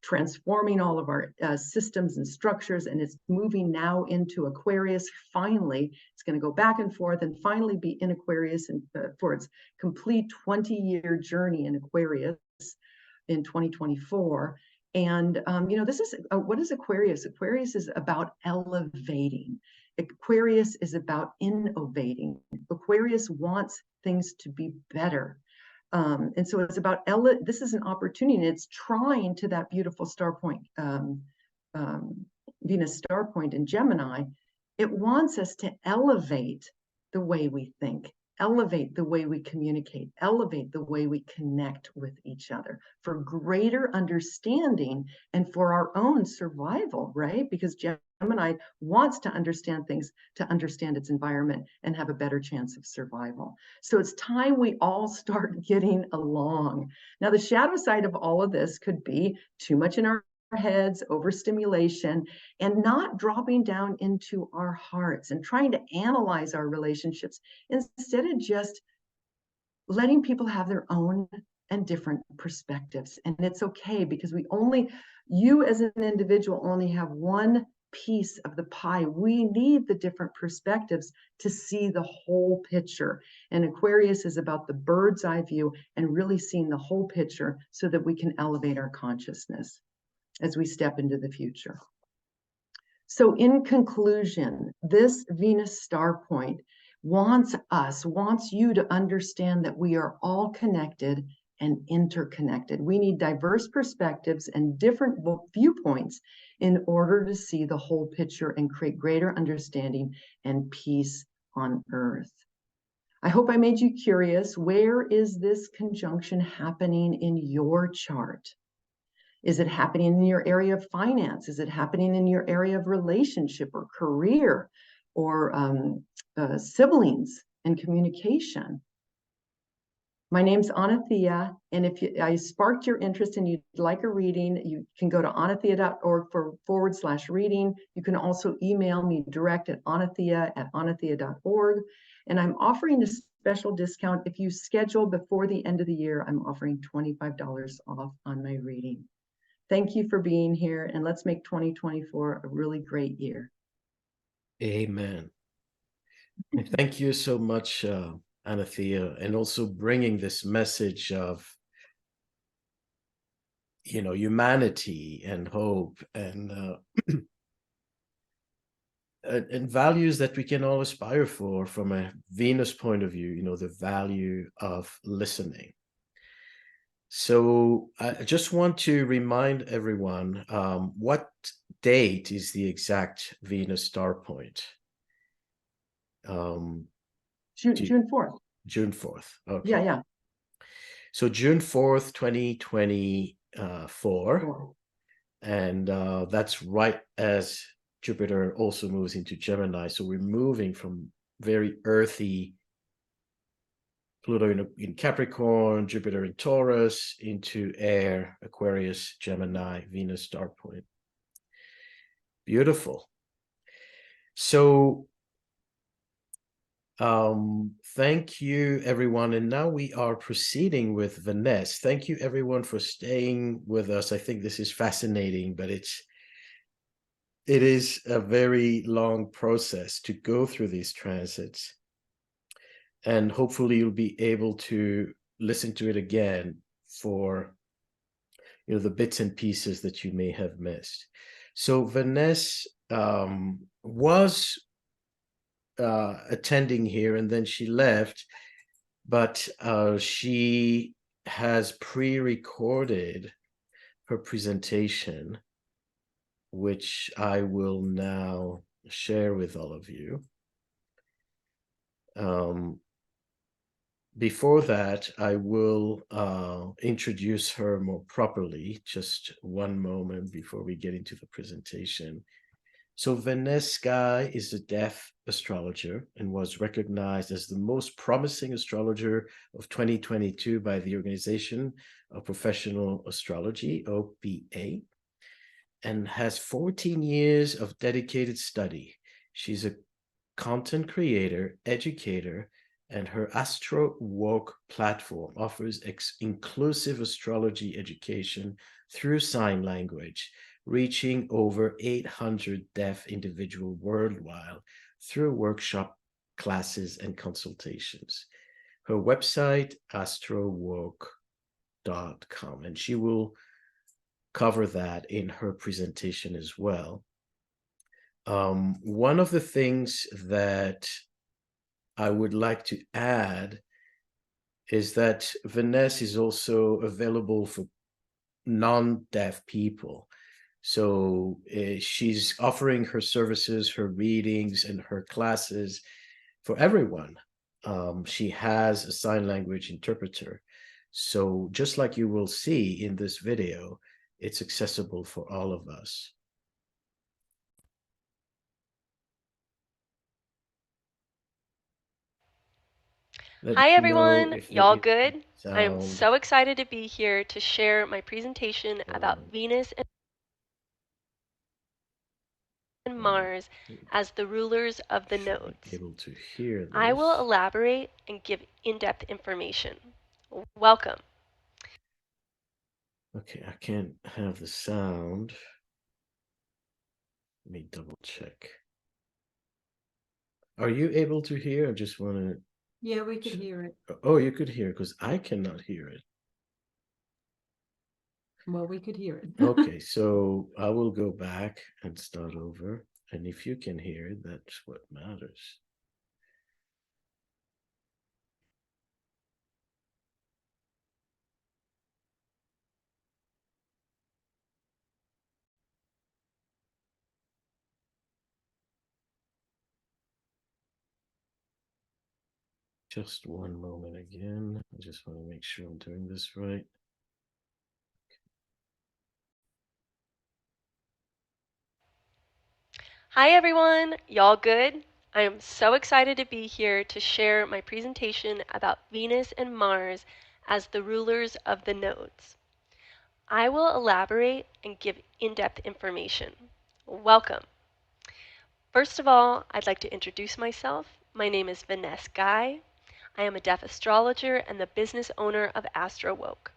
transforming all of our systems and structures, and it's moving now into Aquarius. Finally, it's going to go back and forth and finally be in Aquarius and for its complete 20-year journey in Aquarius in 2024. And, you know, this is, what is Aquarius? Aquarius is about elevating. Aquarius is about innovating. Aquarius wants things to be better. And so it's about, this is an opportunity, and it's trying to that beautiful star point, Venus star point in Gemini. It wants us to elevate the way we think, elevate the way we communicate, elevate the way we connect with each other for greater understanding and for our own survival, right? Because Gemini wants to understand things, to understand its environment and have a better chance of survival. So it's time we all start getting along. Now, the shadow side of all of this could be too much in our heads, overstimulation, and not dropping down into our hearts and trying to analyze our relationships instead of just letting people have their own and different perspectives. And it's okay, because you as an individual only have one piece of the pie. We need the different perspectives to see the whole picture. And Aquarius is about the bird's eye view and really seeing the whole picture so that we can elevate our consciousness as we step into the future. So in conclusion, this Venus star point wants you to understand that we are all connected and interconnected. We need diverse perspectives and different viewpoints in order to see the whole picture and create greater understanding and peace on Earth. I hope I made you curious. Where is this conjunction happening in your chart? Is it happening in your area of finance? Is it happening in your area of relationship or career or siblings and communication? My name's Anathea, and if I sparked your interest and you'd like a reading, you can go to anathea.org /reading. You can also email me direct at anathea@anathea.org. And I'm offering a special discount. If you schedule before the end of the year, I'm offering $25 off on my reading. Thank you for being here, and let's make 2024 a really great year. Amen. Thank you so much, Anathea, and also bringing this message of, you know, humanity and hope and and values that we can all aspire for from a Venus point of view, you know, the value of listening. So I just want to remind everyone, what date is the exact Venus star point? June 4th. June 4th. Okay. Yeah. So June 4th, 2024. And that's right as Jupiter also moves into Gemini. So we're moving from very earthy Pluto in Capricorn, Jupiter in Taurus, into air, Aquarius, Gemini, Venus star point. Beautiful. So thank you, everyone. And now we are proceeding with Vanessa. Thank you, everyone, for staying with us. I think this is fascinating, but it is a very long process to go through these transits. And hopefully you'll be able to listen to it again for, you know, the bits and pieces that you may have missed. So Vanessa was attending here, and then she left, but she has pre-recorded her presentation, which I will now share with all of you. Before that, I will introduce her more properly. Just one moment before we get into the presentation. So Vanessa is a deaf astrologer and was recognized as the most promising astrologer of 2022 by the Organization of Professional Astrology, OPA, and has 14 years of dedicated study. She's a content creator, educator, and her Astro Walk platform offers inclusive astrology education through sign language, reaching over 800 deaf individuals worldwide through workshop classes and consultations. Her website, astrowalk.com, and she will cover that in her presentation as well. One of the things that I would like to add is that Vanessa is also available for non-deaf people. So she's offering her services, her readings, and her classes for everyone. She has a sign language interpreter. So just like you will see in this video, it's accessible for all of us. Hi everyone, y'all good? I am so excited to be here to share my presentation about Venus and Mars as the rulers of the nodes. Able to hear this. I will elaborate and give in-depth information. Welcome. Okay, I can't have the sound. Let me double check. Are you able to hear? I just want to. Yeah, we could hear it. Oh, you could hear, because I cannot hear it. Well, we could hear it. Okay, so I will go back and start over. And if you can hear it, that's what matters. Just one moment again. I just want to make sure I'm doing this right. Hi everyone, y'all good? I am so excited to be here to share my presentation about Venus and Mars as the rulers of the nodes. I will elaborate and give in-depth information. Welcome. First of all, I'd like to introduce myself. My name is Vanessa Guy. I am a deaf astrologer and the business owner of AstroWoke.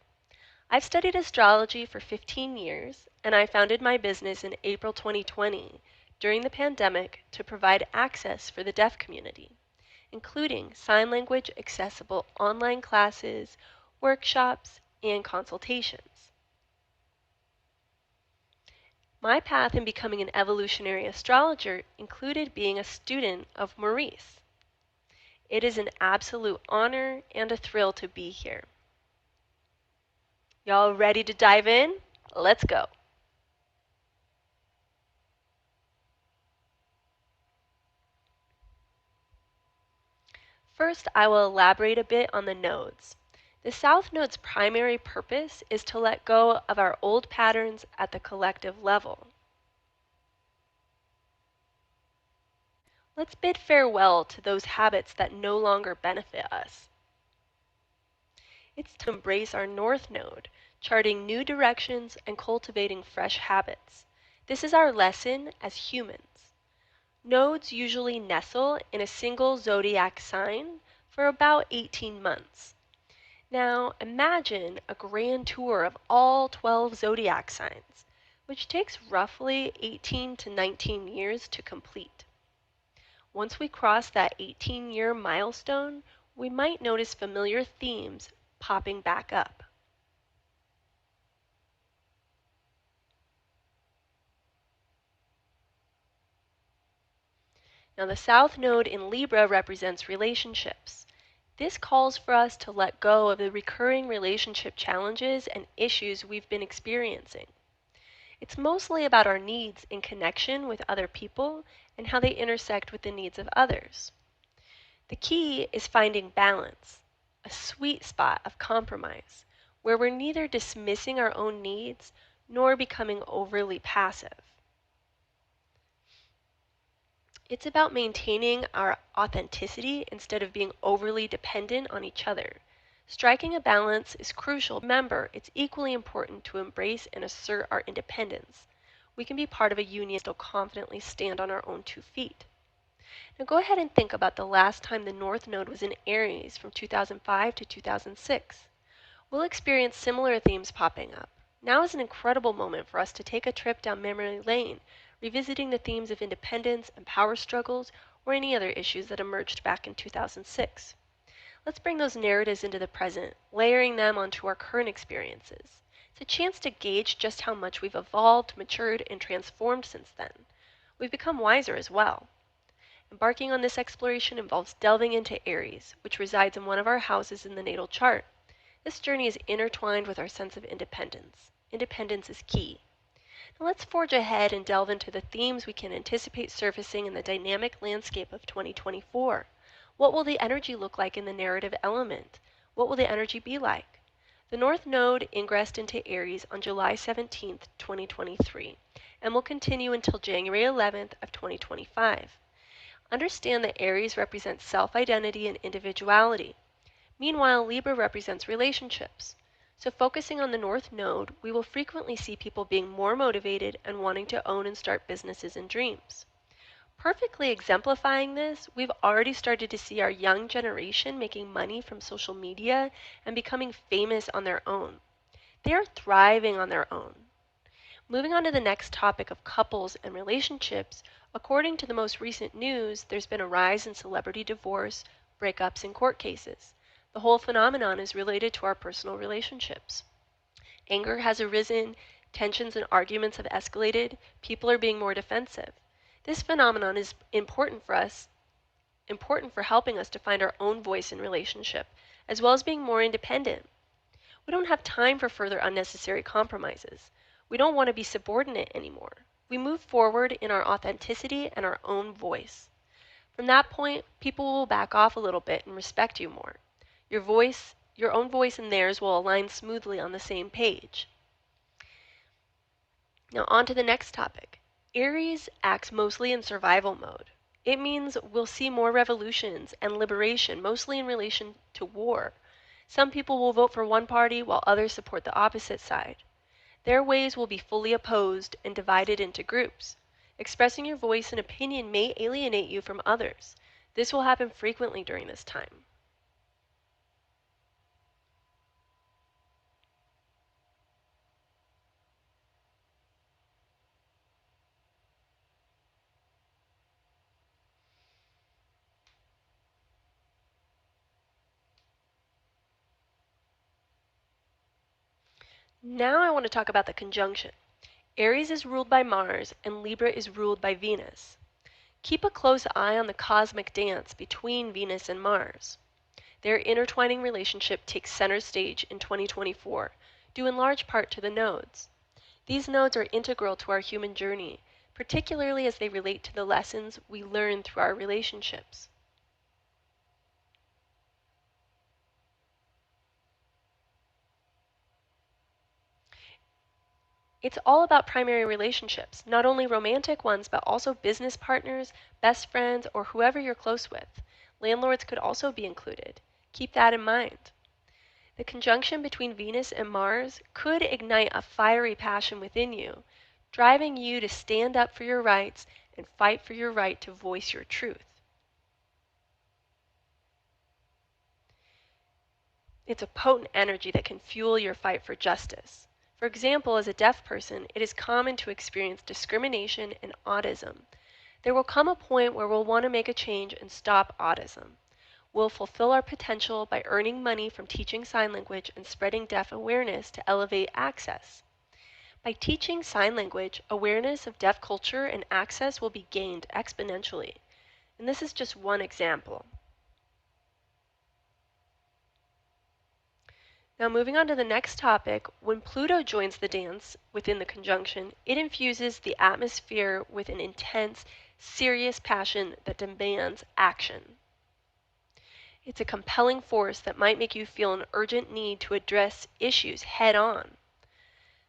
I've studied astrology for 15 years, and I founded my business in April 2020 during the pandemic to provide access for the deaf community, including sign language accessible online classes, workshops, and consultations. My path in becoming an evolutionary astrologer included being a student of Maurice. It is an absolute honor and a thrill to be here. Y'all ready to dive in? Let's go. First, I will elaborate a bit on the nodes. The South Node's primary purpose is to let go of our old patterns at the collective level. Let's bid farewell to those habits that no longer benefit us. It's to embrace our North Node, charting new directions and cultivating fresh habits. This is our lesson as humans. Nodes usually nestle in a single zodiac sign for about 18 months. Now imagine a grand tour of all 12 zodiac signs, which takes roughly 18 to 19 years to complete. Once we cross that 18-year milestone, we might notice familiar themes popping back up. Now the South Node in Libra represents relationships. This calls for us to let go of the recurring relationship challenges and issues we've been experiencing. It's mostly about our needs in connection with other people and how they intersect with the needs of others. The key is finding balance, a sweet spot of compromise, where we're neither dismissing our own needs nor becoming overly passive. It's about maintaining our authenticity instead of being overly dependent on each other. Striking a balance is crucial. Remember, it's equally important to embrace and assert our independence. We can be part of a union and still confidently stand on our own 2 feet. Now go ahead and think about the last time the North Node was in Aries from 2005 to 2006. We'll experience similar themes popping up. Now is an incredible moment for us to take a trip down memory lane, revisiting the themes of independence and power struggles or any other issues that emerged back in 2006. Let's bring those narratives into the present, layering them onto our current experiences. It's a chance to gauge just how much we've evolved, matured, and transformed since then. We've become wiser as well. Embarking on this exploration involves delving into Aries, which resides in one of our houses in the natal chart. This journey is intertwined with our sense of independence. Independence is key. Now let's forge ahead and delve into the themes we can anticipate surfacing in the dynamic landscape of 2024. What will the energy look like in the narrative element? What will the energy be like? The North Node ingressed into Aries on July 17th, 2023, and will continue until January 11th of 2025. Understand that Aries represents self-identity and individuality. Meanwhile, Libra represents relationships. So focusing on the North Node, we will frequently see people being more motivated and wanting to own and start businesses and dreams. Perfectly exemplifying this, we've already started to see our young generation making money from social media and becoming famous on their own. They are thriving on their own. Moving on to the next topic of couples and relationships, according to the most recent news, there's been a rise in celebrity divorce, breakups, and court cases. The whole phenomenon is related to our personal relationships. Anger has arisen, tensions and arguments have escalated, people are being more defensive. This phenomenon is important for helping us to find our own voice in relationship, as well as being more independent. We don't have time for further unnecessary compromises. We don't want to be subordinate anymore. We move forward in our authenticity and our own voice. From that point, people will back off a little bit and respect you more. Your own voice and theirs will align smoothly on the same page. Now on to the next topic. Aries acts mostly in survival mode. It means we'll see more revolutions and liberation, mostly in relation to war. Some people will vote for one party while others support the opposite side. Their ways will be fully opposed and divided into groups. Expressing your voice and opinion may alienate you from others. This will happen frequently during this time. Now I want to talk about the conjunction. Aries is ruled by Mars and Libra is ruled by Venus. Keep a close eye on the cosmic dance between Venus and Mars. Their intertwining relationship takes center stage in 2024, due in large part to the nodes. These nodes are integral to our human journey, particularly as they relate to the lessons we learn through our relationships. It's all about primary relationships, not only romantic ones, but also business partners, best friends, or whoever you're close with. Landlords could also be included. Keep that in mind. The conjunction between Venus and Mars could ignite a fiery passion within you, driving you to stand up for your rights and fight for your right to voice your truth. It's a potent energy that can fuel your fight for justice. For example, as a deaf person, it is common to experience discrimination and autism. There will come a point where we'll want to make a change and stop autism. We'll fulfill our potential by earning money from teaching sign language and spreading deaf awareness to elevate access. By teaching sign language, awareness of deaf culture and access will be gained exponentially. And this is just one example. Now moving on to the next topic, when Pluto joins the dance within the conjunction, it infuses the atmosphere with an intense, serious passion that demands action. It's a compelling force that might make you feel an urgent need to address issues head on.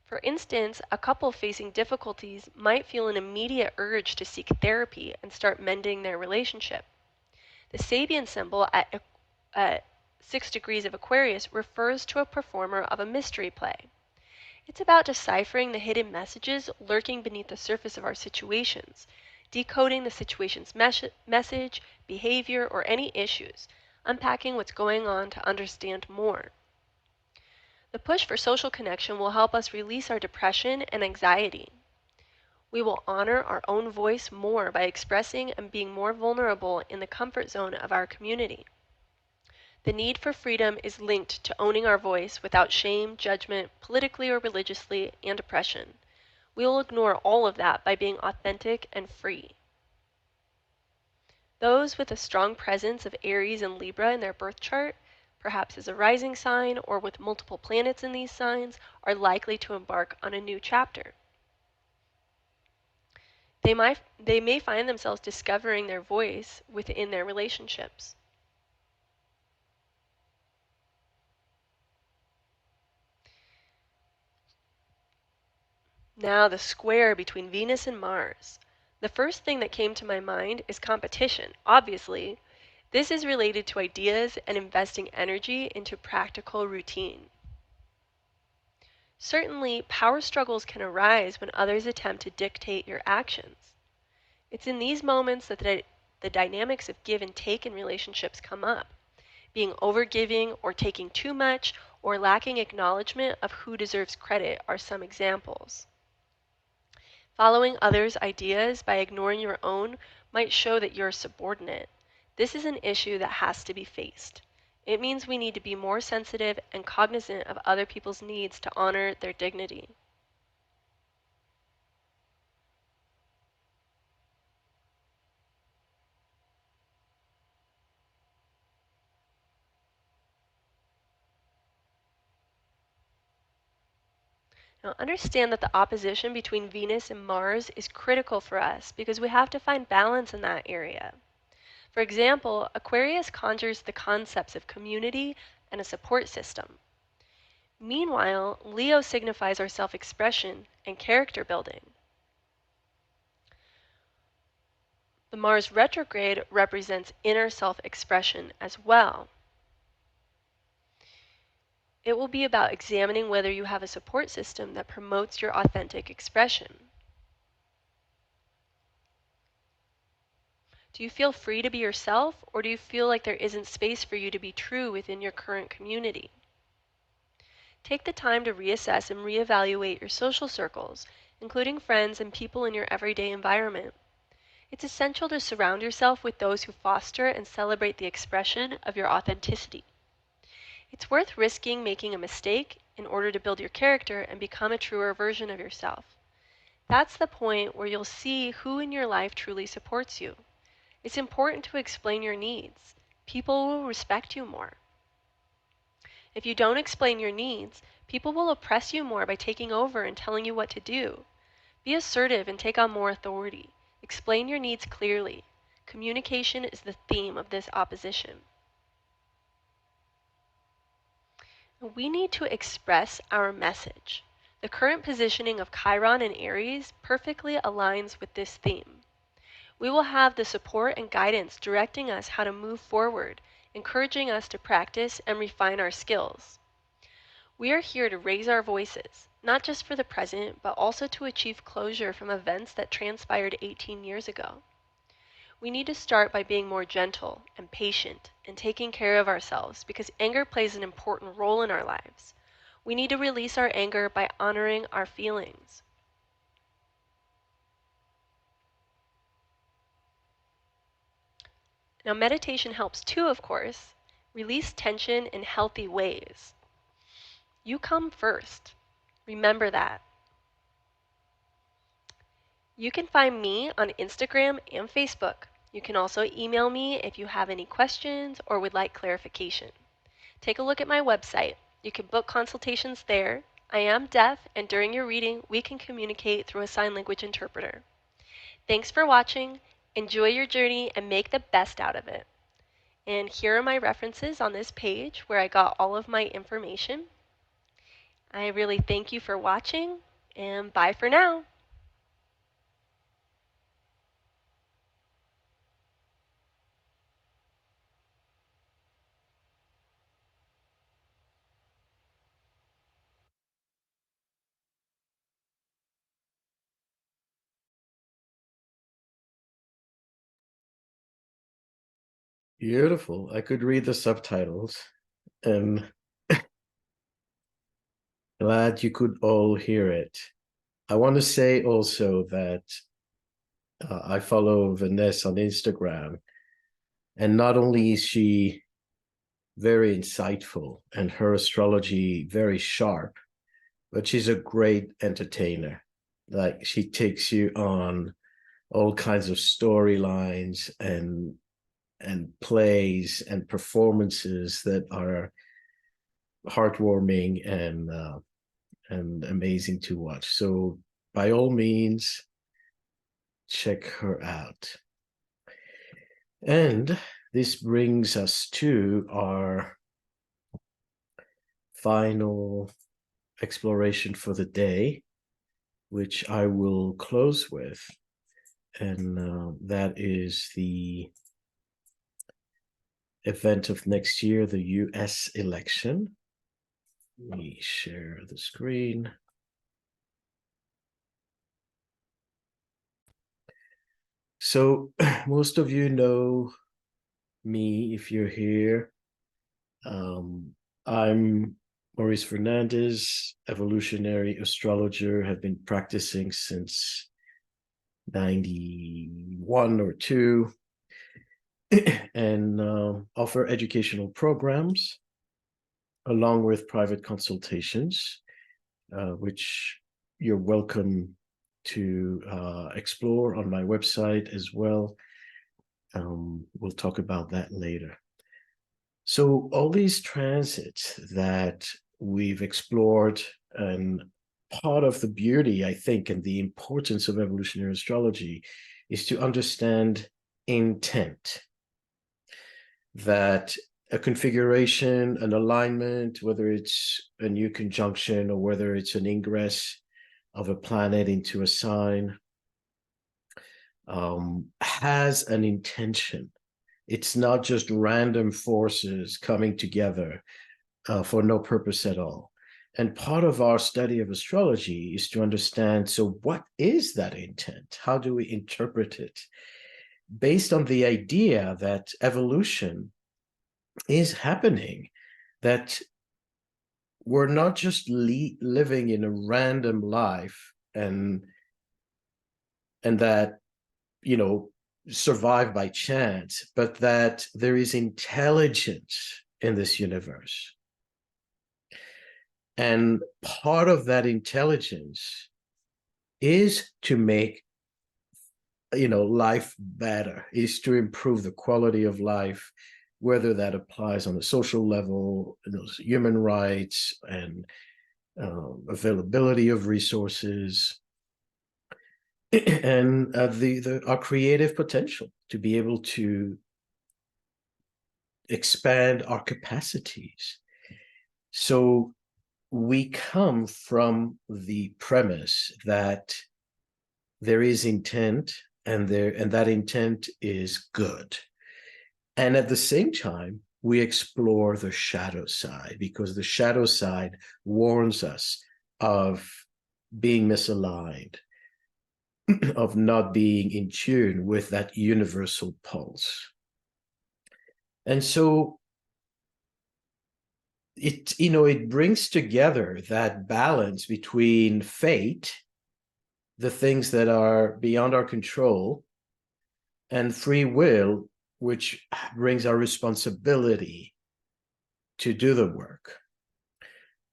For instance, a couple facing difficulties might feel an immediate urge to seek therapy and start mending their relationship. The Sabian symbol at 6 degrees of Aquarius refers to a performer of a mystery play. It's about deciphering the hidden messages lurking beneath the surface of our situations, decoding the situation's message, behavior, or any issues, unpacking what's going on to understand more. The push for social connection will help us release our depression and anxiety. We will honor our own voice more by expressing and being more vulnerable in the comfort zone of our community. The need for freedom is linked to owning our voice without shame, judgment, politically or religiously, and oppression. We will ignore all of that by being authentic and free. Those with a strong presence of Aries and Libra in their birth chart, perhaps as a rising sign or with multiple planets in these signs, are likely to embark on a new chapter. They may find themselves discovering their voice within their relationships. Now, the square between Venus and Mars. The first thing that came to my mind is competition, obviously. This is related to ideas and investing energy into practical routine. Certainly, power struggles can arise when others attempt to dictate your actions. It's in these moments that the dynamics of give and take in relationships come up. Being overgiving or taking too much or lacking acknowledgement of who deserves credit are some examples. Following others' ideas by ignoring your own might show that you're subordinate. This is an issue that has to be faced. It means we need to be more sensitive and cognizant of other people's needs to honor their dignity. Now, understand that the opposition between Venus and Mars is critical for us because we have to find balance in that area. For example, Aquarius conjures the concepts of community and a support system. Meanwhile, Leo signifies our self-expression and character building. The Mars retrograde represents inner self-expression as well. It will be about examining whether you have a support system that promotes your authentic expression. Do you feel free to be yourself, or do you feel like there isn't space for you to be true within your current community? Take the time to reassess and reevaluate your social circles, including friends and people in your everyday environment. It's essential to surround yourself with those who foster and celebrate the expression of your authenticity. It's worth risking making a mistake in order to build your character and become a truer version of yourself. That's the point where you'll see who in your life truly supports you. It's important to explain your needs. People will respect you more. If you don't explain your needs, people will oppress you more by taking over and telling you what to do. Be assertive and take on more authority. Explain your needs clearly. Communication is the theme of this opposition. We need to express our message. The current positioning of Chiron in Aries perfectly aligns with this theme. We will have the support and guidance directing us how to move forward, encouraging us to practice and refine our skills. We are here to raise our voices, not just for the present, but also to achieve closure from events that transpired 18 years ago. We need to start by being more gentle and patient and taking care of ourselves because anger plays an important role in our lives. We need to release our anger by honoring our feelings. Now, meditation helps too, of course. Release tension in healthy ways. You come first. Remember that. You can find me on Instagram and Facebook. You can also email me if you have any questions or would like clarification. Take a look at my website. You can book consultations there. I am deaf, and during your reading, we can communicate through a sign language interpreter. Thanks for watching. Enjoy your journey and make the best out of it. And here are my references on this page where I got all of my information. I really thank you for watching, and bye for now. Beautiful. I could read the subtitles, and glad you could all hear it. I want to say also that I follow Vanessa on Instagram, and not only is she very insightful and her astrology very sharp, but she's a great entertainer. Like, she takes you on all kinds of storylines and plays and performances that are heartwarming and amazing to watch. So by all means, check her out. And this brings us to our final exploration for the day, which I will close with. And that is the event of next year, the US election. Let me share the screen. So most of you know me if you're here. I'm Maurice Fernandez, evolutionary astrologer, have been practicing since 91 or 2, and offer educational programs along with private consultations, which you're welcome to explore on my website as well. We'll talk about that later. So all these transits that we've explored, and part of the beauty, I think, and the importance of evolutionary astrology is to understand intent. That a configuration, an alignment, whether it's a new conjunction or whether it's an ingress of a planet into a sign, has an intention. It's not just random forces coming together for no purpose at all. And part of our study of astrology is to understand, so what is that intent? How do we interpret it? Based on the idea that evolution is happening, that we're not just living in a random life and that, you know, survive by chance, but that there is intelligence in this universe. And part of that intelligence is to make, you know, life better, is to improve the quality of life, whether that applies on a social level, those human rights and availability of resources, and our creative potential to be able to expand our capacities. So we come from the premise that there is intent, and that intent is good. And at the same time, we explore the shadow side, because the shadow side warns us of being misaligned, of not being in tune with that universal pulse. And so it brings together that balance between fate, the things that are beyond our control, and free will, which brings our responsibility to do the work.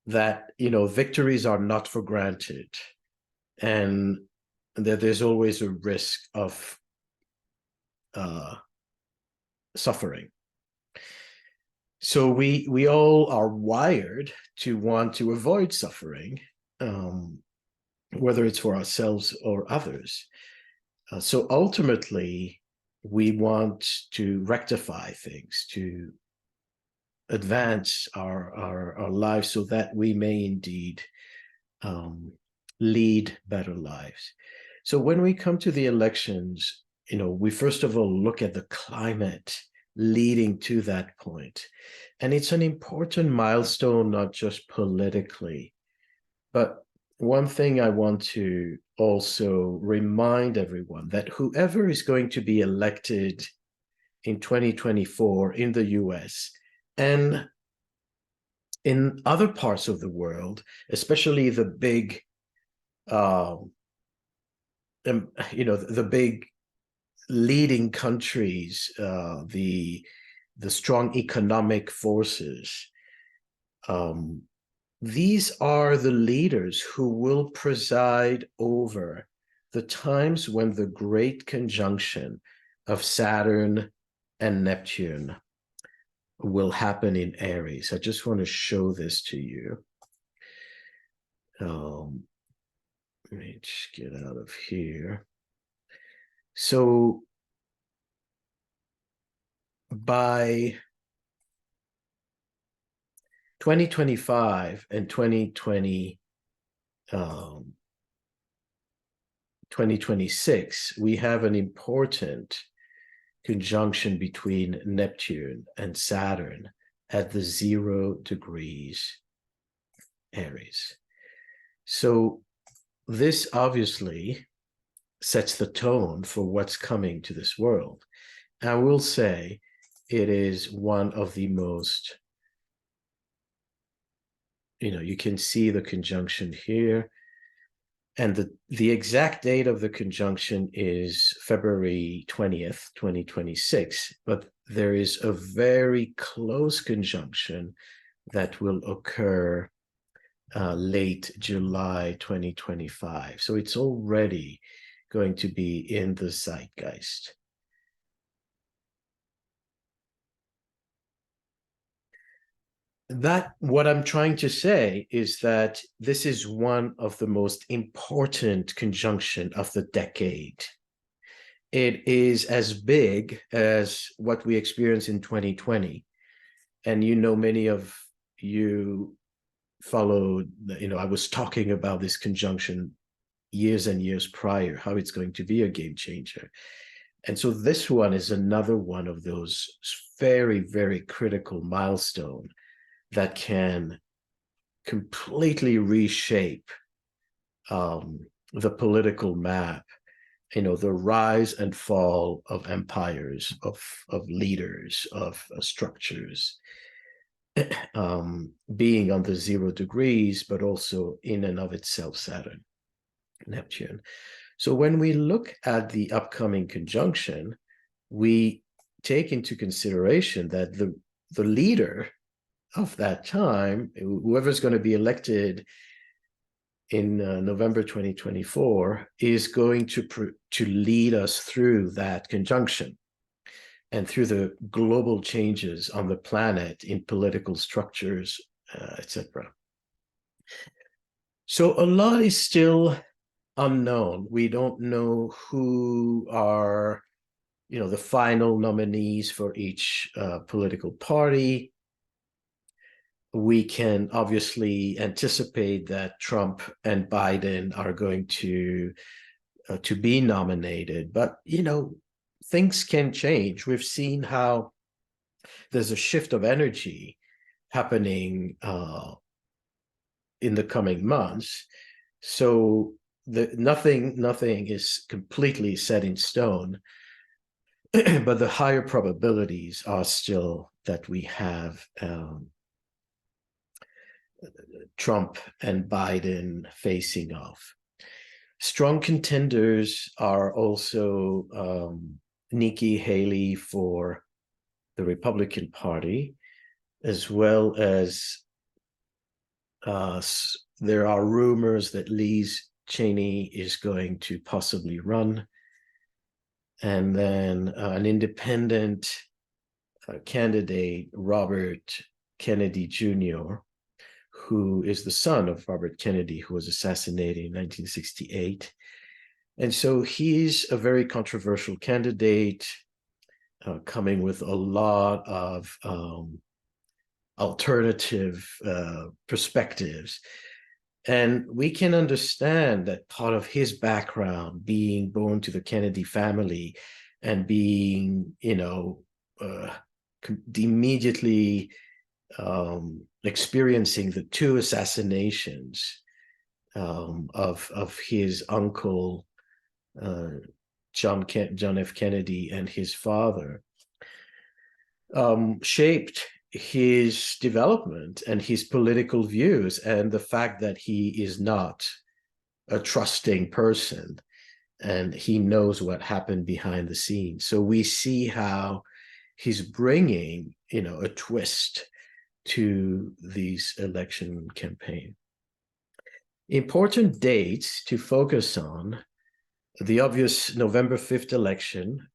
That, victories are not for granted, and that there's always a risk of suffering. So we all are wired to want to avoid suffering, whether it's for ourselves or others. So ultimately, we want to rectify things, to advance our lives so that we may indeed lead better lives. So when we come to the elections, we first of all look at the climate leading to that point. And it's an important milestone, not just politically. But one thing I want to also remind everyone, that whoever is going to be elected in 2024 in the US and in other parts of the world, especially the big, the big leading countries, the strong economic forces. These are the leaders who will preside over the times when the great conjunction of Saturn and Neptune will happen in Aries. I just want to show this to you. Let me just get out of here. So by 2025 and 2026, we have an important conjunction between Neptune and Saturn at the 0 degrees Aries. So this obviously sets the tone for what's coming to this world. I will say it is one of the most, you can see the conjunction here. And the exact date of the conjunction is February 20th, 2026. But there is a very close conjunction that will occur late July 2025. So it's already going to be in the zeitgeist. What I'm trying to say is that this is one of the most important conjunction of the decade. It is as big as what we experienced in 2020. And many of you followed, I was talking about this conjunction years and years prior, how it's going to be a game changer. And so this one is another one of those very, very critical milestones that can completely reshape the political map, the rise and fall of empires, of leaders, of structures, being on the 0 degrees, but also in and of itself, Saturn, Neptune. So when we look at the upcoming conjunction, we take into consideration that the leader of that time, whoever's going to be elected in November 2024, is going to lead us through that conjunction and through the global changes on the planet in political structures, etc. So a lot is still unknown. We don't know who are, the final nominees for each political party. We can obviously anticipate that Trump and Biden are going to be nominated, but things can change. We've seen how there's a shift of energy happening in the coming months. So nothing is completely set in stone, but the higher probabilities are still that we have Trump and Biden facing off. Strong contenders are also Nikki Haley for the Republican Party, as well as there are rumors that Liz Cheney is going to possibly run. And then an independent candidate, Robert Kennedy Jr., who is the son of Robert Kennedy, who was assassinated in 1968. And so he's a very controversial candidate, coming with a lot of alternative perspectives. And we can understand that part of his background, being born to the Kennedy family and being, immediately experiencing the 2 assassinations of his uncle, John F. Kennedy, and his father, shaped his development and his political views, and the fact that he is not a trusting person and he knows what happened behind the scenes. So we see how he's bringing, a twist to these election campaign. Important dates to focus on: the obvious November 5th election.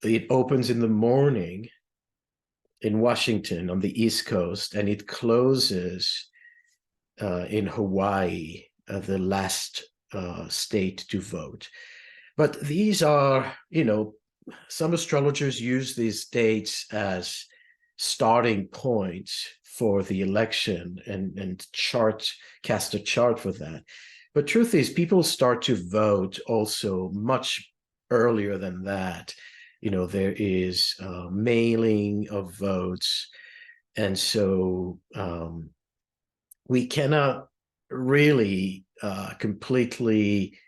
It opens in the morning in Washington on the East Coast, and it closes in Hawaii, the last state to vote. But these are, some astrologers use these dates as starting points for the election and cast a chart for that. But truth is, people start to vote also much earlier than that. There is mailing of votes. And so we cannot really completely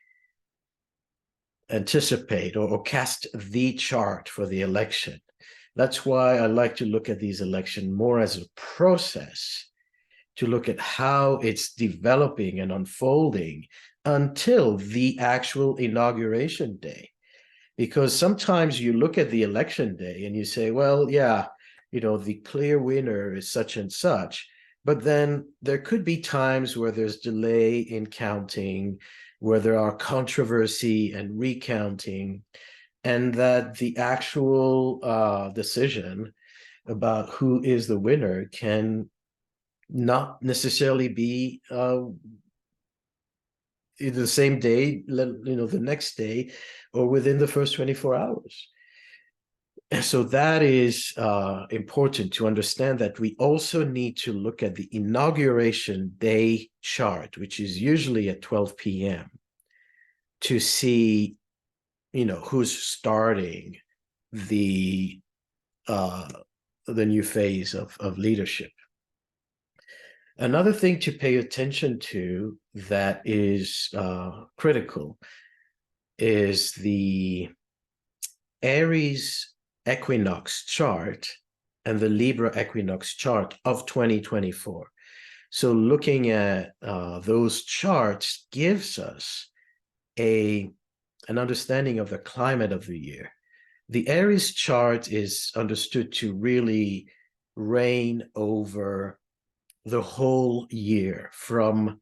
anticipate or cast the chart for the election. That's why I like to look at these elections more as a process, to look at how it's developing and unfolding until the actual inauguration day. Because sometimes you look at the election day and you say, well, yeah, the clear winner is such and such. But then there could be times where there's delay in counting, where there are controversy and recounting, and that the actual decision about who is the winner can not necessarily be the same day, the next day, or within the first 24 hours. So that is important to understand, that we also need to look at the inauguration day chart, which is usually at 12 p.m., to see, who's starting the new phase of leadership. Another thing to pay attention to that is critical is the Aries equinox chart and the Libra equinox chart of 2024. So looking at those charts gives us an understanding of the climate of the year. The Aries chart is understood to really reign over the whole year, from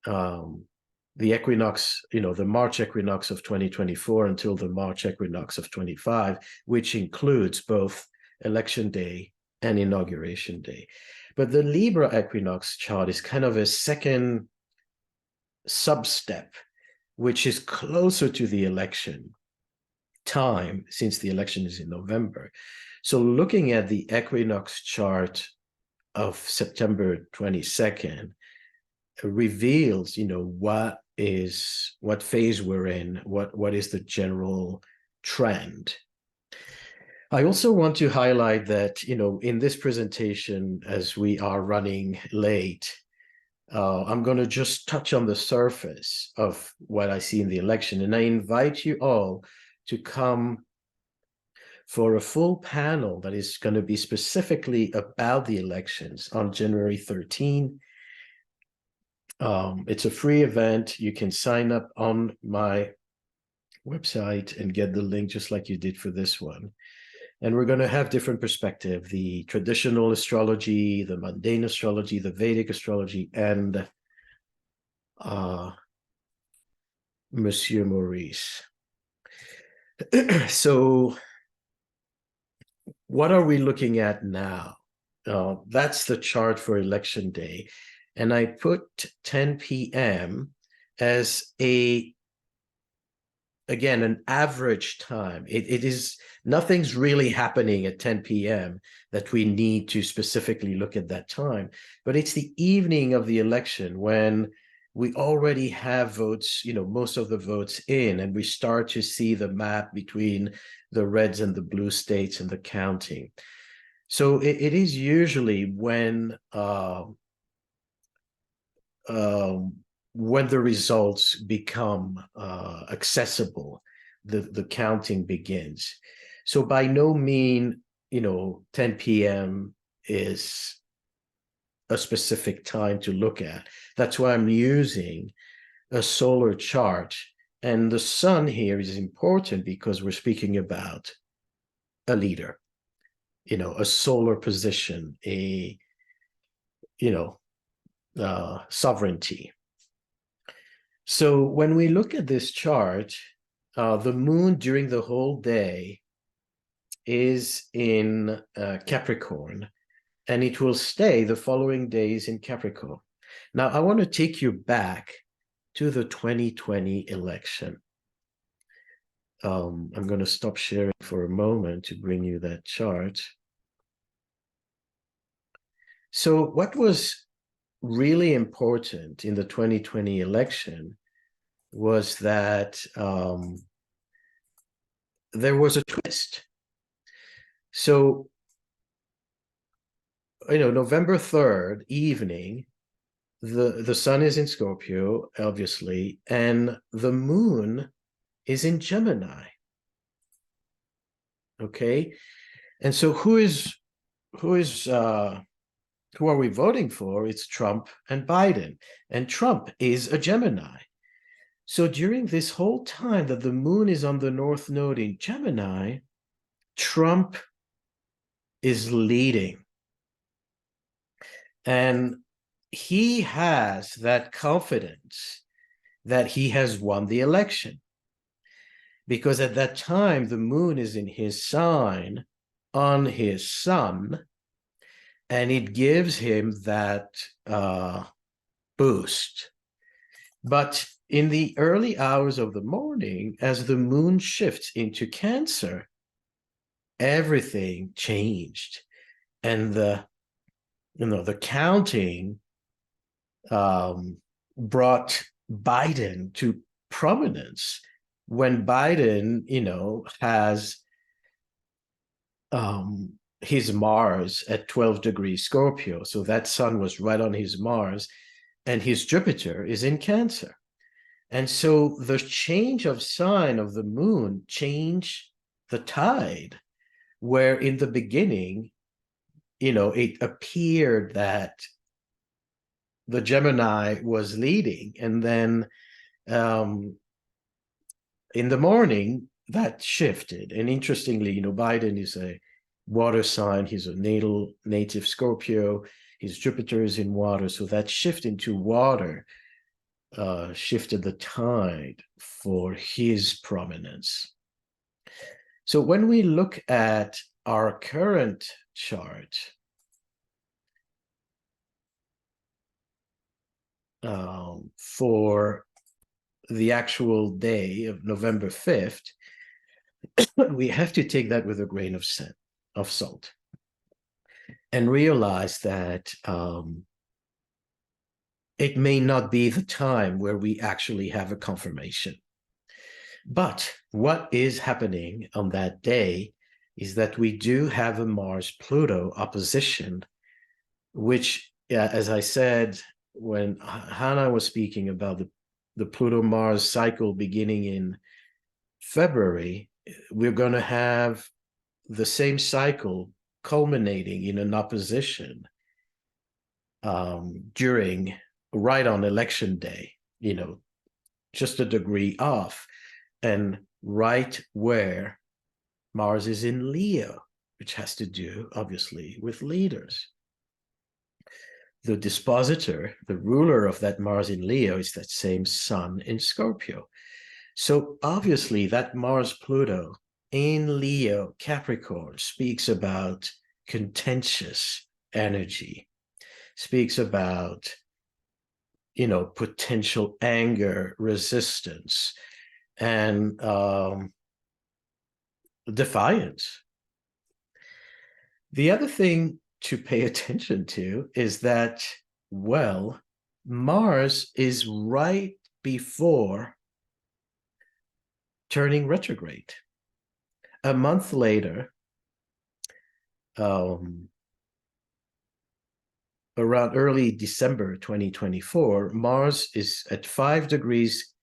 the equinox, the March equinox of 2024 until the March equinox of 25, which includes both election day and inauguration day. But the Libra equinox chart is kind of a second sub-step, which is closer to the election time, since the election is in November. So looking at the equinox chart of September 22nd reveals, what phase we're in, what is the general trend. I also want to highlight that, in this presentation, as we are running late, I'm going to just touch on the surface of what I see in the election. And I invite you all to come for a full panel that is going to be specifically about the elections on January 13. It's a free event. You can sign up on my website and get the link just like you did for this one. And we're going to have different perspectives: the traditional astrology, the mundane astrology, the Vedic astrology, and Monsieur Maurice. So what are we looking at now? That's the chart for election day. And I put 10 p.m. as again, an average time. It is, nothing's really happening at 10 p.m. that we need to specifically look at that time. But it's the evening of the election when we already have votes, most of the votes in, and we start to see the map between the reds and the blue states and the counting. So it is usually when the results become accessible, the counting begins. So by no mean, 10 p.m. is a specific time to look at. That's why I'm using a solar chart. And the sun here is important because we're speaking about a leader, a solar position, sovereignty. So when we look at this chart, the moon during the whole day is in Capricorn, and it will stay the following days in Capricorn. Now, I want to take you back to the 2020 election. I'm going to stop sharing for a moment to bring you that chart. So what was really important in the 2020 election was that there was a twist. So, November 3rd evening, the sun is in Scorpio, obviously, and the moon is in Gemini. Okay, and so who are we voting for? It's Trump and Biden, and Trump is a Gemini. So during this whole time that the moon is on the North Node in Gemini, Trump is leading. And he has that confidence that he has won the election. Because at that time, the moon is in his sign on his sun, and it gives him that boost. But in the early hours of the morning, as the moon shifts into Cancer, everything changed. And the counting brought Biden to prominence when Biden, has his Mars at 12 degrees Scorpio. So that sun was right on his Mars, and his Jupiter is in Cancer. And so the change of sign of the moon changed the tide, where in the beginning, it appeared that the Gemini was leading. And then in the morning, that shifted. And interestingly, Biden is a water sign. He's a native Scorpio. His Jupiter is in water. So that shift into water shifted the tide for his prominence. So when we look at our current chart, for the actual day of November 5th, we have to take that with a grain of salt and realize that it may not be the time where we actually have a confirmation. But what is happening on that day is that we do have a Mars-Pluto opposition, which, as I said, when Hannah was speaking about the Pluto-Mars cycle beginning in February, we're going to have the same cycle culminating in an opposition right on election day, just a degree off, and right where Mars is in Leo, which has to do, obviously, with leaders. The dispositor, the ruler of that Mars in Leo, is that same sun in Scorpio. So obviously that Mars-Pluto in Leo, Capricorn, speaks about contentious energy, speaks about, potential anger, resistance, and defiance. The other thing to pay attention to is that, Mars is right before turning retrograde. A month later, around early December 2024, Mars is at 5 degrees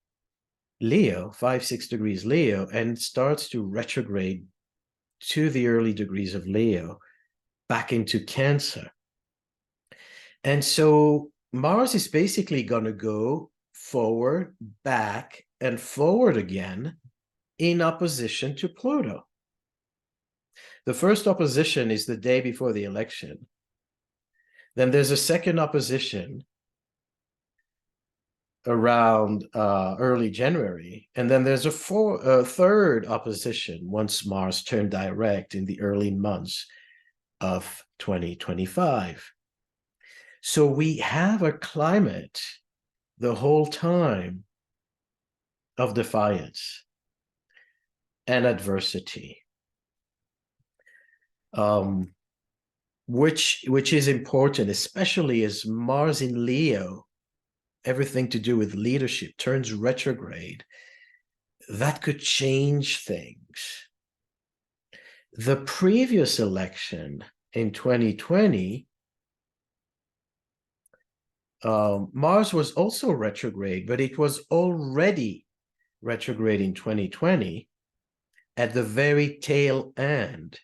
Leo, 5-6 degrees Leo, and starts to retrograde to the early degrees of Leo back into Cancer. And so Mars is basically going to go forward, back, and forward again in opposition to Pluto. The first opposition is the day before the election. Then there's a second opposition around early January. And then there's a third opposition once Mars turned direct in the early months of 2025. So we have a climate the whole time of defiance and adversity, which is important, especially as Mars in Leo, everything to do with leadership, turns retrograde. That could change things. The previous election in 2020, Mars was also retrograde, but it was already retrograde in 2020 at the very tail end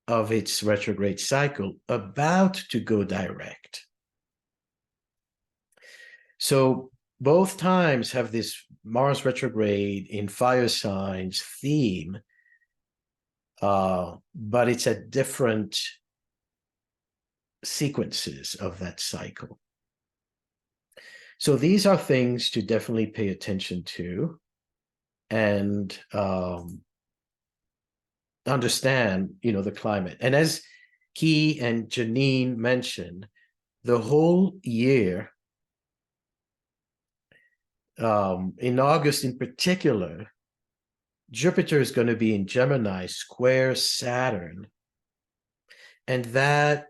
of its retrograde cycle, about to go direct. So both times have this Mars retrograde in fire signs theme, but it's at different sequences of that cycle. So these are things to definitely pay attention to and understand, the climate. And as Key and Janine mentioned, the whole year, in August in particular, Jupiter is going to be in Gemini, square Saturn. And that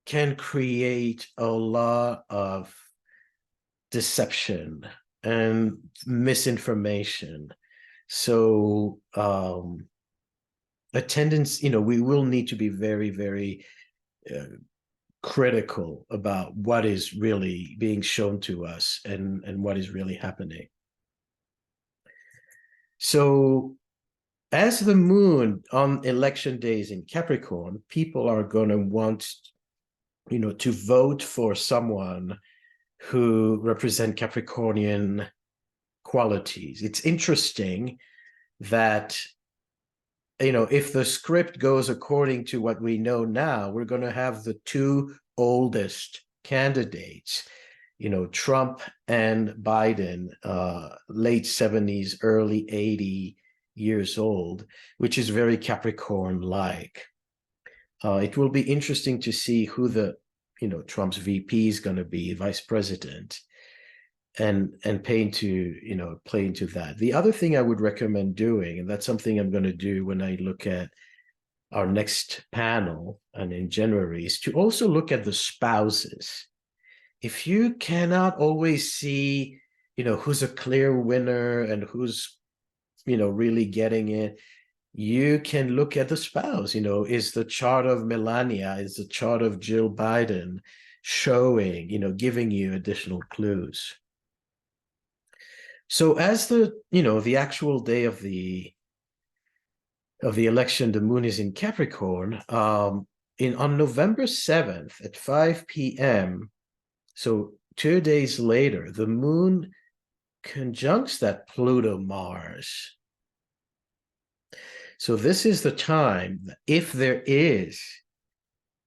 can create a lot of deception and misinformation. So attendance, we will need to be very, very critical about what is really being shown to us and what is really happening. So as the moon on election days in Capricorn, people are going to want, to vote for someone who represent Capricornian qualities. It's interesting that, if the script goes according to what we know now, we're going to have the two oldest candidates, Trump and Biden, late 70s, early 80 years old, which is very Capricorn-like. It will be interesting to see who Trump's VP is going to be, vice president, and play into that. The other thing I would recommend doing, and that's something I'm going to do when I look at our next panel and in January, is to also look at the spouses. If you cannot always see, who's a clear winner and who's, really getting it, you can look at the spouse. Is the chart of Melania, is the chart of Jill Biden showing, giving you additional clues. So as the actual day of the election, the moon is in Capricorn. On November 7th at 5 p.m., so 2 days later, the moon conjuncts that Pluto-Mars. So this is the time, if there is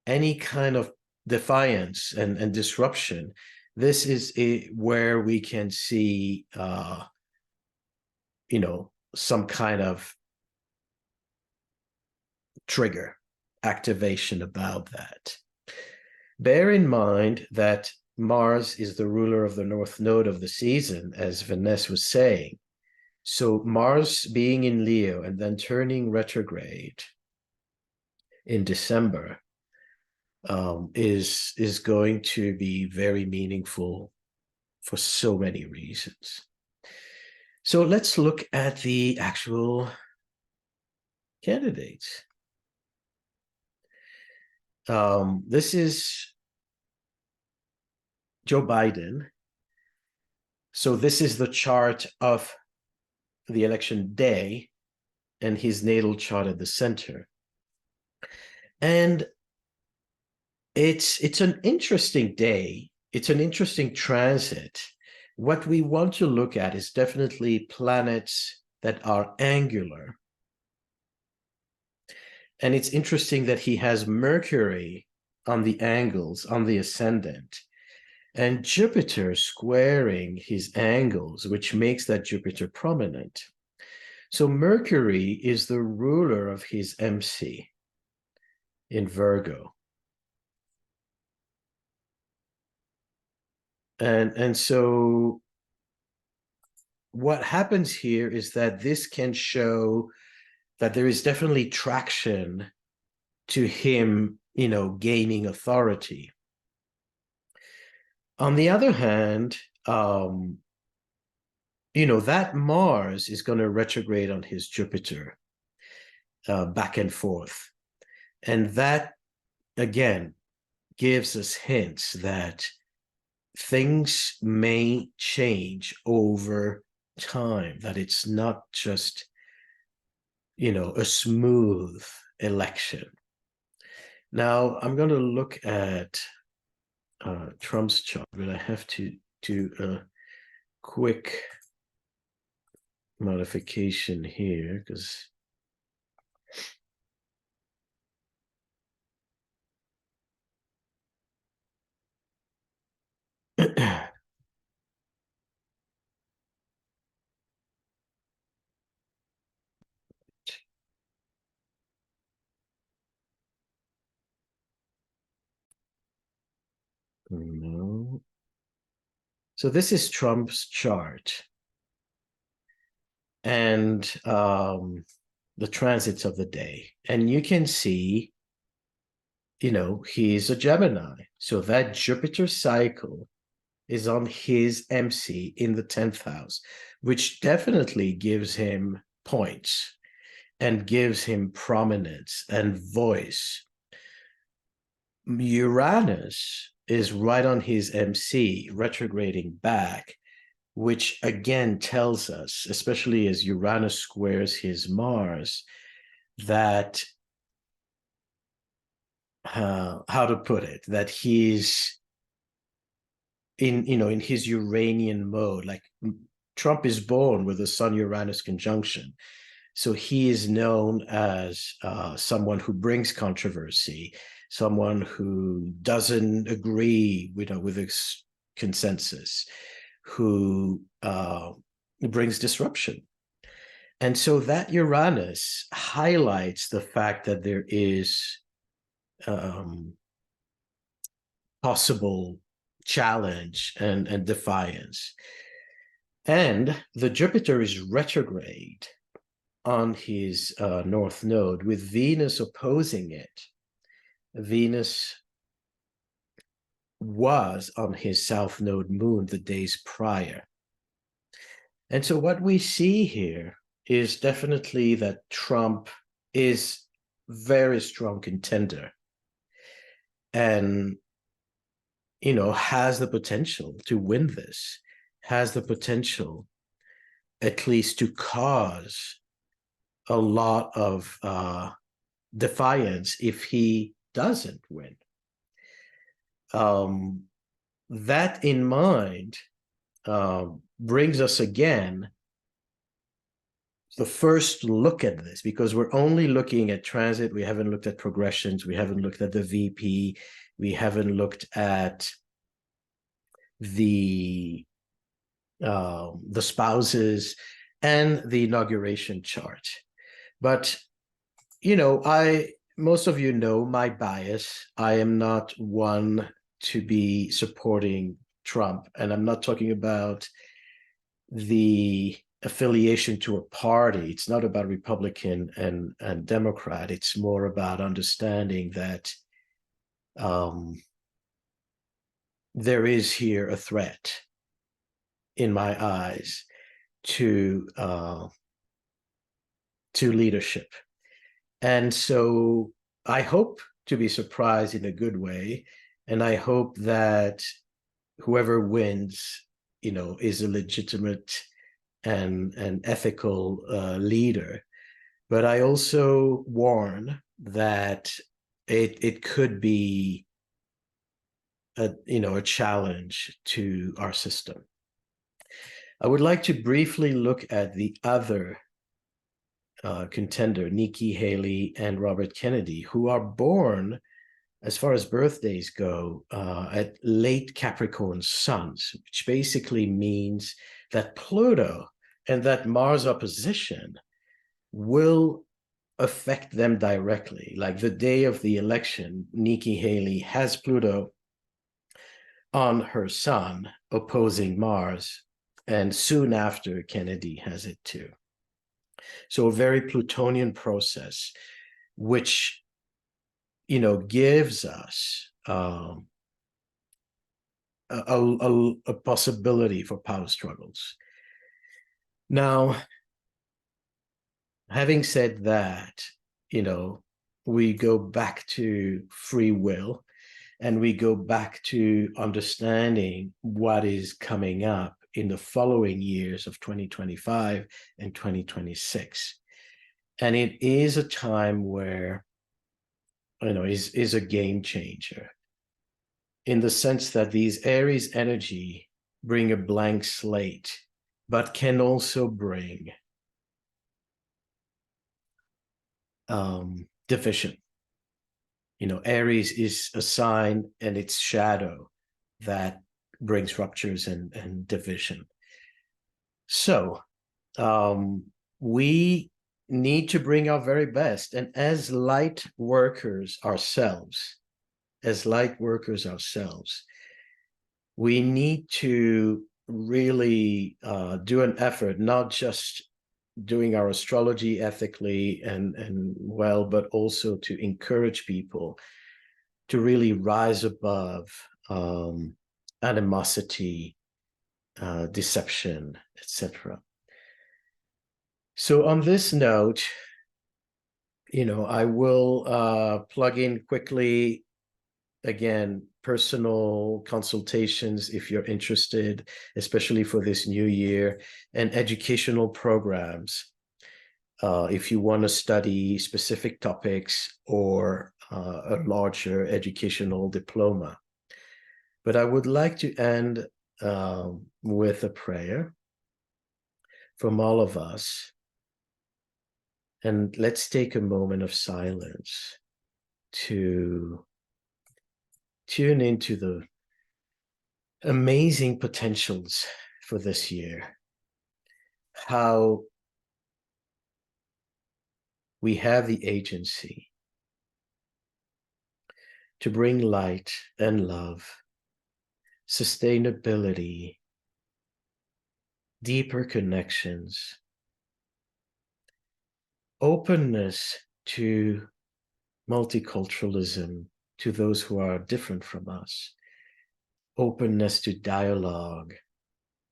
any kind of defiance and disruption, this is where we can see, some kind of trigger activation about that. Bear in mind that Mars is the ruler of the North Node of the season, as Vanessa was saying. So Mars being in Leo and then turning retrograde in December is going to be very meaningful for so many reasons. So let's look at the actual candidates. This is Joe Biden. So this is the chart of the election day, and his natal chart at the center. And it's an interesting day. It's an interesting transit. What we want to look at is definitely planets that are angular. And it's interesting that he has Mercury on the angles, on the ascendant, and Jupiter squaring his angles, which makes that Jupiter prominent. So Mercury is the ruler of his MC in Virgo. And so what happens here is that this can show that there is definitely traction to him, gaining authority. On the other hand, that Mars is going to retrograde on his Jupiter back and forth. And that, again, gives us hints that things may change over time, that it's not just, a smooth election. Now, I'm going to look at Trump's chart, but I have to do a quick modification here because no. So this is Trump's chart. And the transits of the day. And you can see, he's a Gemini. So that Jupiter cycle is on his MC in the 10th house, which definitely gives him points and gives him prominence and voice. Uranus is right on his MC, retrograding back, which again tells us, especially as Uranus squares his Mars, that how to put it, that he's in his Uranian mode. Like Trump is born with a Sun-Uranus conjunction. So he is known as someone who brings controversy, someone who doesn't agree with this consensus, who brings disruption. And so that Uranus highlights the fact that there is possible challenge and defiance. And the Jupiter is retrograde on his north node with Venus opposing it. Venus was on his south node moon the days prior. And so what we see here is definitely that Trump is very strong contender and, has the potential to win this, has the potential at least to cause a lot of defiance if he doesn't win. That in mind brings us again the first look at this, because we're only looking at transit. We haven't looked at progressions. We haven't looked at the VP. We haven't looked at the spouses and the inauguration chart. But, most of you know my bias. I am not one to be supporting Trump, and I'm not talking about the affiliation to a party. It's not about Republican and Democrat. It's more about understanding that there is here a threat, in my eyes, to leadership. And so I hope to be surprised in a good way. And I hope that whoever wins, is a legitimate and an ethical leader. But I also warn that it could be a challenge to our system. I would like to briefly look at the other contender, Nikki Haley and Robert Kennedy, who are born, as far as birthdays go, at late Capricorn suns, which basically means that Pluto and that Mars opposition will affect them directly. Like the day of the election, Nikki Haley has Pluto on her sun opposing Mars, and soon after Kennedy has it too. So a very Plutonian process, which gives us a possibility for power struggles. Now, having said that, we go back to free will, and we go back to understanding what is coming up in the following years of 2025 and 2026. And it is a time where, is a game changer, in the sense that these Aries energy bring a blank slate, but can also bring division. Aries is a sign and its shadow that brings ruptures and division. So we need to bring our very best. And as light workers ourselves, we need to really do an effort, not just doing our astrology ethically and well, but also to encourage people to really rise above animosity, deception, etc. So on this note, I will plug in quickly, again, personal consultations if you're interested, especially for this new year, and educational programs if you want to study specific topics or a larger educational diploma. But I would like to end with a prayer from all of us. And let's take a moment of silence to tune into the amazing potentials for this year. How we have the agency to bring light and love, sustainability, deeper connections, openness to multiculturalism, to those who are different from us, openness to dialogue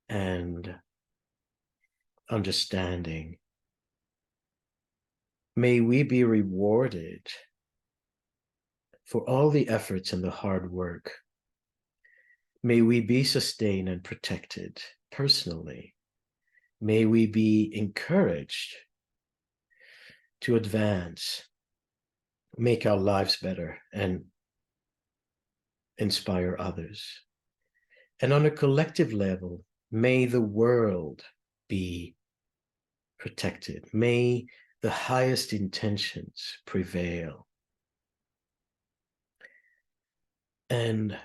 and understanding. May we be rewarded for all the efforts and the hard work. May we be sustained and protected personally. May we be encouraged to advance, make our lives better, and inspire others. And on a collective level, may the world be protected. May the highest intentions prevail. And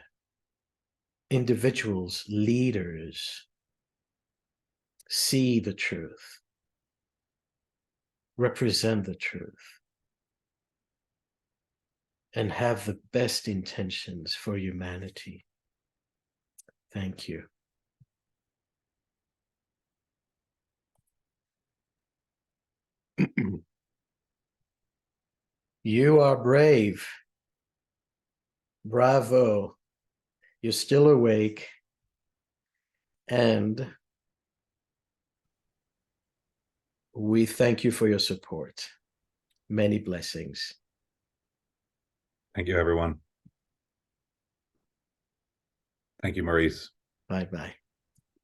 individuals, leaders, see the truth, represent the truth, and have the best intentions for humanity. Thank you. You are brave. Bravo. You're still awake. And we thank you for your support. Many blessings. Thank you, everyone. Thank you, Maurice. Bye-bye.